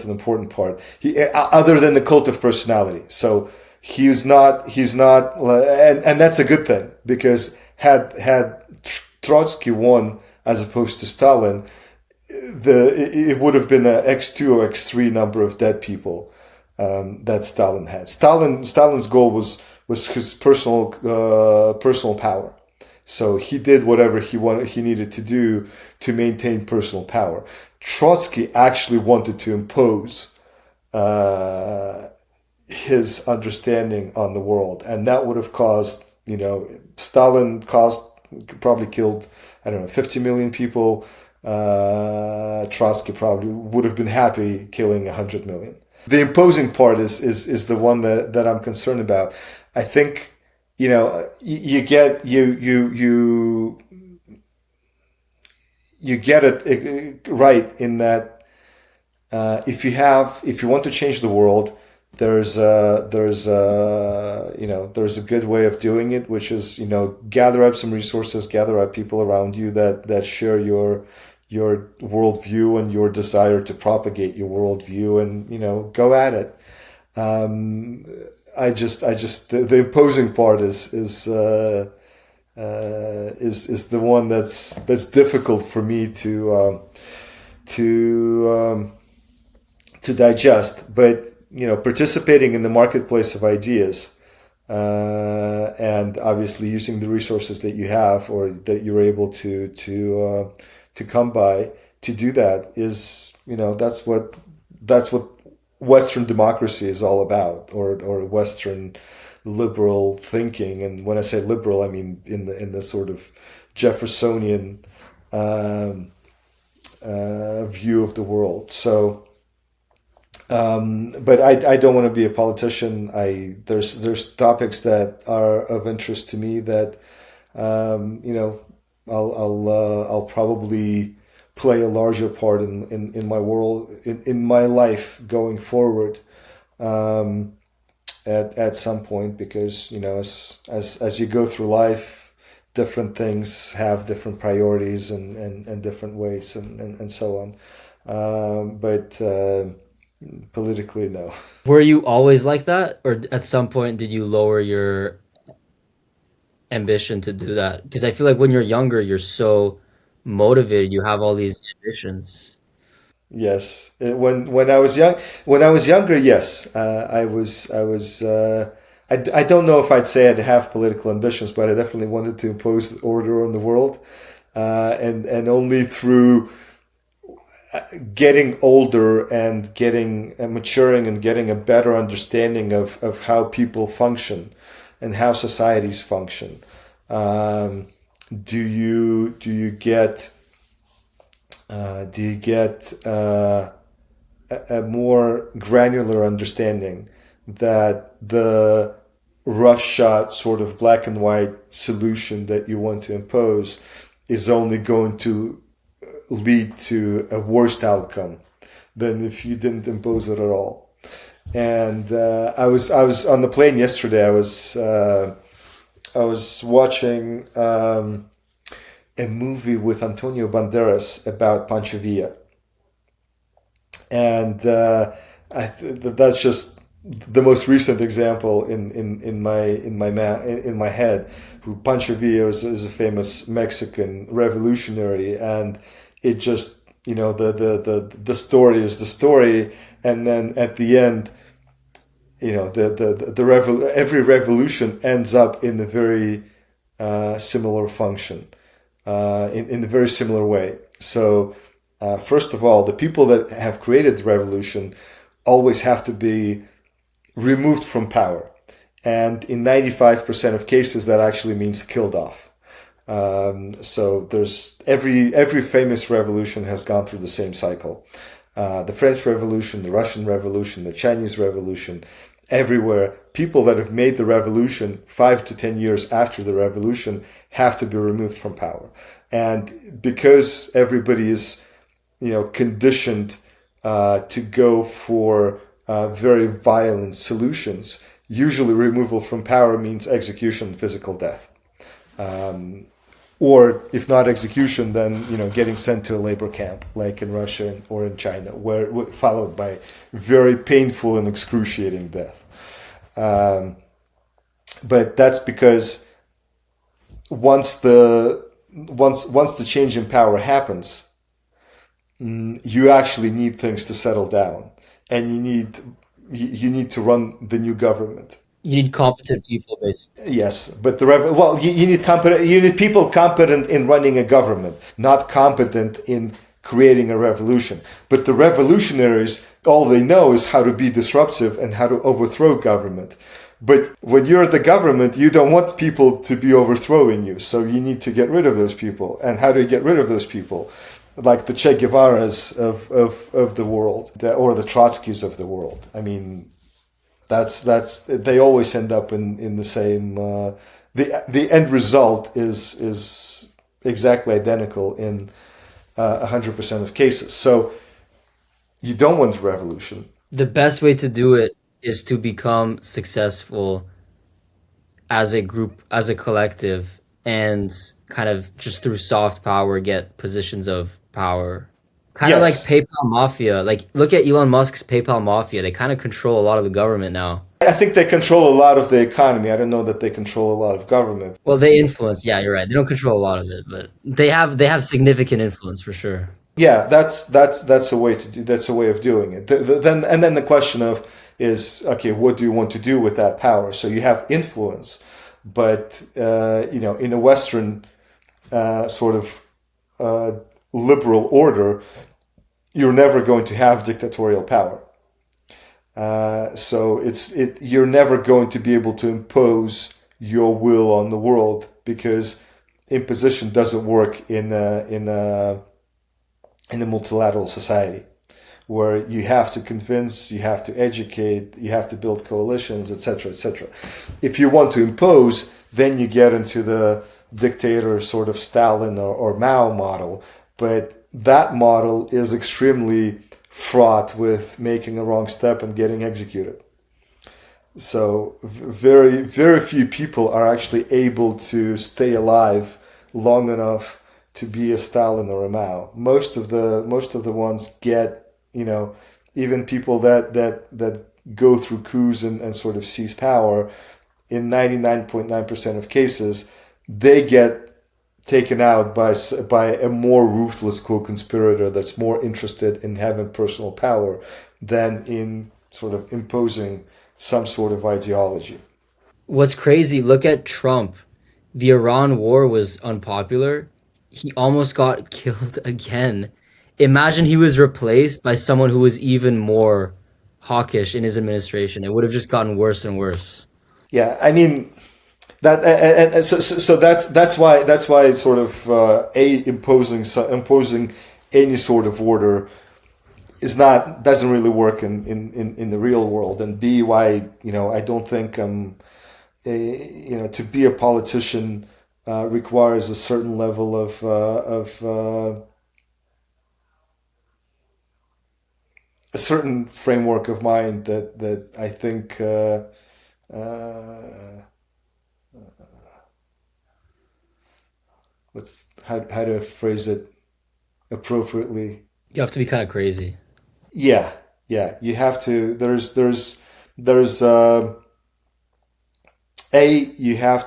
an important part. He, other than the cult of personality. So he's not, and that's a good thing, because had Trotsky won as opposed to Stalin, it would have been an X2 or X3 number of dead people that Stalin had. Stalin's goal was his personal power. So he did whatever he needed to do to maintain personal power. Trotsky actually wanted to impose his understanding on the world, and that would have caused, Stalin probably killed, 50 million people. Trotsky probably would have been happy killing 100 million. The imposing part is the one that I'm concerned about. I think, you get it right in that if you want to change the world, there's a good way of doing it, which is, gather up some resources, gather up people around you that share your worldview and your desire to propagate your worldview, and go at it. The imposing part is the one that's difficult for me to digest. But participating in the marketplace of ideas, and obviously using the resources that you have or that you're able to come by to do that is, that's what Western democracy is all about, or Western liberal thinking. And when I say liberal, I mean in the sort of Jeffersonian view of the world. So, but I don't want to be a politician. There's topics that are of interest to me that I'll probably play a larger part in my world, in my life going forward. At some point, because as you go through life, different things have different priorities and different ways and so on. But politically, no. Were you always like that, or at some point did you lower your ambition to do that? Because I feel like when you're younger, you're so motivated, you have all these ambitions. Yes. When I was young, when I was younger, yes, I don't know if I'd say I'd have political ambitions, but I definitely wanted to impose order on the world, and only through getting older and getting maturing and getting a better understanding of how people function and how societies function, um, do you get a more granular understanding that the roughshod sort of black and white solution that you want to impose is only going to lead to a worse outcome than if you didn't impose it at all. And I was on the plane yesterday. I was watching a movie with Antonio Banderas about Pancho Villa, and that's just the most recent example in my head. Who Pancho Villa is a famous Mexican revolutionary, and it just the story is the story, and then at the end, every revolution ends up in a very similar function, in a very similar way. So, first of all, the people that have created the revolution always have to be removed from power. And in 95% of cases, that actually means killed off. So there's every famous revolution has gone through the same cycle. The French Revolution, the Russian Revolution, the Chinese Revolution, everywhere, people that have made the revolution 5 to 10 years after the revolution have to be removed from power. And because everybody is, conditioned to go for very violent solutions, usually removal from power means execution, physical death. Or if not execution, then getting sent to a labor camp, like in Russia or in China, where followed by very painful and excruciating death. But that's because once the change in power happens, you actually need things to settle down, and you need to run the new government. You need competent people, basically. Yes, but you need people competent in running a government, not competent in creating a revolution. But the revolutionaries, all they know is how to be disruptive and how to overthrow government. But when you're the government, you don't want people to be overthrowing you, so you need to get rid of those people. And how do you get rid of those people? Like the Che Guevaras of the world, or the Trotskys of the world. I mean, that's they always end up in the same. The end result is exactly identical in 100% of cases. So you don't want a revolution. The best way to do it is to become successful as a group, as a collective, and kind of just through soft power get positions of power. Kind of like Yes, PayPal Mafia. Like, look at Elon Musk's PayPal Mafia. They kind of control a lot of the government now. I think they control a lot of the economy. I don't know that they control a lot of government. Well, they influence. Yeah, you're right. They don't control a lot of it, but they have significant influence for sure. Yeah, that's a way to do. That's a way of doing it. Then the question of is, okay, what do you want to do with that power? So you have influence, but in a Western sort of liberal order, you're never going to have dictatorial power. So you're never going to be able to impose your will on the world, because imposition doesn't work in a multilateral society, where you have to convince, you have to educate, you have to build coalitions, etc., etc. If you want to impose, then you get into the dictator sort of Stalin or Mao model. But that model is extremely fraught with making a wrong step and getting executed. So very, very few people are actually able to stay alive long enough to be a Stalin or a Mao. Most of the ones get, even people that go through coups and sort of seize power, in 99.9% of cases, they get taken out by a more ruthless co-conspirator that's more interested in having personal power than in sort of imposing some sort of ideology. What's crazy, look at Trump. The Iran war was unpopular. He almost got killed again. Imagine he was replaced by someone who was even more hawkish in his administration. It would have just gotten worse and worse. Yeah, I mean that, and so that's why it's sort of imposing any sort of order is not doesn't really work in the real world, and B, why I don't think to be a politician requires a certain level of a certain framework of mind that I think how to phrase it appropriately. You have to be kind of crazy. Yeah, yeah. You have to. There's you have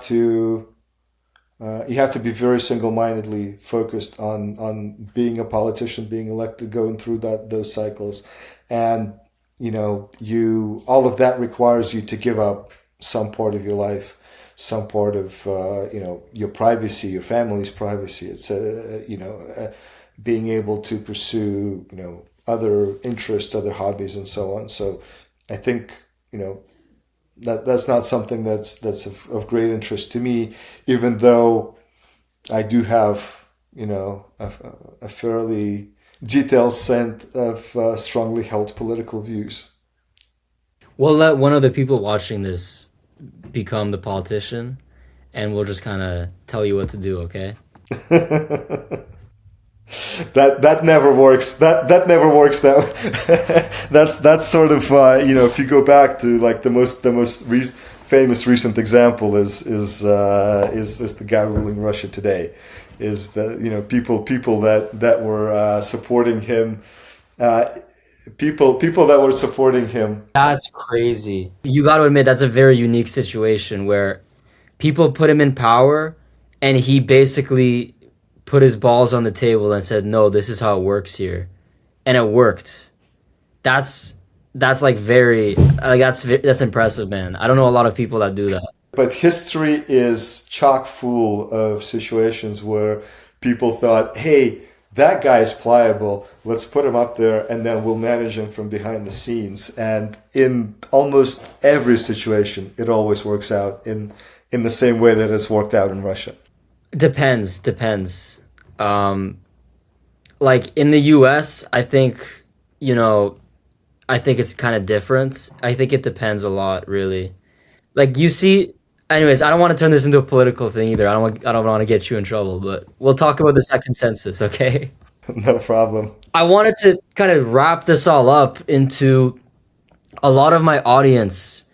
to be very single-mindedly focused on being a politician, being elected, going through those cycles, and you all of that requires you to give up some part of your life, some part of your privacy, your family's privacy. It's being able to pursue other interests, other hobbies, and so on. So I think that's not something that's of great interest to me, even though I do have a fairly detailed set of strongly held political views. We'll let one of the people watching this become the politician, and we'll just kind of tell you what to do, okay? That never works. That never works. That's sort of if you go back to like the most famous recent example is the guy ruling Russia today, is that people that were supporting him, people that were supporting him. That's crazy. You got to admit, that's a very unique situation where people put him in power and he basically put his balls on the table and said, "No, this is how it works here." And it worked. That's like that's impressive, man. I don't know a lot of people that do that. But history is chock full of situations where people thought, "Hey, that guy is pliable. Let's put him up there, and then we'll manage him from behind the scenes." And in almost every situation, it always works out in the same way that it's worked out in Russia. Depends. Like in the US, I think it's kind of different. I think it depends a lot, really. Like you see, anyways, I don't want to turn this into a political thing either. I don't want to get you in trouble, but we'll talk about the second census, okay? No problem. I wanted to kind of wrap this all up into a lot of my audience.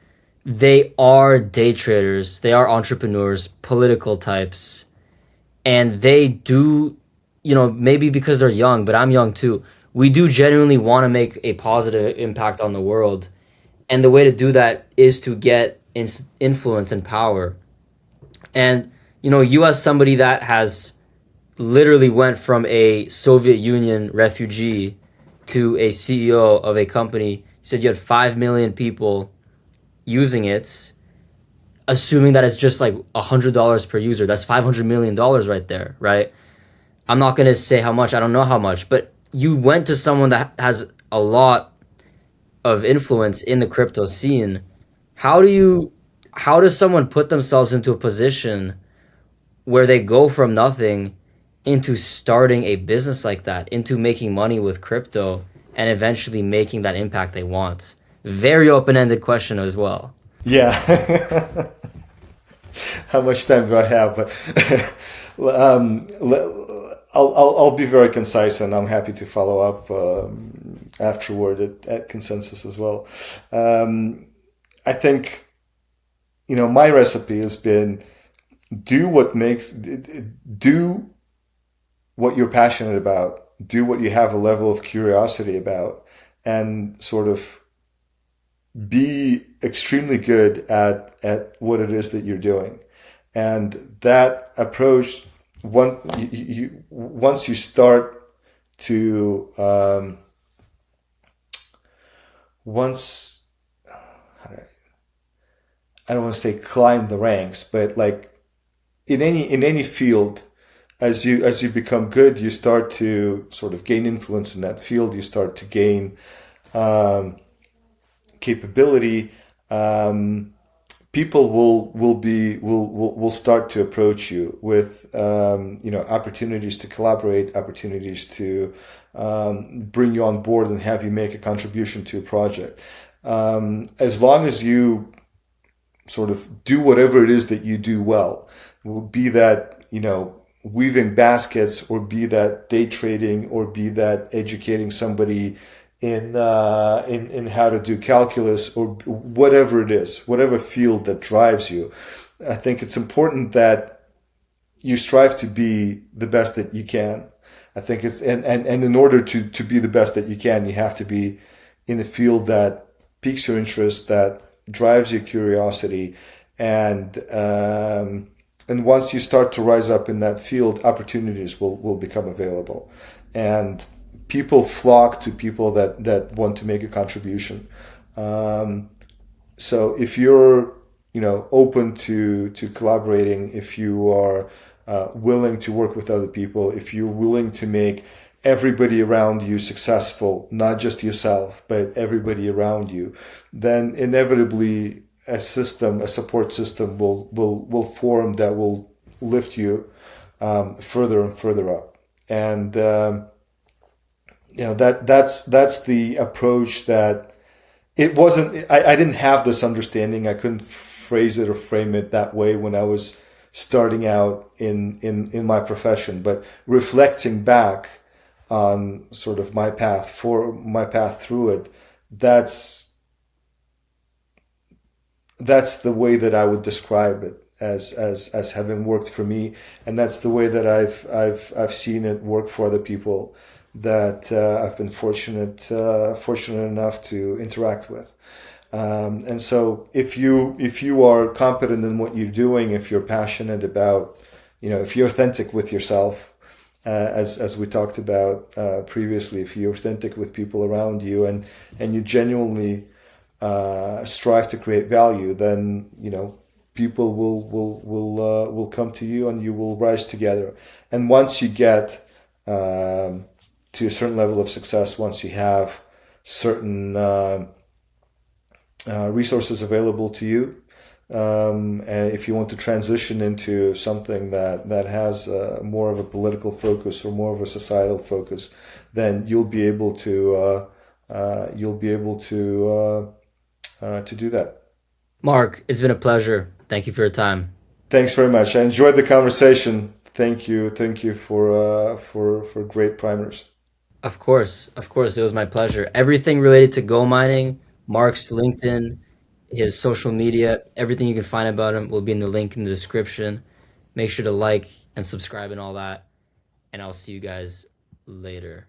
They are day traders, they are entrepreneurs, political types, and they do, maybe because they're young, but I'm young too. We do genuinely want to make a positive impact on the world. And the way to do that is to get influence and power. And, you as somebody that has literally went from a Soviet Union refugee to a CEO of a company, you said you had 5 million people using it, assuming that it's just like $100 per user. That's $500 million right there, right? I'm not going to say how much. I don't know how much, but you went to someone that has a lot of influence in the crypto scene. How does someone put themselves into a position where they go from nothing into starting a business like that, into making money with crypto and eventually making that impact they want? Very open-ended question as well. Yeah. How much time do I have? But I'll be very concise, and I'm happy to follow up afterward at Consensus as well. I think, my recipe has been do what you're passionate about, do what you have a level of curiosity about, and sort of be extremely good at what it is that you're doing. And that approach, once you start to, once, I don't want to say climb the ranks, but like in any field, as you become good, you start to sort of gain influence in that field. You start to gain capability. People will start to approach you with opportunities to collaborate, opportunities to bring you on board and have you make a contribution to a project. As long as you sort of do whatever it is that you do well, be that weaving baskets, or be that day trading, or be that educating somebody in how to do calculus, or whatever it is, whatever field that drives you. I think it's important that you strive to be the best that you can. I think it's and in order to be the best that you can, you have to be in a field that piques your interest, that drives your curiosity, and once you start to rise up in that field, opportunities will become available, and people flock to people that want to make a contribution. So if you're open to collaborating, if you are willing to work with other people, if you're willing to make everybody around you successful, not just yourself, but everybody around you, then inevitably a support system will form that will lift you further and further up. And that's the approach that it wasn't. I didn't have this understanding. I couldn't phrase it or frame it that way when I was starting out in my profession. But reflecting back on sort of my path through it, that's the way that I would describe it as having worked for me, and that's the way that I've seen it work for other people that I've been fortunate enough to interact with. And so if you are competent in what you're doing, if you're passionate about, if you're authentic with yourself, as we talked about previously, if you're authentic with people around you, and you genuinely strive to create value, then people will come to you, and you will rise together. And once you get to a certain level of success, once you have certain resources available to you, and if you want to transition into something that has more of a political focus or more of a societal focus, then you'll be able to do that. Mark, it's been a pleasure. Thank you for your time. Thanks very much. I enjoyed the conversation. Thank you for great primers. Of course, it was my pleasure. Everything related to GoMining, Mark's LinkedIn, his social media, everything you can find about him will be in the link in the description. Make sure to like and subscribe and all that. And I'll see you guys later.